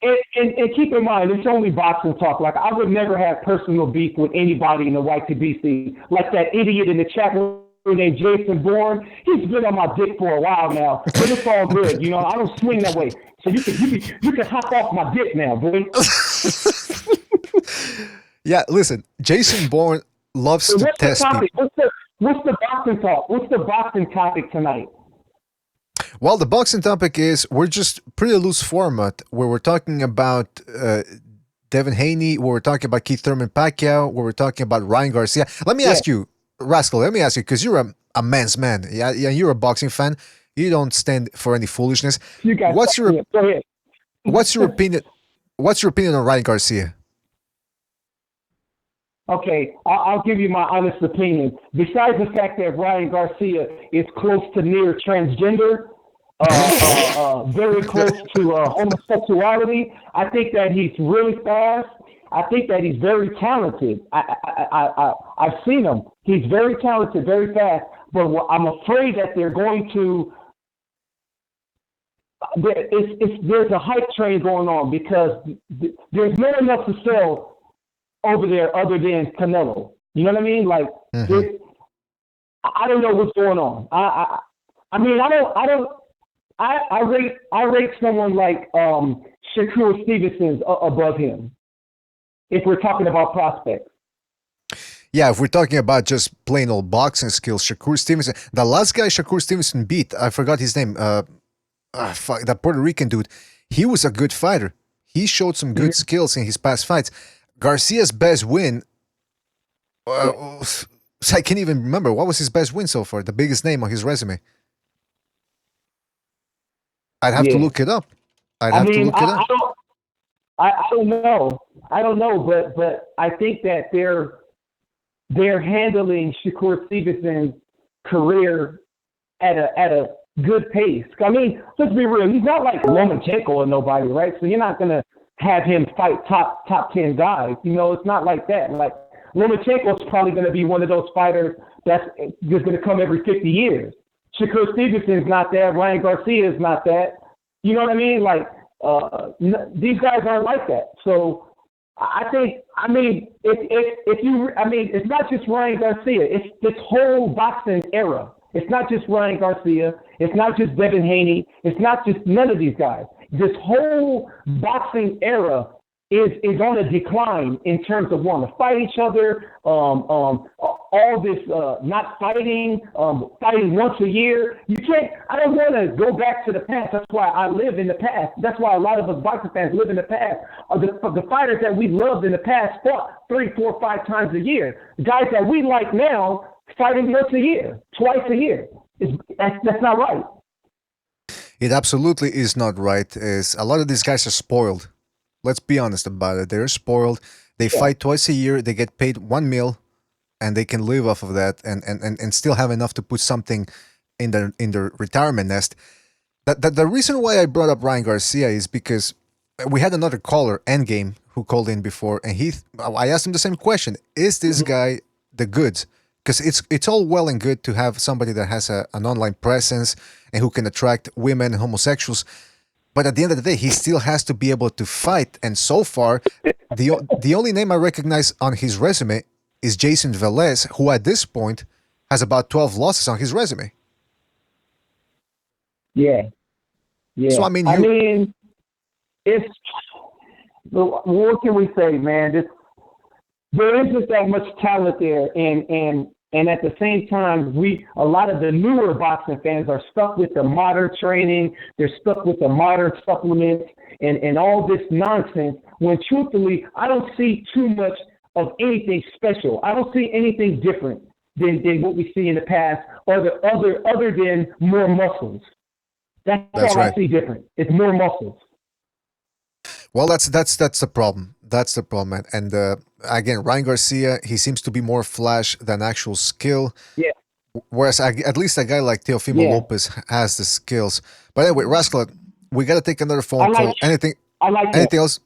And keep in mind, it's only boxing talk. Like, I would never have personal beef with anybody in the YTBC, like that idiot in the chat room named Jason Bourne. He's been on my dick for a while now, but it's all good. You know, I don't swing that way. So you can hop off my dick now, boy. Yeah, listen, Jason Bourne loves to test people. What's the boxing talk? What's the boxing topic tonight? Well, the boxing topic is, we're just pretty loose format where we're talking about Devin Haney, where we're talking about Keith Thurman Pacquiao, where we're talking about Ryan Garcia. Let me ask you, Rascal, because you're a man's man. Yeah, you're a boxing fan. You don't stand for any foolishness. You guys, what's your opinion? What's your opinion on Ryan Garcia? Okay, I'll give you my honest opinion. Besides the fact that Ryan Garcia is close to near transgender, very close to homosexuality, I think that he's really fast. I think that he's very talented. I've seen him. He's very talented, very fast. But I'm afraid that they're going to. There's a hype train going on because there's not enough to sell over there other than Canelo. You know what I mean? Like, I don't know what's going on. I rate someone like Shakur Stevenson above him, if we're talking about prospects. Yeah, if we're talking about just plain old boxing skills, Shakur Stevenson, the last guy Shakur Stevenson beat, I forgot his name, that Puerto Rican dude, he was a good fighter. He showed some good skills in his past fights. Garcia's best win, I can't even remember. What was his best win so far? The biggest name on his resume? I'd have to look it up. I don't know, but I think that they're handling Shakur Stevenson's career at a good pace. I mean, let's be real. He's not like Lomachenko or nobody, right? So you're not gonna have him fight top 10 guys. You know, it's not like that. Like, Lomachenko's probably gonna be one of those fighters that's just gonna come every 50 years. Shakur Stevenson's not that. Ryan Garcia is not that. You know what I mean? Like, these guys aren't like that. So it's not just Ryan Garcia. It's this whole boxing era. It's not just Ryan Garcia. It's not just Devin Haney. It's not just none of these guys. This whole boxing era is on a decline in terms of wanting to fight each other. All this not fighting, fighting once a year. You can't. I don't want to go back to the past. That's why I live in the past. That's why a lot of us boxing fans live in the past. The fighters that we loved in the past fought 3, 4, 5 times a year. The guys that we like now fighting once a year, twice a year. That's not right. It absolutely is not right. A lot of these guys are spoiled. Let's be honest about it. They're spoiled. They fight twice a year. They get paid $1 million, and they can live off of that and still have enough to put something in their retirement nest. The reason why I brought up Ryan Garcia is because we had another caller, Endgame, who called in before, and I asked him the same question: is this guy the goods? Because it's all well and good to have somebody that has an online presence and who can attract women and homosexuals. But at the end of the day, he still has to be able to fight. And so far, the only name I recognize on his resume is Jason Velez, who at this point has about 12 losses on his resume. Yeah. So I mean, it's what can we say, man? There isn't that much talent there, and at the same time, a lot of the newer boxing fans are stuck with the modern training. They're stuck with the modern supplements and all this nonsense. When truthfully, I don't see too much of anything special. I don't see anything different than what we see in the past, other than more muscles. That's all right. I see different. It's more muscles. Well, that's the problem. That's the problem, man. And again, Ryan Garcia, he seems to be more flash than actual skill. Yeah. Whereas at least a guy like Teofimo Lopez has the skills. But anyway, Rascal, we got to take another phone call. Anything else?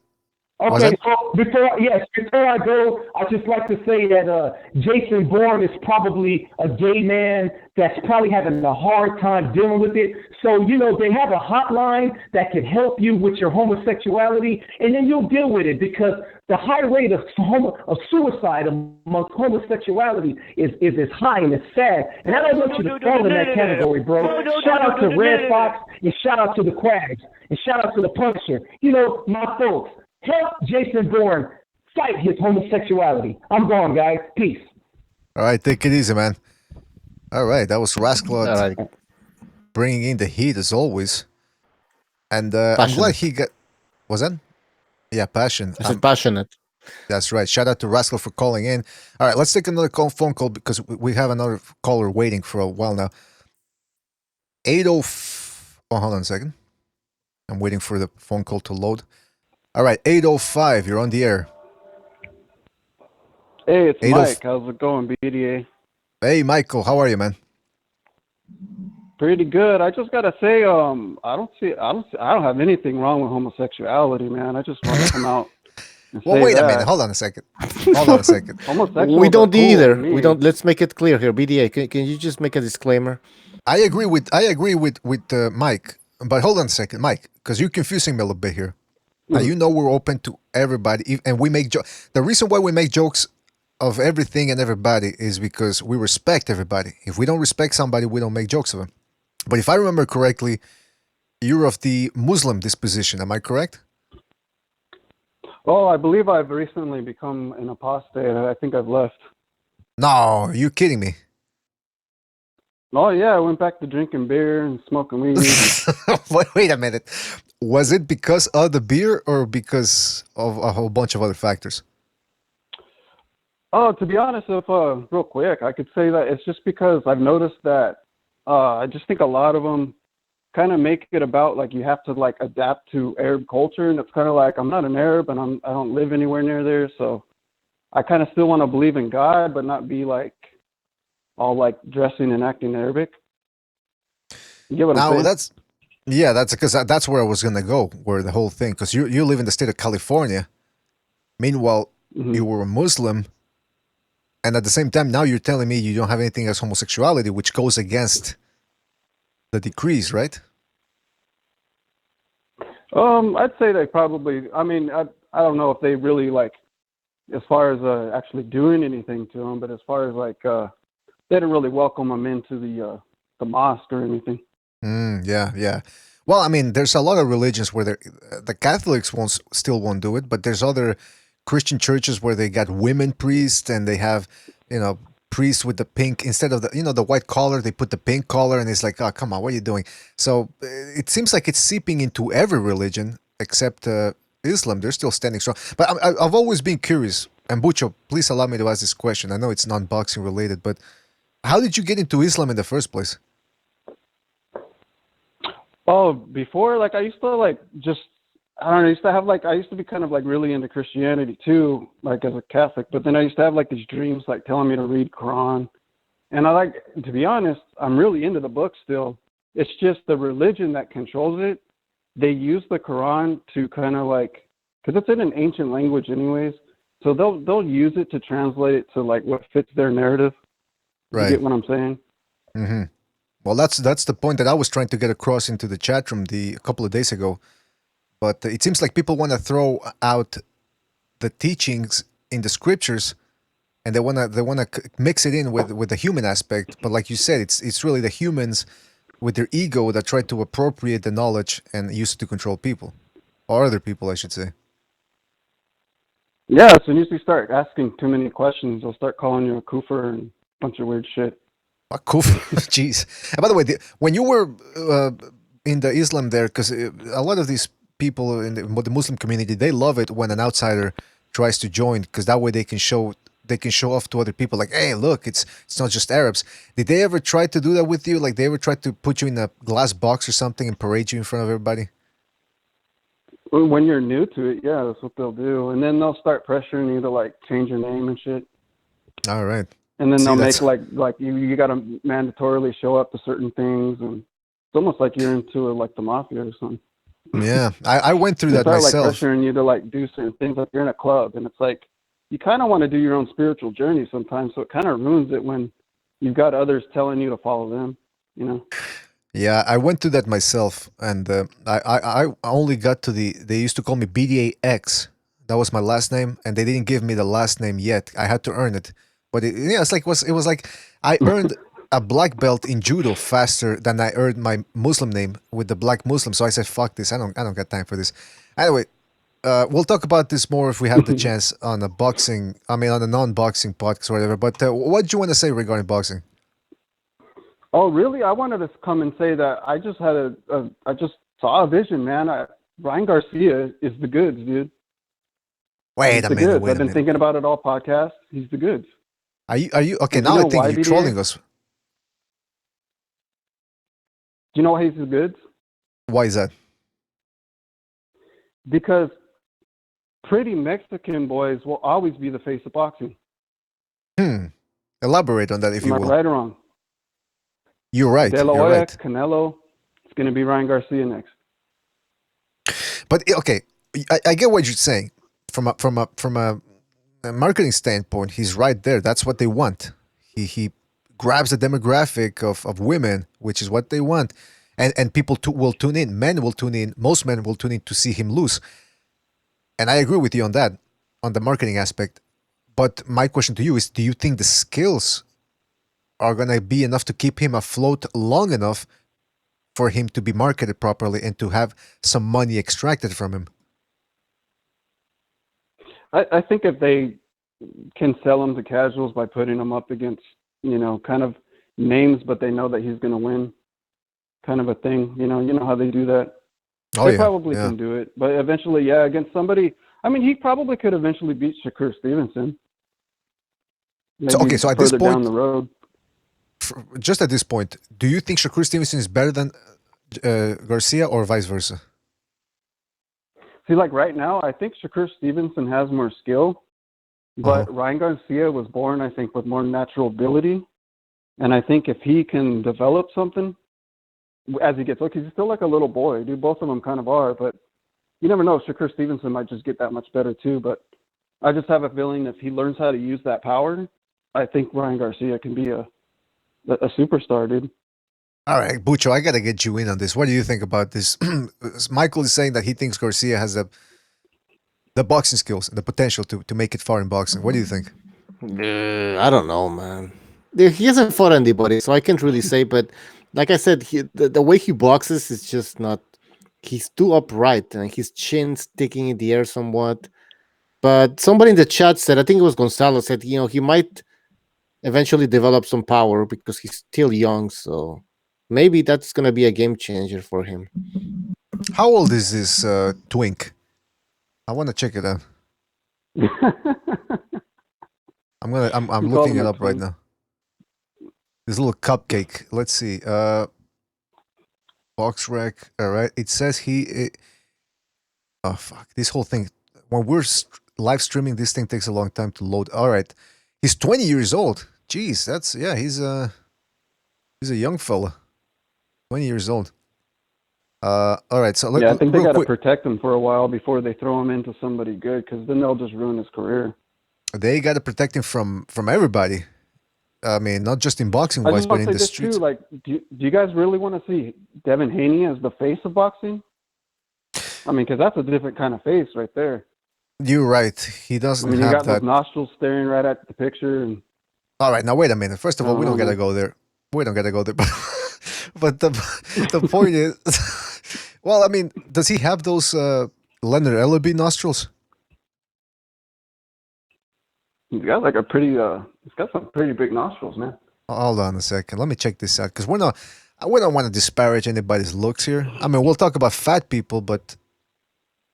Okay, so before I go, I'd just like to say that Jason Bourne is probably a gay man that's probably having a hard time dealing with it. So, they have a hotline that can help you with your homosexuality, and then you'll deal with it, because the high rate of suicide amongst homosexuality is as high, and it's sad. And I don't want you to fall in that category, bro. Shout out to Red Fox, and shout out to the Quags, and shout out to the Punisher. My folks. Help Jason Bourne fight his homosexuality. I'm gone, guys. Peace. All right, take it easy, man. All right, that was Rascal bringing in the heat as always. And I'm glad he got... Was that? Yeah, passion. I said passionate. That's right. Shout out to Rascal for calling in. All right, let's take another phone call, because we have another caller waiting for a while now. 805... Oh, hold on a second. I'm waiting for the phone call to load. All right, 805, you're on the air. Hey, it's Mike. How's it going, BDA? Hey, Michael, how are you, man? Pretty good. I just gotta say, I don't have anything wrong with homosexuality, man. I just want to come out. Well, wait a minute. Hold on a second. We don't either. We don't. Let's make it clear here, BDA. Can you just make a disclaimer? I agree with Mike, but hold on a second, Mike, because you're confusing me a little bit here. Now, we're open to everybody, and we make jokes. The reason why we make jokes of everything and everybody is because we respect everybody. If we don't respect somebody, we don't make jokes of them. But if I remember correctly, you're of the Muslim disposition. Am I correct? Oh, I believe I've recently become an apostate. I think I've left. No, you're kidding me. Oh, yeah, I went back to drinking beer and smoking weed. Wait a minute. Was it because of the beer or because of a whole bunch of other factors? Oh, to be honest, real quick, I could say that it's just because I've noticed that I just think a lot of them kind of make it about, like, you have to, like, adapt to Arab culture. And it's kind of like, I'm not an Arab and I don't live anywhere near there. So I kind of still want to believe in God, but not be, like, all like dressing and acting Arabic. You get what I'm saying? That's because that's where I was gonna go. Where the whole thing, because you live in the state of California. Meanwhile, you were a Muslim, and at the same time, now you're telling me you don't have anything as homosexuality, which goes against the decrees, right? I'd say they probably. I mean, I don't know if they really like, as far as actually doing anything to them, but as far as like. They didn't really welcome them into the mosque or anything. Yeah. Well, I mean, there's a lot of religions where the Catholics still won't do it, but there's other Christian churches where they got women priests, and they have, priests with the pink instead of the white collar. They put the pink collar, and it's like, oh, come on, what are you doing? So it seems like it's seeping into every religion except Islam. They're still standing strong. But I've always been curious, and Bucho, please allow me to ask this question. I know it's non-boxing related, but how did you get into Islam in the first place? Oh, before, like, I used to, like, I used to be kind of, like, really into Christianity, too, like, as a Catholic. But then I used to have, like, these dreams, like, telling me to read Quran. And to be honest, I'm really into the book still. It's just the religion that controls it. They use the Quran to kind of, like, because it's in an ancient language anyways. So they'll use it to translate it to, like, what fits their narrative. Right. You get what I'm saying? Mm-hmm. Well, that's the point that I was trying to get across into the chat room a couple of days ago. But it seems like people want to throw out the teachings in the scriptures, and they want to mix it in with the human aspect. But like you said, it's really the humans with their ego that try to appropriate the knowledge and use it to control people, or other people, I should say. Yeah, as soon as you start asking too many questions, they'll start calling you a kufr and a bunch of weird shit. A kufr, jeez. And by the way, when you were in the Islam there, because a lot of these people in the Muslim community, they love it when an outsider tries to join, because that way they can show off to other people, like, hey, look, it's not just Arabs. Did they ever try to do that with you? Like, they ever tried to put you in a glass box or something and parade you in front of everybody? When you're new to it, yeah, that's what they'll do. And then they'll start pressuring you to, like, change your name and shit. All right. And then they'll make, like you got to mandatorily show up to certain things. And it's almost like you're into, like, the mafia or something. Yeah, I went through that start, myself. Like, pressuring you to, like, do certain things. Like, you're in a club, and it's like, you kind of want to do your own spiritual journey sometimes, so it kind of ruins it when you've got others telling you to follow them, you know? Yeah, I went through that myself, and I only got to they used to call me BDA X. That was my last name, and they didn't give me the last name yet. I had to earn it. But it was like I earned a black belt in judo faster than I earned my Muslim name with the black Muslim. So I said, fuck this. I don't got time for this. Anyway, we'll talk about this more if we have the chance on a non-boxing podcast or whatever. But what do you want to say regarding boxing? Oh, really? I wanted to come and say that I just had I just saw a vision, man. Ryan Garcia is the goods, dude. Wait a minute. I've been thinking about it all podcast. He's the goods. Are you okay? Now I think you're trolling us. Do you know why he's the goods? Why is that? Because pretty Mexican boys will always be the face of boxing. Elaborate on that if you will. Am I right or wrong? You're right. De La You're Hoya, right. Canelo. It's going to be Ryan Garcia next. But okay, I get what you're saying. From a marketing standpoint, he's right there. That's what they want. He grabs the demographic of women, which is what they want, and people will tune in. Men will tune in. Most men will tune in to see him lose. And I agree with you on that, on the marketing aspect. But my question to you is: do you think the skills are gonna be enough to keep him afloat long enough for him to be marketed properly and to have some money extracted from him? I think if they can sell him to casuals by putting him up against, kind of names, but they know that he's going to win, kind of a thing. You know how they do that. They probably can do it, but eventually, against somebody. I mean, he probably could eventually beat Shakur Stevenson. So at this point, down the road. Just at this point, do you think Shakur Stevenson is better than Garcia or vice versa? See, like right now, I think Shakur Stevenson has more skill, but Ryan Garcia was born, I think, with more natural ability. And I think if he can develop something as he gets, he's still like a little boy, dude. Both of them kind of are, but you never know. Shakur Stevenson might just get that much better too. But I just have a feeling if he learns how to use that power, I think Ryan Garcia can be a superstar, dude. All right, Bucho, I got to get you in on this. What do you think about this? Michael is saying that he thinks Garcia has the boxing skills and the potential to make it far in boxing. What do you think? I don't know, man. He hasn't fought anybody, so I can't really say. But like I said, the way he boxes is just not. He's too upright, and his chin's sticking in the air somewhat. But somebody in the chat said, I think it was Gonzalo, said, he might eventually develop some power because he's still young, so maybe that's gonna be a game changer for him. How old is this twink? I want to check it out. I'm looking it up right now. This little cupcake. Let's see. Box rec. All right. It says oh fuck! This whole thing. When we're live streaming, this thing takes a long time to load. All right. He's 20 years old. Jeez, he's a young fella. 20 years old. All right, so I think they got to protect him for a while before they throw him into somebody good, because then they'll just ruin his career. They got to protect him from everybody. I mean, not just in boxing wise, but in the streets. Too, do you guys really want to see Devin Haney as the face of boxing? I mean, because that's a different kind of face right there. You're right. He doesn't have that. You got those nostrils staring right at the picture. And all right, now wait a minute. First of all, we don't gotta go there. We don't gotta go there. But the point is, well, I mean, does he have those Leonard Ellaby nostrils? He's got like a pretty he's got some pretty big nostrils, man. Hold on a second. Let me check this out because we don't want to disparage anybody's looks here. I mean, we'll talk about fat people, but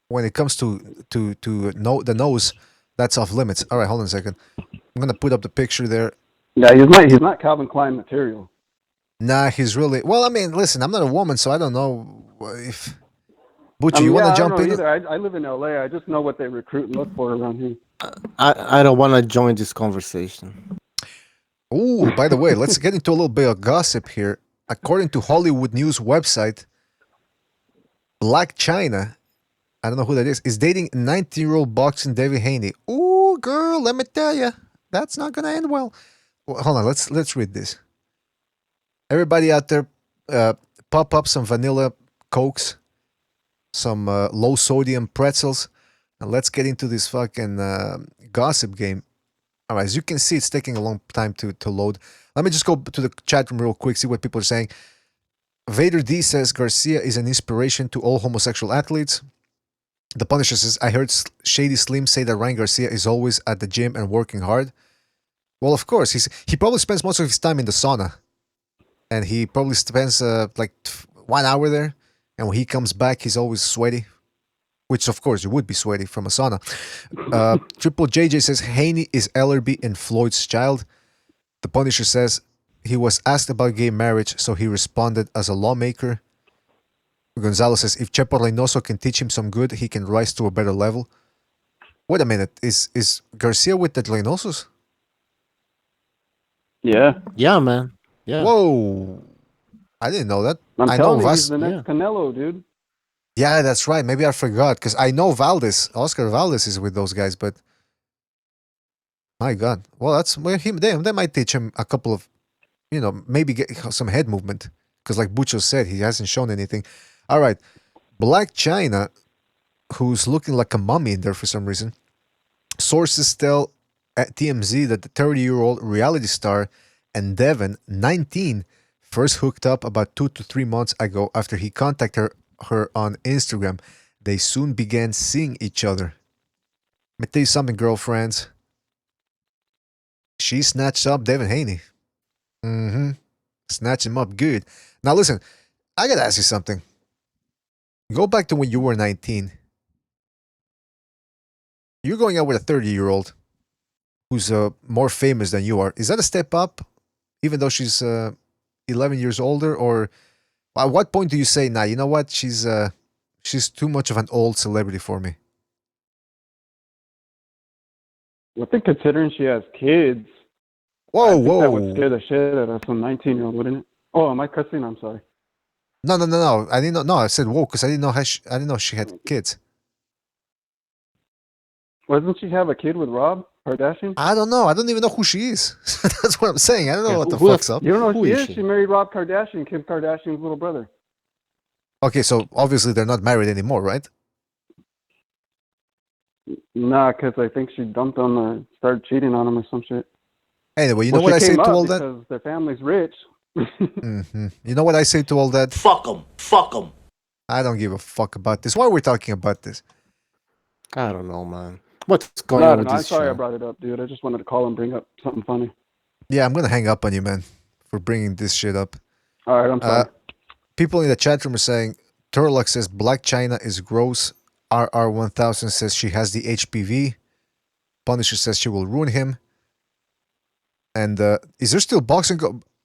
when it comes to the nose, that's off limits. All right, hold on a second. I'm gonna put up the picture there. Yeah, he's not Calvin Klein material. Nah, he's really well. I mean, listen, I'm not a woman, so I don't know if. Butcher, you want to jump in? I live in LA. I just know what they recruit and look for around here. I don't want to join this conversation. Oh, by the way, let's get into a little bit of gossip here. According to Hollywood News website, Black China, I don't know who that is dating 19-year-old boxing David Haney. Ooh, girl, let me tell you, that's not gonna end well. Hold on, let's read this. Everybody out there, pop up some vanilla Cokes, some low sodium pretzels, and let's get into this fucking gossip game. All right, as you can see, it's taking a long time to load. Let me just go to the chat room real quick, see what people are saying. Vader D says Garcia is an inspiration to all homosexual athletes. The Punisher says, I heard Shady Slim say that Ryan Garcia is always at the gym and working hard. Well, of course, he probably spends most of his time in the sauna. And he probably spends like 1 hour there. And when he comes back, he's always sweaty. Which, of course, you would be sweaty from a sauna. Triple JJ says, Haney is Ellerby and Floyd's child. The Punisher says, he was asked about gay marriage, so he responded as a lawmaker. Gonzalo says, if Chepo Reynoso can teach him some good, he can rise to a better level. Wait a minute, is Garcia with the Reynosos? Yeah. Yeah, man. Yeah. Whoa. I didn't know that. I'm I telling know you, he's the next Canelo, dude. Yeah, that's right. Maybe I forgot, because I know Oscar Valdez is with those guys, but my God. Well, they might teach him a couple of, maybe get some head movement. Because like Bucho said, he hasn't shown anything. All right. Black China, who's looking like a mummy in there for some reason. Sources tell at TMZ that the 30-year-old reality star and Devin, 19, first hooked up about 2 to 3 months ago after he contacted her on Instagram. They soon began seeing each other. Let me tell you something, girlfriends. She snatched up Devin Haney. Snatched him up good. Now listen, I gotta ask you something. Go back to when you were 19. You're going out with a 30-year-old who's more famous than you are. Is that a step up, even though she's 11 years older? Or at what point do you say, nah, you know what? She's too much of an old celebrity for me. I think considering she has kids, Whoa. That would scare the shit out of some 19-year-old, wouldn't it? Oh, am I cussing? I'm sorry. No. I didn't know. No, I said whoa because I didn't know she had kids. Doesn't she have a kid with Rob Kardashian? I don't know. I don't even know who she is. That's what I'm saying. I don't know what the fuck's up. You don't know who she is? She married Rob Kardashian, Kim Kardashian's little brother. Okay, so obviously they're not married anymore, right? Nah, because I think she dumped on or started cheating on him or some shit. Anyway, you know what I say to all that? Because their family's rich. You know what I say to all that? Fuck them. I don't give a fuck about this. Why are we talking about this? I don't know, man. What's going on with this I'm sorry show? I brought it up, dude. I just wanted to call and bring up something funny. Yeah, I'm gonna hang up on you, man, for bringing this shit up. All right, I'm sorry. People in the chat room are saying, Turlock says Black China is gross. RR1000 says she has the HPV. Punisher says she will ruin him. And is there still boxing?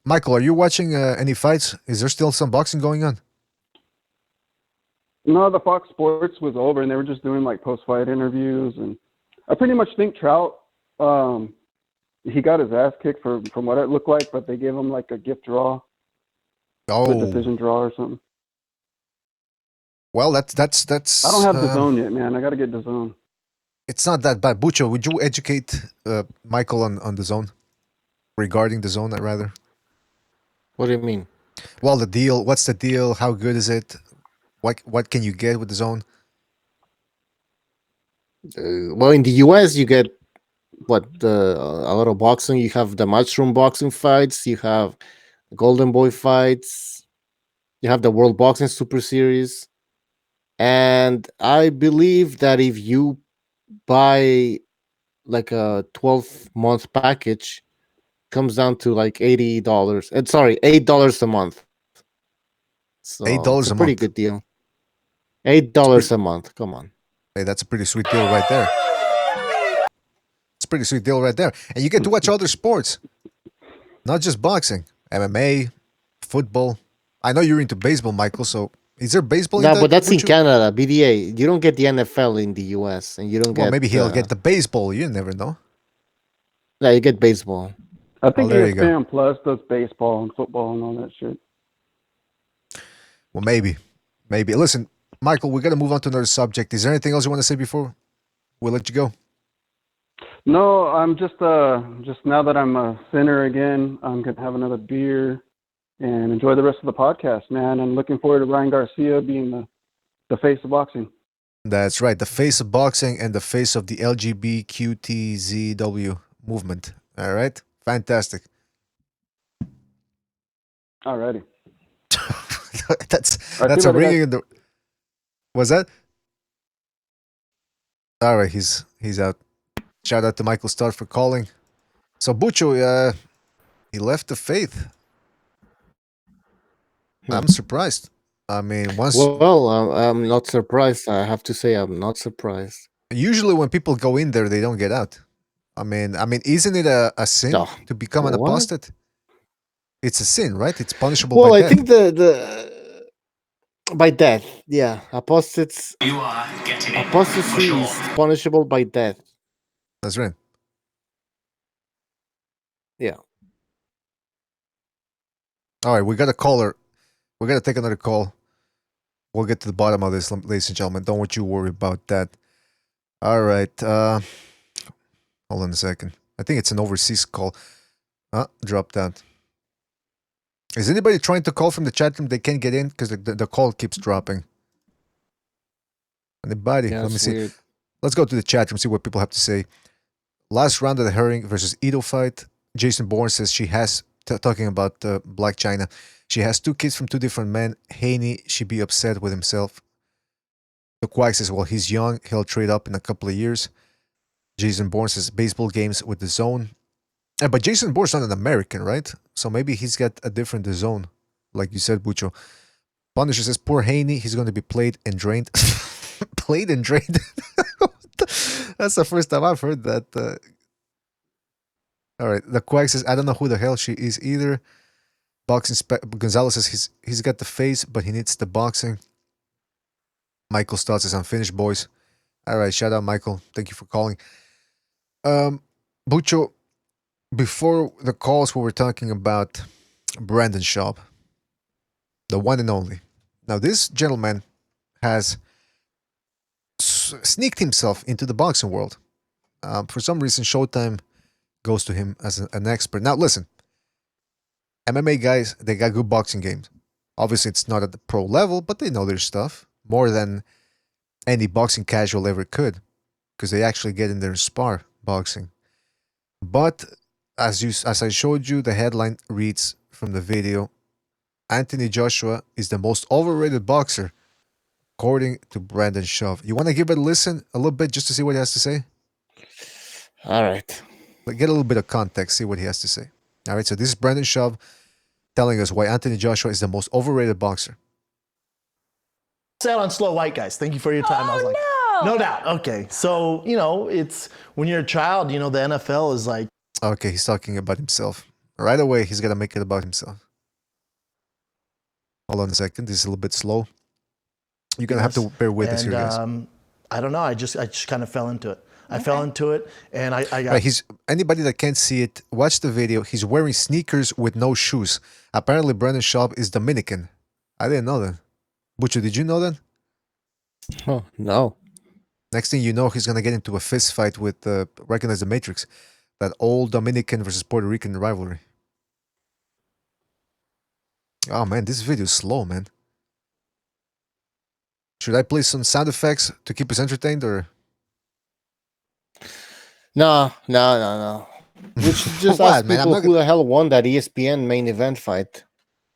Michael, are you watching any fights? Is there still some boxing going on? No, the Fox Sports was over, and they were just doing like post-fight interviews. And I pretty much think Trout, he got his ass kicked from what it looked like, but they gave him like a gift draw, a decision draw or something. Well, that's. I don't have DAZN yet, man. I got to get DAZN. It's not that bad. Bucho, would you educate Michael on DAZN? Regarding DAZN, rather. What do you mean? Well, the deal. What's the deal? How good is it? What can you get with DAZN? Well, in the US, you get a lot of boxing. You have the Matchroom boxing fights. You have Golden Boy fights. You have the World Boxing Super Series. And I believe that if you buy like a 12-month package, comes down to like $80. Sorry, $8 a month. So it's $8 a a pretty month. good deal. $8 a month. Come on. Hey, that's a pretty sweet deal right there. It's a pretty sweet deal right there. And you get to watch other sports, not just boxing, MMA, football. I know you're into baseball, Michael. So is there baseball in No, that? but that's in Canada, BDA. You don't get the NFL in the US, and you don't Well, get. maybe he'll get the baseball. You never know. Yeah, you get baseball. I think there you go. ESPN Plus does baseball and football and all that shit. Well, maybe. Listen, Michael, we got to move on to another subject. Is there anything else you want to say before we let you go? No, I'm just now that I'm a sinner again, I'm gonna have another beer and enjoy the rest of the podcast, man. I'm looking forward to Ryan Garcia being the face of boxing. That's right, the face of boxing and the face of the LGBTQTZW movement. All right, fantastic. Alrighty. that's a ringing in the. Was that? All right, he's out. Shout out to Michael Starr for calling. So Bucho, he left the faith. I'm surprised. I mean, I'm not surprised. I have to say, I'm not surprised. Usually, when people go in there, they don't get out. I mean, isn't it a sin to become an apostate? It's a sin, right? It's punishable by death. Well, I think the by death, yeah. Apostacy is punishable by death. That's right. Yeah. All right, we got a caller. We got to take another call. We'll get to the bottom of this, ladies and gentlemen. Don't you worry about that. All right. Hold on a second. I think it's an overseas call. Dropped out. Is anybody trying to call from the chat room? They can't get in because the call keeps dropping. Anybody? Yeah, Let me see. weird. Let's go to the chat room, see what people have to say. Last round of the Herring versus Ito fight. Jason Bourne says she has, talking about Black China, she has 2 kids from 2 different men. Haney, she be upset with himself. The Quack says, well, he's young. He'll trade up in a couple of years. Jason Bourne says, baseball games with the zone. But Jason Bourne's not an American, right? So maybe he's got a different zone, like you said, Bucho. Punisher says, poor Haney, he's going to be played and drained. Played and drained? That's the first time I've heard that. All right, the Quack says, I don't know who the hell she is either. Gonzalez says he's got the face, but he needs the boxing. Michael Stott says, I'm finished, boys. All right, shout out, Michael. Thank you for calling. Bucho, before the calls, we were talking about Brandon Schaub, the one and only. Now, this gentleman has sneaked himself into the boxing world. For some reason, Showtime goes to him as an expert. Now, listen, MMA guys, they got good boxing games. Obviously, it's not at the pro level, but they know their stuff more than any boxing casual ever could, because they actually get in there and spar boxing. But as I showed you, the headline reads from the video, Anthony Joshua is the most overrated boxer, according to Brandon Schaub. You want to give it a listen a little bit just to see what he has to say? All right. Get a little bit of context, see what he has to say. All right, so this is Brandon Schaub telling us why Anthony Joshua is the most overrated boxer. Set on slow white guys. Thank you for your time. I was like, no doubt. Okay. So, it's when you're a child, the NFL is like. Okay, he's talking about himself. Right away, he's got to make it about himself. Hold on a second. This is a little bit slow. You're going to have to bear with us here, guys. I don't know. I just kind of fell into it. I fell into it, and I got. Right, anybody that can't see it, watch the video. He's wearing sneakers with no shoes. Apparently, Brandon Schaub is Dominican. I didn't know that. Butcher, did you know that? Oh, no. Next thing you know, he's going to get into a fist fight with Recognize the Matrix. That old Dominican versus Puerto Rican rivalry. Oh, man, this video is slow, man. Should I play some sound effects to keep us entertained, or...? No. We should just ask people who the hell won that ESPN main event fight.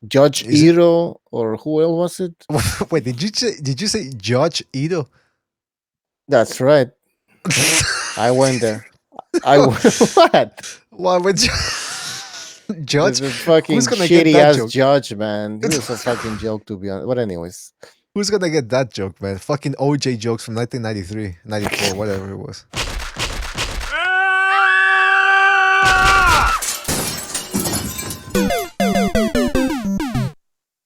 Judge Ito, or who else was it? Wait, did you say Judge Ito? That's right. I went there. What? Why would you? Judge? The fucking Who's gonna get shitty that ass joke? judge, man. He was a fucking joke, to be honest. But anyways, Who's gonna get that joke, man? Fucking OJ jokes from 1993, 94, whatever it was.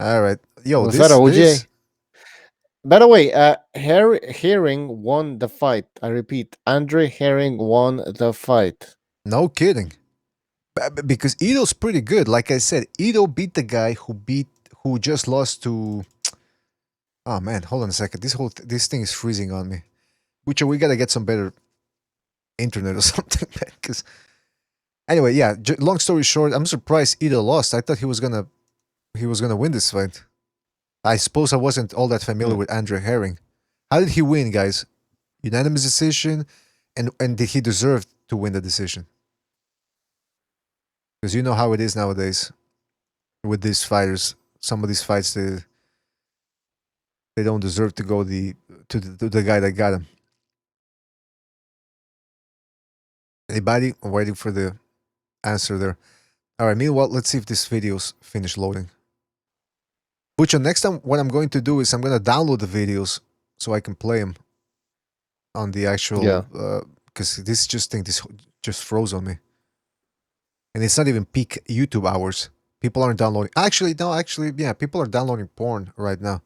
All right, yo, was this, that OJ? this By the way, Herring won the fight. I repeat, Andre Herring won the fight. no kidding. Because Ito's pretty good. Like I said, Ito beat the guy who just lost to. Oh man, hold on a second. This thing is freezing on me. Which we gotta get some better internet or something, man. Because anyway, yeah. Long story short, I'm surprised Ito lost. I thought he was gonna win this fight. I suppose I wasn't all that familiar with Andre Herring. How did he win, guys? Unanimous decision, and did he deserve to win the decision? Because you know how it is nowadays with these fighters. Some of these fights, they don't deserve to go to the guy that got him. Anybody? I'm waiting for the answer there. All right. Meanwhile, let's see if this video's finished loading. Which next time, what I'm going to do is I'm going to download the videos so I can play them on the actual. Because this just froze on me. And it's not even peak YouTube hours. People aren't downloading. Actually, yeah, people are downloading porn right now.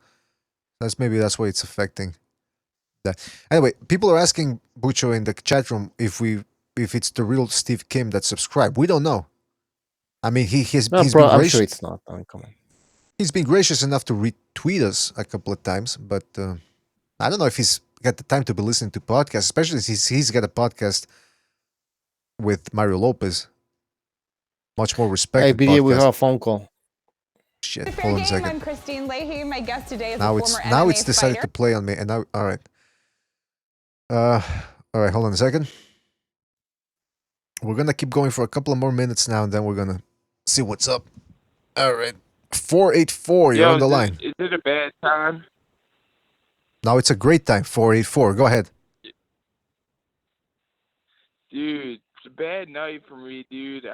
Maybe that's why it's affecting that. Anyway, people are asking Bucho in the chat room if it's the real Steve Kim that subscribed. We don't know. I mean, he's been gracious. I'm sure it's not. Come on. He's been gracious enough to retweet us a couple of times, but I don't know if he's got the time to be listening to podcasts, especially since he's got a podcast with Mario Lopez. Much more respect. Hey, BDA, we have a phone call. Shit, hold on a second. I'm Christine Leahy. My guest today is Now a it's former now MMA it's decided fighter. to play on me, and now all right. All right, hold on a second. We're gonna keep going for a couple of more minutes now, and then we're gonna see what's up. All right, 484, you're on the line. Is it a bad time? Now it's a great time. 484, go ahead. Dude, it's a bad night for me, dude.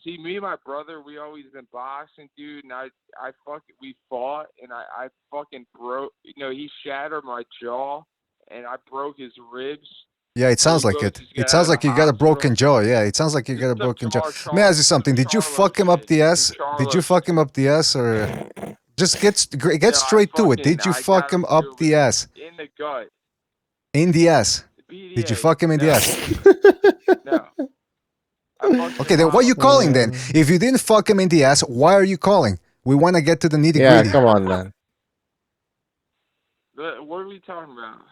See, me and my brother, we always been boxing, dude, and we fought, and I fucking broke, he shattered my jaw, and I broke his ribs. Yeah, it sounds like it. It sounds like you got a broken jaw. Yeah, it sounds like you got a broken jaw. Let me ask you something. Did you fuck him up the ass? Did you fuck him up the ass, or just get straight to it? Did you fuck him up the ass? In the gut. In the ass. BDA, Did you fuck him in the ass? No. Okay, then what are you calling then? If you didn't fuck him in the ass, why are you calling? We want to get to the nitty gritty. Yeah, come on, man. What are we talking about?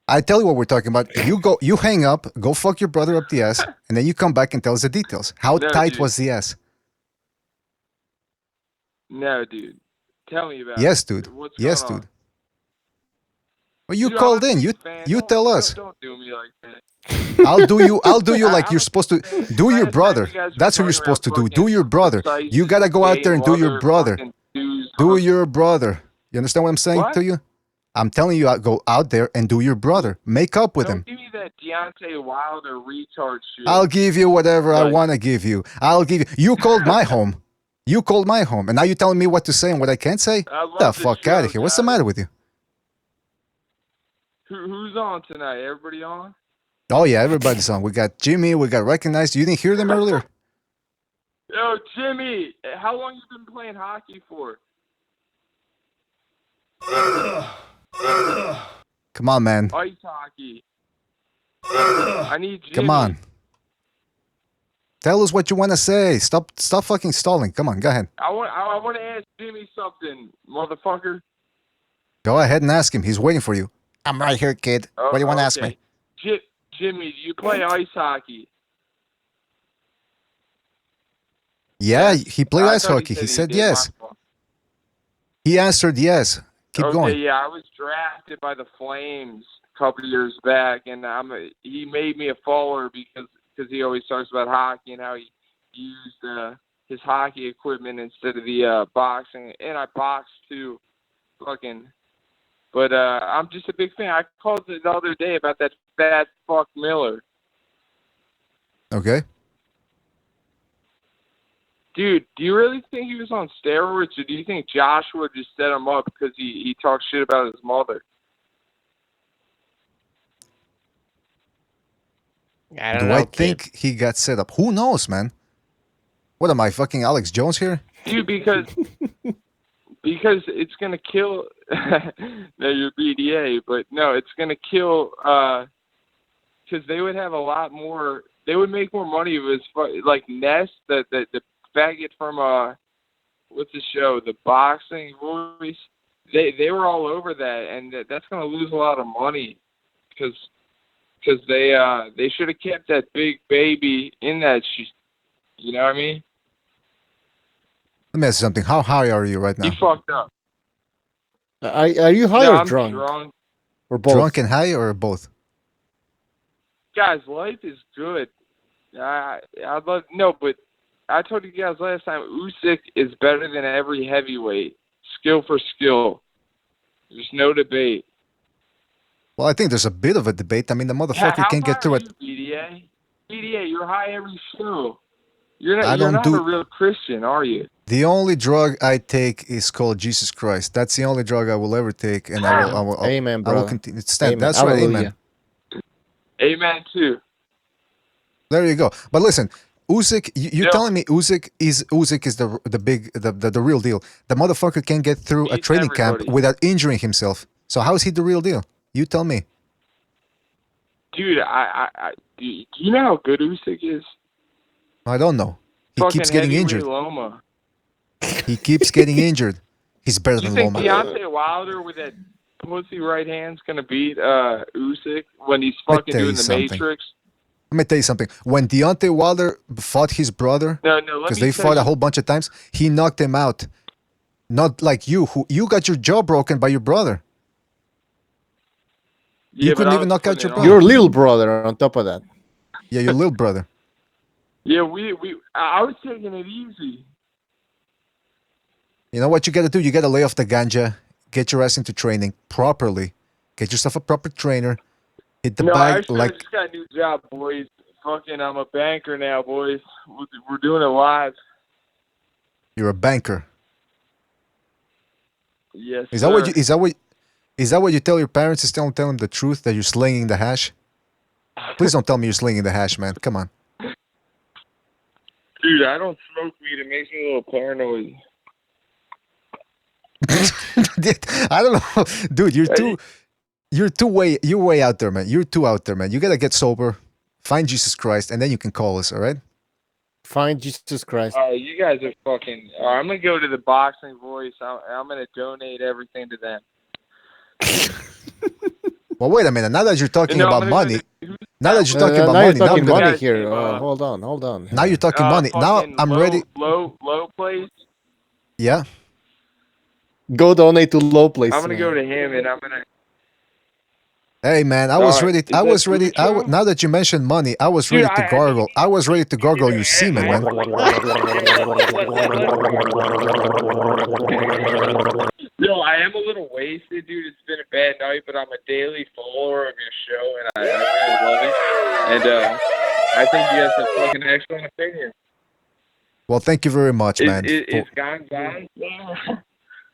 I tell you what we're talking about. You hang up, go fuck your brother up the ass, and then you come back and tell us the details. How tight was the ass? No, dude. Tell me about Yes, it. dude. What's Yes, going on? dude. Well, you called in. You tell us. Don't do me like that. I'll do you like you're supposed to do your brother. That's what you're supposed to do. Do your brother. You gotta go out there and do your brother. Do your brother. You understand what I'm saying to you? I'm telling you, go out there and do your brother. Make up with him. Don't give me that Deontay Wilder retard shit. I'll give you whatever I want to give you. I'll give you. You called my home. You called my home, and now you're telling me what to say and what I can't say? The fuck out of here. What's the matter with you? Who's on tonight? Everybody on? Oh, yeah, everybody's on. We got Jimmy. We got Recognized. You didn't hear them earlier? Yo, Jimmy, how long you been playing hockey for? Come on, man. Ice hockey. I need Jimmy. Come on. Tell us what you want to say. Stop fucking stalling. Come on, go ahead. I want to ask Jimmy something, motherfucker. Go ahead and ask him. He's waiting for you. I'm right here, kid. What do you want to ask me? Jimmy, do you play ice hockey? Yeah, he played ice hockey. He said yes. He answered yes. Keep going. Yeah, I was drafted by the Flames a couple of years back, and he made me a follower because he always talks about hockey and how he used his hockey equipment instead of the boxing. And I boxed too, But I'm just a big fan. I called the other day about that fat fuck Miller. Okay. Dude, do you really think he was on steroids, or do you think Joshua just set him up because he talked shit about his mother? I don't Do know, I kid. think he got set up? Who knows, man? What am I, fucking Alex Jones here? Dude, because it's gonna kill. No, you're BDA, but no, it's gonna kill. Because they would have a lot more. They would make more money if it was like Ness, the faggot from what's the show, the boxing voice. They were all over that, and that's gonna lose a lot of money because they should have kept that big baby in that. You know what I mean? Let me ask you something. How high are you right now? He fucked up. Are you high No, or I'm drunk? Or both? Drunk and high or both? Guys, life is good. I'd love but I told you guys last time, Usyk is better than every heavyweight, skill for skill. There's no debate. Well, I think there's a bit of a debate. I mean, the motherfucker can't get through it. BDA? BDA, you're high every show. You're I not. don't You're not do- a real Christian, are you? The only drug I take is called Jesus Christ. That's the only drug I will ever take, and I will Amen, I will brother. continue to stand. Amen. That's right, Hallelujah. amen. Amen too. There you go. But listen, Usyk, you're Yeah. telling me Usyk is the real deal. The motherfucker can't get through a Beats training camp everybody. without injuring himself. So how is he the real deal? You tell me. Dude, do you know how good Usyk is? I don't know. He Fucking keeps getting heavyweight injured. Loma. He keeps getting injured. He's better Do you than think Loma. Deontay Wilder with that pussy right hand's gonna beat Usyk when he's Let me fucking tell doing you the something. Matrix? Let me tell you something. When Deontay Wilder fought his brother, No, let because me they tell fought a you. whole bunch of times, he knocked him out. Not like you, who you got your jaw broken by your brother. Yeah, You but couldn't I even was knock out putting your it brother. Your little brother on top of that. Yeah, your little brother. Yeah, I was taking it easy. You know what you got to do? You got to lay off the ganja, get your ass into training properly, get yourself a proper trainer, hit the No, bag actually, I just got a new job, boys. Fucking, I'm a banker now, boys. We're doing it live. you're a banker. Yes, Is sir. that what you, is that what you tell your parents? Is tell them the truth that you're slinging the hash? Please don't tell me you're slinging the hash, man. Come on. Dude, I don't smoke weed. It makes me a little paranoid. I don't know, dude. You're way out there, man. You're too out there, man. You gotta get sober, find Jesus Christ, and then you can call us. All right? Find Jesus Christ. You guys are fucking. I'm gonna go to the Boxing Voice. I'm gonna donate everything to them. Well, wait a minute. Now that you're talking about money, now that you're talking about now money, you're now talking I'm gonna, money here. Hold on. now you're talking money. Now Fucking I'm ready. Low place. Yeah. Go donate to low place. I'm gonna go to him, and I'm gonna. Hey man, I was Alright, ready. is I that was ready. true? Now that you mentioned money, I was Dude, ready to gargle. I was ready to gargle your semen, man. No, I am a little wasted, dude. It's been a bad night, but I'm a daily follower of your show, and I really love it. And I think you guys have fucking excellent opinion. Well, thank you very much, man. Is gone?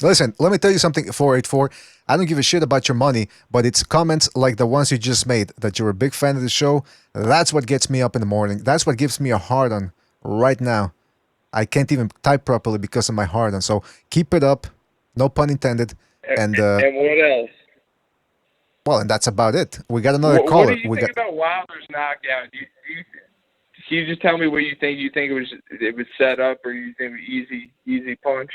Listen, let me tell you something, 484. I don't give a shit about your money, but it's comments like the ones you just made that you're a big fan of the show. That's what gets me up in the morning. That's what gives me a hard on right now. I can't even type properly because of my hard on. So keep it up. No pun intended. And what else? well, and that's about it. We got another What caller. do you think about Wilder's knockout? Can you just tell me what you think? You think it was set up, or you think it was easy punch?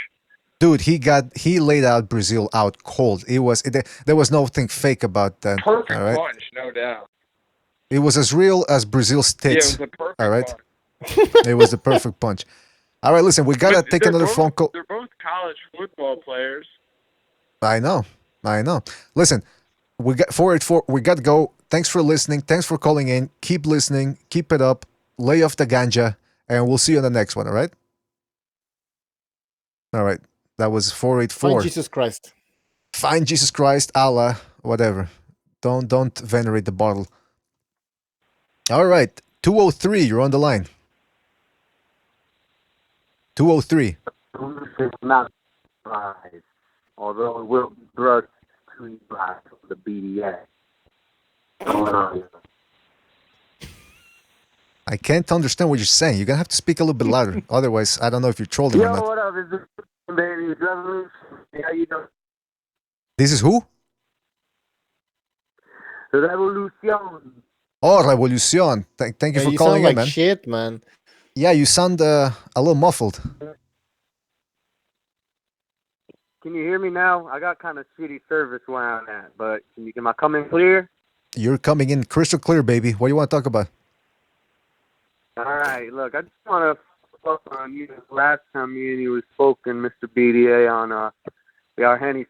Dude, he laid out Brazil out cold. There was nothing fake about that. Perfect all right? punch, no doubt. It was as real as Brazil's tits. Yeah, it was a perfect all right? punch. It was the perfect punch. All right, listen, we gotta take another phone call. They're both college football players. I know. Listen, we got 484. We got to go. Thanks for listening. Thanks for calling in. Keep listening. Keep it up. Lay off the ganja, and we'll see you on the next one. All right. All right. That was 484. Find Jesus Christ. Find Jesus Christ, Allah, whatever. Don't venerate the bottle. All right. 203, you're on the line. 203. Not surprised, although it will be brushed to you by the BDA. I can't understand what you're saying. You're going to have to speak a little bit louder. Otherwise, I don't know if you're trolling or Yo, not. what up? Is this baby? Revolution? How you doing? This is who? Revolution. Oh, Revolucion. Thank you for You calling sound in, like man. shit, man. Yeah, you sound a little muffled. Can you hear me now? I got kind of shitty service where I'm at, but am I coming clear? You're coming in crystal clear, baby. What do you want to talk about? All right, look, I just want to fuck on you. Last time me and you was spoken, Mr. BDA, on the Arhenny,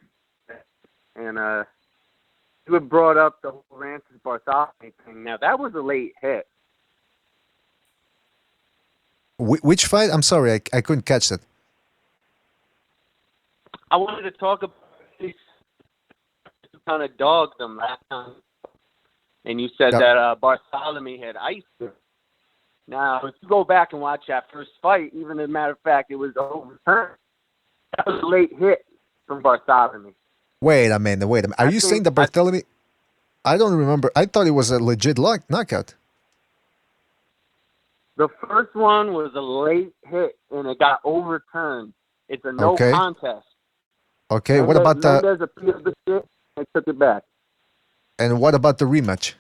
and you had brought up the whole Rancis Bartholomew thing. Now, that was a late hit. Which fight? I'm sorry, I couldn't catch that. I wanted to talk about these kind of dogged them last time, and you said that Bartholomew had iced him. Now, if you go back and watch that first fight, even as a matter of fact, it was overturned. That was a late hit from Bartholomew. Wait a minute. Are you saying that Bartholomew? I don't remember. I thought it was a legit knockout. The first one was a late hit, and it got overturned. It's a no contest. Okay, what about the... Mendez appealed the shit and took it back. And what about the rematch?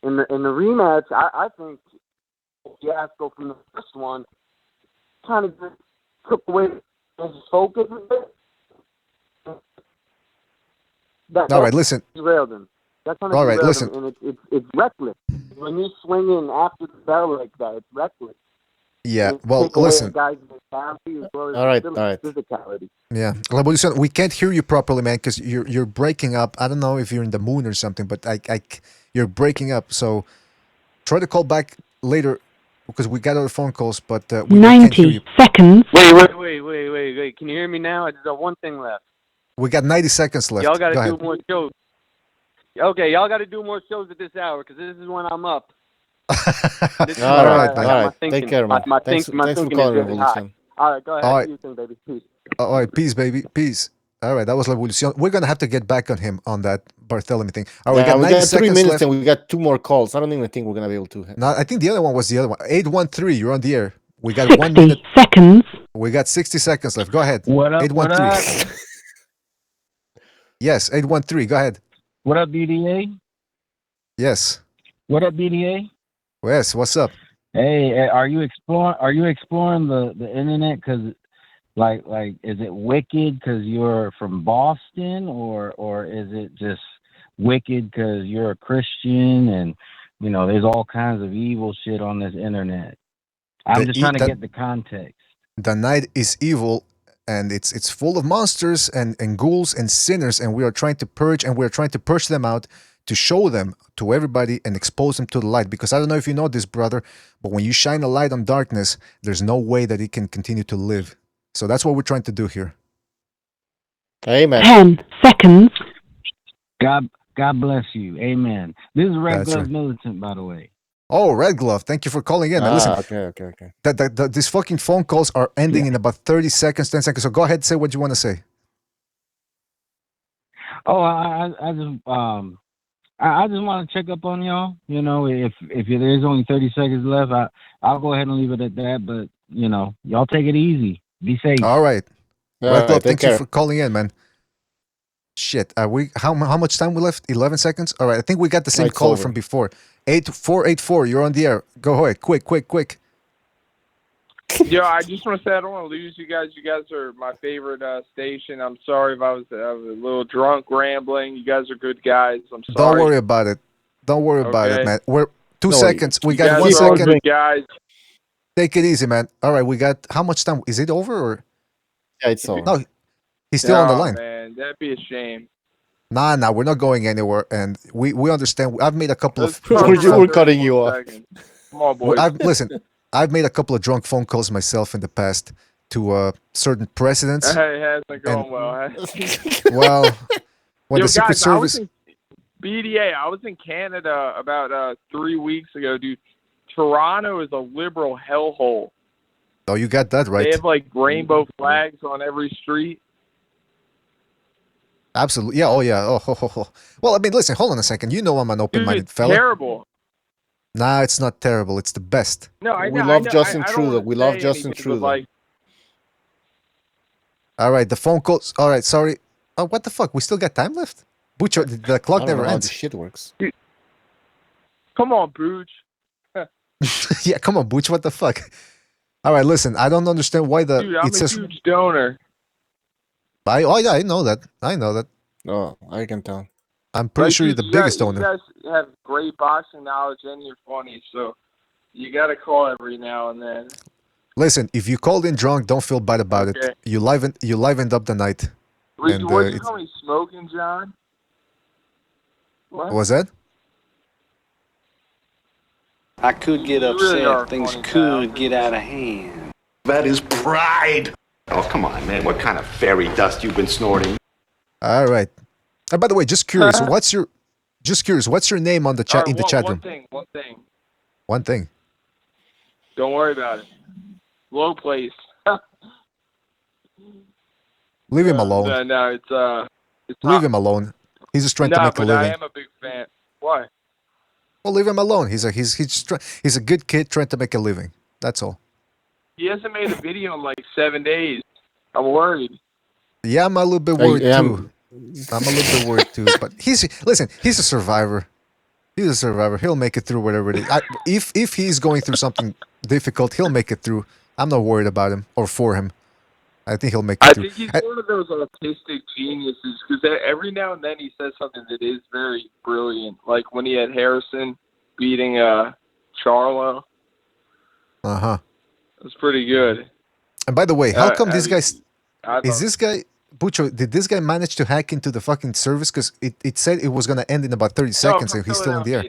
In the rematch, I think Fiasco from the first one kind of just took away his focus a bit. All right, listen. Derailed him. That's kind of all right, listen. Him, and it's reckless. When you swing in after the bell like that, it's reckless. Yeah, well, listen. All right. Physicality. Yeah, Revolution, we can't hear you properly, man, because you're breaking up. I don't know if you're in the moon or something, but you're breaking up. So try to call back later because we got other phone calls, but we can't hear you. 90 seconds. Wait. Can you hear me now? I just got one thing left. We got 90 seconds left. Y'all got Go to do ahead. more shows. Okay, y'all got to do more shows at this hour because this is when I'm up. All right. Take care, man. Thanks for calling, Revolution. All right, go ahead. All right. Do your thing, baby. Peace. All right, peace, baby, peace. All right, that was Revolution. We're gonna have to get back on him on that Bartholomew thing. All right, we got 3 seconds minutes left. and we got 2 more calls. I don't even think we're gonna be able to. No, I think the other one was the other one. 813, you're on the air. We got 1 minute. Seconds. We got 60 seconds left. Go ahead. What up? 813. Yes, 813. Go ahead. What up, BDA? Yes. What up, BDA? Yes. What's up? Hey, are you exploring the internet? Cause like is it wicked because you're from Boston, or is it just wicked because you're a Christian and there's all kinds of evil shit on this internet? I'm just trying to get the context. The night is evil, and it's full of monsters and ghouls and sinners, and we are trying to purge, and we're trying to push them out, to show them to everybody and expose them to the light. Because I don't know if you know this, brother, but when you shine a light on darkness, there's no way that it can continue to live. So that's what we're trying to do here. Amen. 10 seconds. God bless you. Amen. This is Red That's Glove right. Militant, by the way. Oh, Red Glove, thank you for calling in. Now, listen, Okay. these fucking phone calls are ending in about 30 seconds, 10 seconds. So go ahead, say what you want to say. Oh, I just want to check up on y'all. If there's only 30 seconds left, I'll go ahead and leave it at that. But y'all take it easy. Be safe. All right. All Red right, Glove, thank take you care. for calling in, man. Shit, are we? How much time we left? 11 seconds. All right, I think we got the same It's caller over. from before. 8484. You're on the air. Go ahead, quick. Yo, I just want to say I don't want to lose you guys. You guys are my favorite station. I'm sorry if I was a little drunk rambling. You guys are good guys. I'm sorry. Don't worry about it. Don't worry about it, Okay. man. We're 2 No, seconds. We You got guys 1 are all second. good guys. Take it easy, man. All right, we got how much time? Is it over or? Yeah, it's over. No, he's still on the line. Man, that'd be a shame. Nah, we're not going anywhere, and we understand. I've made a couple Let's of. talk for We're about cutting 30 you more off. seconds. Come on, boys. I've made a couple of drunk phone calls myself in the past to certain presidents. Hey, it hasn't gone well. Huh? Well, when Yo, the Secret guys, I was Service. BDA, I was in Canada about 3 weeks ago, dude. Toronto is a liberal hellhole. Oh, you got that right. They have like rainbow flags on every street. Absolutely. Yeah. Oh, yeah. Oh, ho, ho, ho. Well, I mean, listen, hold on a second. You know I'm an open-minded fella. Terrible. Nah, it's not terrible. It's the best. No, I know. We love Justin I Trudeau. We love Justin Trudeau. Like, all right, the phone calls. All right, sorry. Oh, what the fuck? We still got time left? Butch, the clock never know ends. how this shit works. Dude, come on, Booch. Yeah, come on, Butch. What the fuck? All right, listen. I don't understand why the Dude, I'm a huge donor. Oh yeah, I know that. I know that. Oh, I can tell. I'm pretty sure you're the biggest donor. You guys have great boxing knowledge and you're funny, so you got to call every now and then. Listen, if you called in drunk, don't feel bad about it. You livened up the night. What did you call me, smoking, John? What was that? I could get upset. Really Things could get out of hand. That is pride. Oh, come on, man. What kind of fairy dust you've been snorting? All right. And by the way, just curious, what's your name on the chat in the chat room? One thing. Don't worry about it. Low place. Leave him alone. No, it's leave him alone. He's just trying to make a living. I am a big fan. Why? Well, leave him alone. He's a good kid trying to make a living. That's all. He hasn't made a video in like 7 days. I'm worried. Yeah, I'm a little bit worried too. I'm a little bit worried too. But he's a survivor. He's a survivor. He'll make it through whatever it is. If he's going through something difficult, he'll make it through. I'm not worried about him or for him. I think he'll make it through. I think he's one of those autistic geniuses because every now and then he says something that is very brilliant. Like when he had Harrison beating Charlo. Uh-huh. It was pretty good. And by the way, how come these guys... Is this guy... Bucho, did this guy manage to hack into the fucking service? Because it said it was going to end in about 30 seconds and he's still in the air.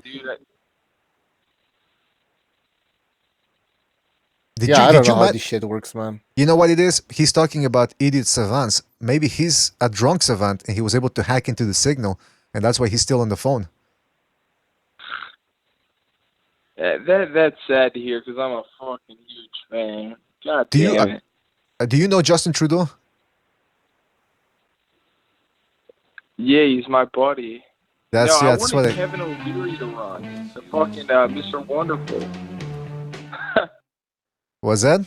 I don't know how this shit works, man. You know what it is? He's talking about idiot savants. Maybe he's a drunk savant and he was able to hack into the signal, and that's why he's still on the phone. That's sad to hear because I'm a fucking huge fan. God damn it. Do you know Justin Trudeau? Yeah, he's my buddy. I wanted Kevin O'Leary to run. The fucking Mr. Wonderful. Was that?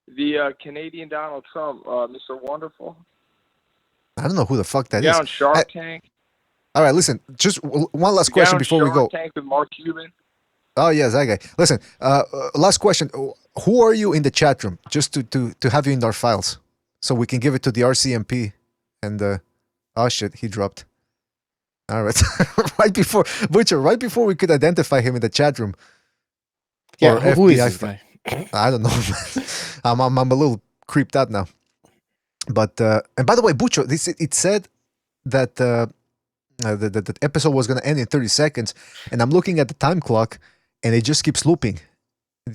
The Canadian Donald Trump, Mr. Wonderful. I don't know who the fuck that is. On Shark Tank. All right, listen. Just one last question before we go. Shark Tank with Mark Cuban. Oh, yes, that guy. Listen, last question. Who are you in the chat room? Just to have you in our files. So we can give it to the RCMP. And, oh shit, he dropped. All right. right before we could identify him in the chat room. Yeah, who is this guy? I don't know. I'm a little creeped out now. But, and by the way, Bucho, it said that the episode was going to end in 30 seconds. And I'm looking at the time clock and it just keeps looping.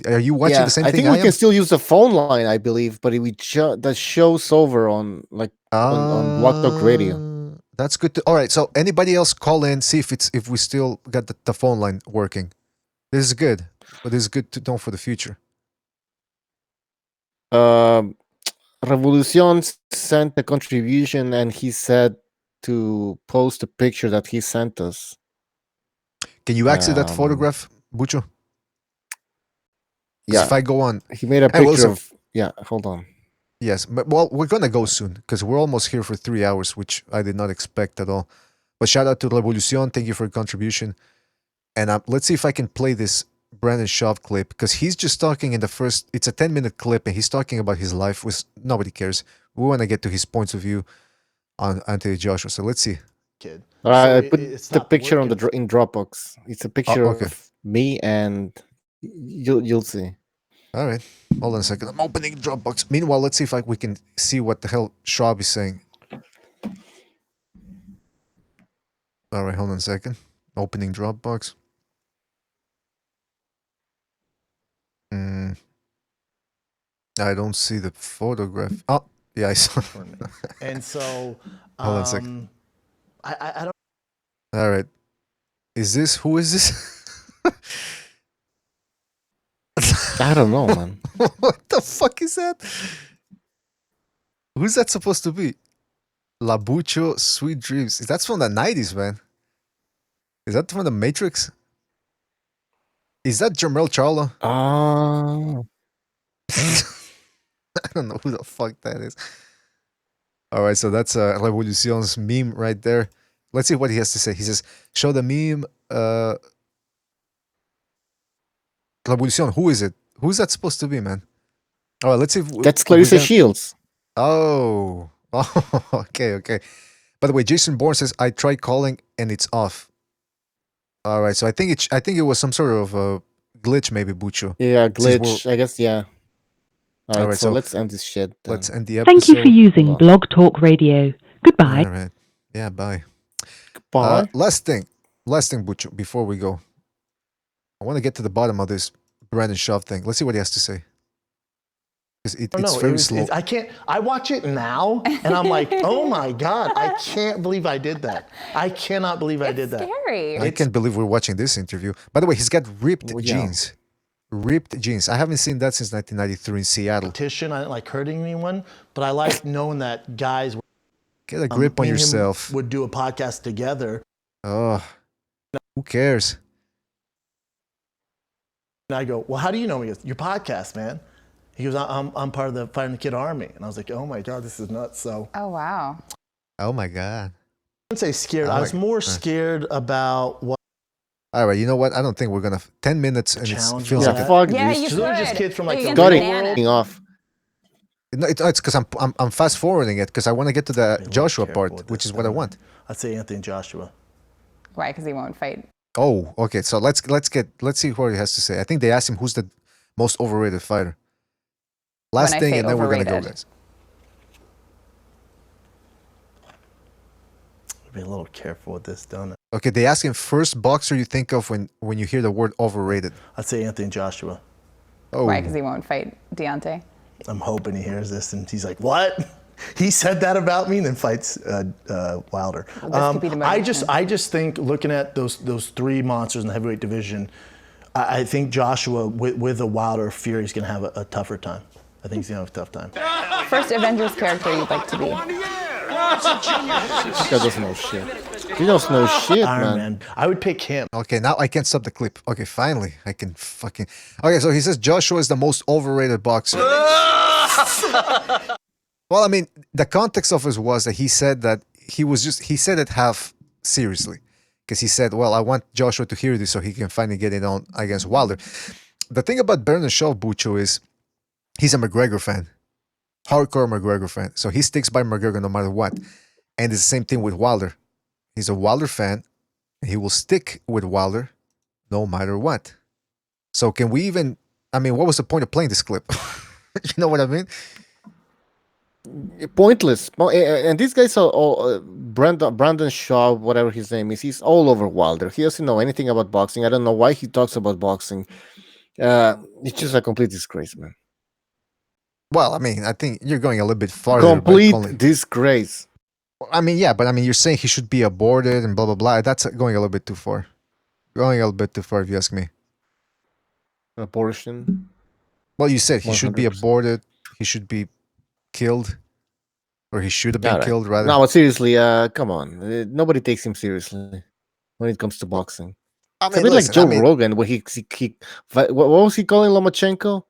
Are you watching the same thing? I think we can still use the phone line, I believe, but the show's over on on Block Talk Radio. That's good. All right. So anybody else call in, see if we still got the phone line working. This is good, but this is good to know for the future. Revolucion sent a contribution, and he said to post a picture that he sent us. Can you access that photograph, Bucho? Yeah. If I go on, he made a picture of. Yeah, hold on. Yes, but we're gonna go soon because we're almost here for 3 hours, which I did not expect at all. But shout out to Revolucion, thank you for your contribution. And let's see if I can play this Brandon Schaub clip because he's just talking in the first. It's a 10-minute clip, and he's talking about his life, which nobody cares. We want to get to his points of view on Anthony Joshua. So let's see. Kid. I put the picture on in Dropbox. It's a picture of me, and you'll see. All right, hold on a second. I'm opening Dropbox. Meanwhile, let's see if we can see what the hell Schaub is saying. All right, hold on a second. Opening Dropbox. I don't see the photograph. Oh, yeah, I saw. And so, hold on a second. I don't. All right. Who is this? I don't know, man. What the fuck is that? Who's that supposed to be? Labucho, Sweet Dreams. That's from the 90s, man. Is that from the Matrix? Is that Jamel Charlo? Oh. I don't know who the fuck that is. All right, so that's Revolucion's meme right there. Let's see what he has to say. He says, show the meme. Revolucion, who is it? Who's that supposed to be, man? All right, let's see. That's Clarissa Shields. Oh. Oh, okay. By the way, Jason Bourne says, I tried calling and it's off. All right, so I think it was some sort of a glitch, maybe, Bucho. Yeah, glitch. I guess, yeah. All right, so let's end this shit. Then. Let's end the episode. Thank you for using Blog Talk Radio. Goodbye. All right. Yeah, bye. Goodbye. Last thing, Bucho, before we go. I want to get to the bottom of this Brandon Schaub thing. Let's see what he has to say. It's very slow. I can't. I watch it now, and I'm like, oh my god, I can't believe I did that. I cannot believe I did that. Scary. I can't believe we're watching this interview. By the way, he's got ripped jeans. Ripped jeans. I haven't seen that since 1993 in Seattle. I didn't like hurting anyone, but I like knowing that guys. Get a grip on me and him yourself. Would do a podcast together. Oh, who cares? And I go, well, how do you know me? He goes, your podcast, man. He goes, I'm part of the Fighting the Kid Army. And I was like, oh my God, this is nuts. So. Oh, wow. Oh my God. I wouldn't say scared. I was more scared about what. All right, you know what? I don't think we're going to... 10 minutes and it feels like... Fuck yeah, this. you They're just kids from like... Got it off. No, it's because I'm fast forwarding it because I want to get to the Joshua part, which is what I want. I'd say Anthony Joshua. Why? Because he won't fight. Oh, okay. So let's see what he has to say. I think they asked him who's the most overrated fighter. Last thing, and then we're gonna go, guys. Be a little careful with this, don't I? Okay, they ask him first boxer you think of when you hear the word overrated. I'd say Anthony Joshua. Oh. Why? Because he won't fight Deontay. I'm hoping he hears this and he's like, "What? He said that about me?" And then fights Wilder. I just think looking at those three monsters in the heavyweight division, I think Joshua with a Wilder Fury is going to have a tougher time. I think he's going to have a tough time. First Avengers character you'd like to be. This guy doesn't know shit. He doesn't know shit, Iron Man. I would pick him. Okay, now I can stop the clip. Okay, finally, I can fucking... Okay, so he says Joshua is the most overrated boxer. Well, I mean, the context of it was that he said that he said it half seriously. Because he said, well, I want Joshua to hear this so he can finally get it on against Wilder. The thing about Bernard Shaw, Bucho, is he's a McGregor fan. Hardcore McGregor fan. So he sticks by McGregor no matter what. And it's the same thing with Wilder. He's a Wilder fan. And he will stick with Wilder no matter what. So can we even... I mean, what was the point of playing this clip? You know what I mean? Pointless. And these guys are all... Brandon Shaw, whatever his name is, he's all over Wilder. He doesn't know anything about boxing. I don't know why he talks about boxing. It's just a complete disgrace, man. Well, I mean, I think you're going a little bit farther. Complete disgrace. I mean, yeah, but I mean, you're saying he should be aborted and blah, blah, blah. That's going a little bit too far. Going a little bit too far, if you ask me. Abortion? Well, you said he 100%. should be aborted. He should be killed. Or he should have been killed, rather. No, but seriously, come on. Nobody takes him seriously when it comes to boxing. I mean, it's a bit like Joe Rogan, where he what was he calling Lomachenko?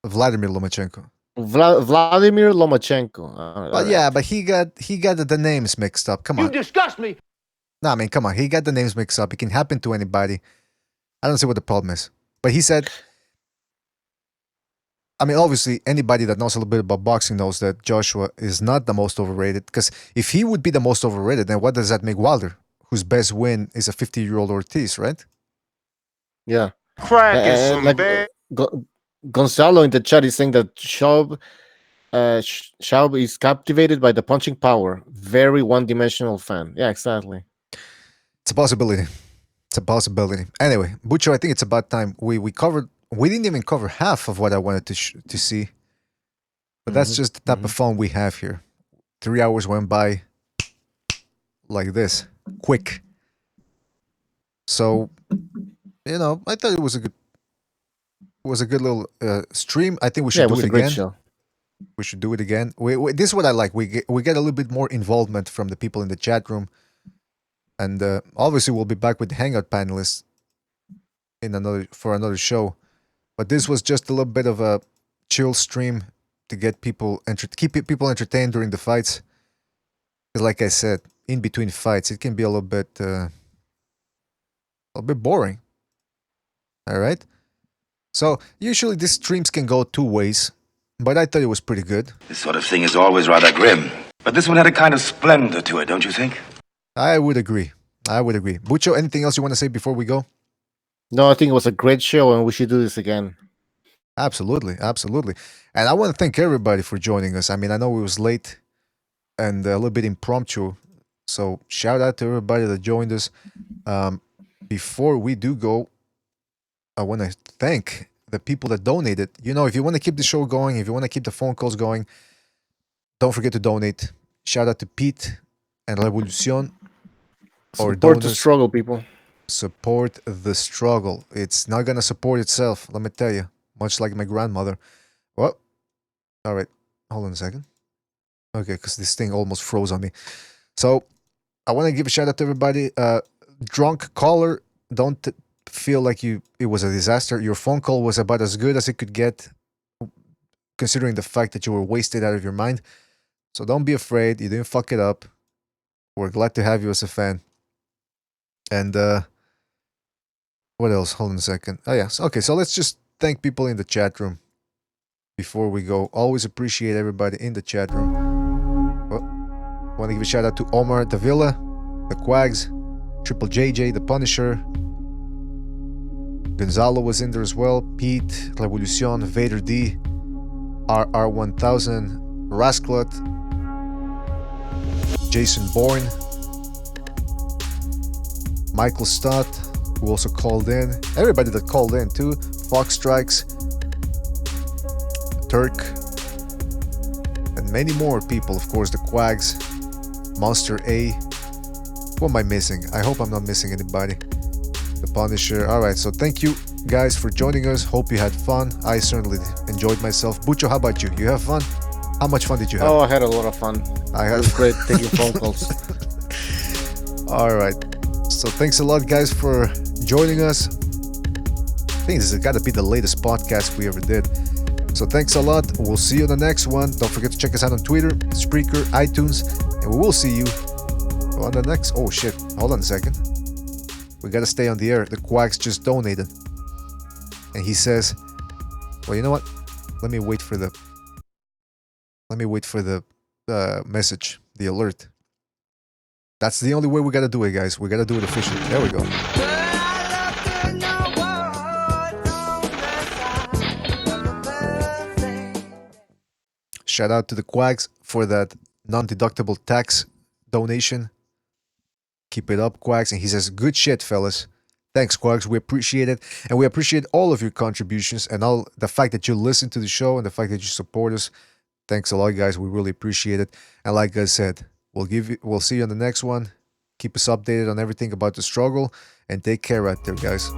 Vladimir Lomachenko. Vladimir Lomachenko. Well, yeah, but he got the names mixed up. Come on. You disgust me. No, I mean, come on. He got the names mixed up. It can happen to anybody. I don't see what the problem is. But he said... I mean, obviously, anybody that knows a little bit about boxing knows that Joshua is not the most overrated. Because if he would be the most overrated, then what does that make Wilder? Whose best win is a 50-year-old Ortiz, right? Yeah. Cracking some bad... Gonzalo in the chat is saying that Schaub is captivated by the punching power. Very one-dimensional fan. Yeah, exactly. It's a possibility. It's a possibility. Anyway, Bucho, I think it's about time. We covered... We didn't even cover half of what I wanted to see. But that's just the type of fun we have here. 3 hours went by. like this, quick. So, you know, I thought it was a good little stream. I think we should do it again. Show. We should do it again. This is what I like. We get a little bit more involvement from the people in the chat room, and obviously we'll be back with the Hangout panelists for another show. But this was just a little bit of a chill stream to get people keep people entertained during the fights. Because, like I said, in between fights, it can be a little bit boring. All right. So usually these streams can go two ways. But I thought it was pretty good. This sort of thing is always rather grim. But this one had a kind of splendor to it, don't you think? I would agree. Bucho, anything else you want to say before we go? No, I think it was a great show, and we should do this again. Absolutely. And I want to thank everybody for joining us. I mean, I know it was late and a little bit impromptu. So shout out to everybody that joined us. Before we do go, I want to thank the people that donated. You know, if you want to keep the show going, if you want to keep the phone calls going, don't forget to donate. Shout out to Pete and Revolucion. Support the struggle, people. Support the struggle. It's not going to support itself, let me tell you. Much like my grandmother. Well, all right. Hold on a second. Okay, because this thing almost froze on me. So, I want to give a shout out to everybody. Drunk caller, don't feel like it was a disaster. Your phone call was about as good as it could get, considering the fact that you were wasted out of your mind. So don't be afraid. You didn't fuck it up. We're glad to have you as a fan. And what else? Hold on a second. Oh yeah. Okay, so let's just thank people in the chat room before we go. Always appreciate everybody in the chat room. Want to give a shout out to Omar Davila, the Quags, Triple JJ, the Punisher. Gonzalo was in there as well. Pete, Revolucion, Vader D, RR1000, Rasclot, Jason Bourne, Michael Stott, who also called in. Everybody that called in too. Fox Strikes, Turk, and many more people. Of course, the Quags, Monster A. Who am I missing? I hope I'm not missing anybody. The Punisher. Alright, so thank you guys for joining us. Hope you had fun. I certainly enjoyed myself. Bucho, how about you? You have fun? How much fun did you have? Oh, I had a lot of fun. It was great taking phone calls. Alright. So thanks a lot, guys, for joining us. I think this has got to be the latest podcast we ever did. So thanks a lot. We'll see you on the next one. Don't forget to check us out on Twitter, Spreaker, iTunes, and we will see you on the next. Oh shit. Hold on a second. We gotta stay on the air. The Quacks just donated. And he says, well, you know what? Let me wait for the message, the alert. That's the only way we gotta do it, guys. We gotta do it officially. There we go. Shout out to the Quacks for that non-deductible tax donation. Keep it up, Quacks. And he says, good shit, fellas. Thanks, Quacks. We appreciate it. And we appreciate all of your contributions and all the fact that you listen to the show and the fact that you support us. Thanks a lot, guys. We really appreciate it. And like I said, we'll see you on the next one. Keep us updated on everything about the struggle. And take care out there, guys.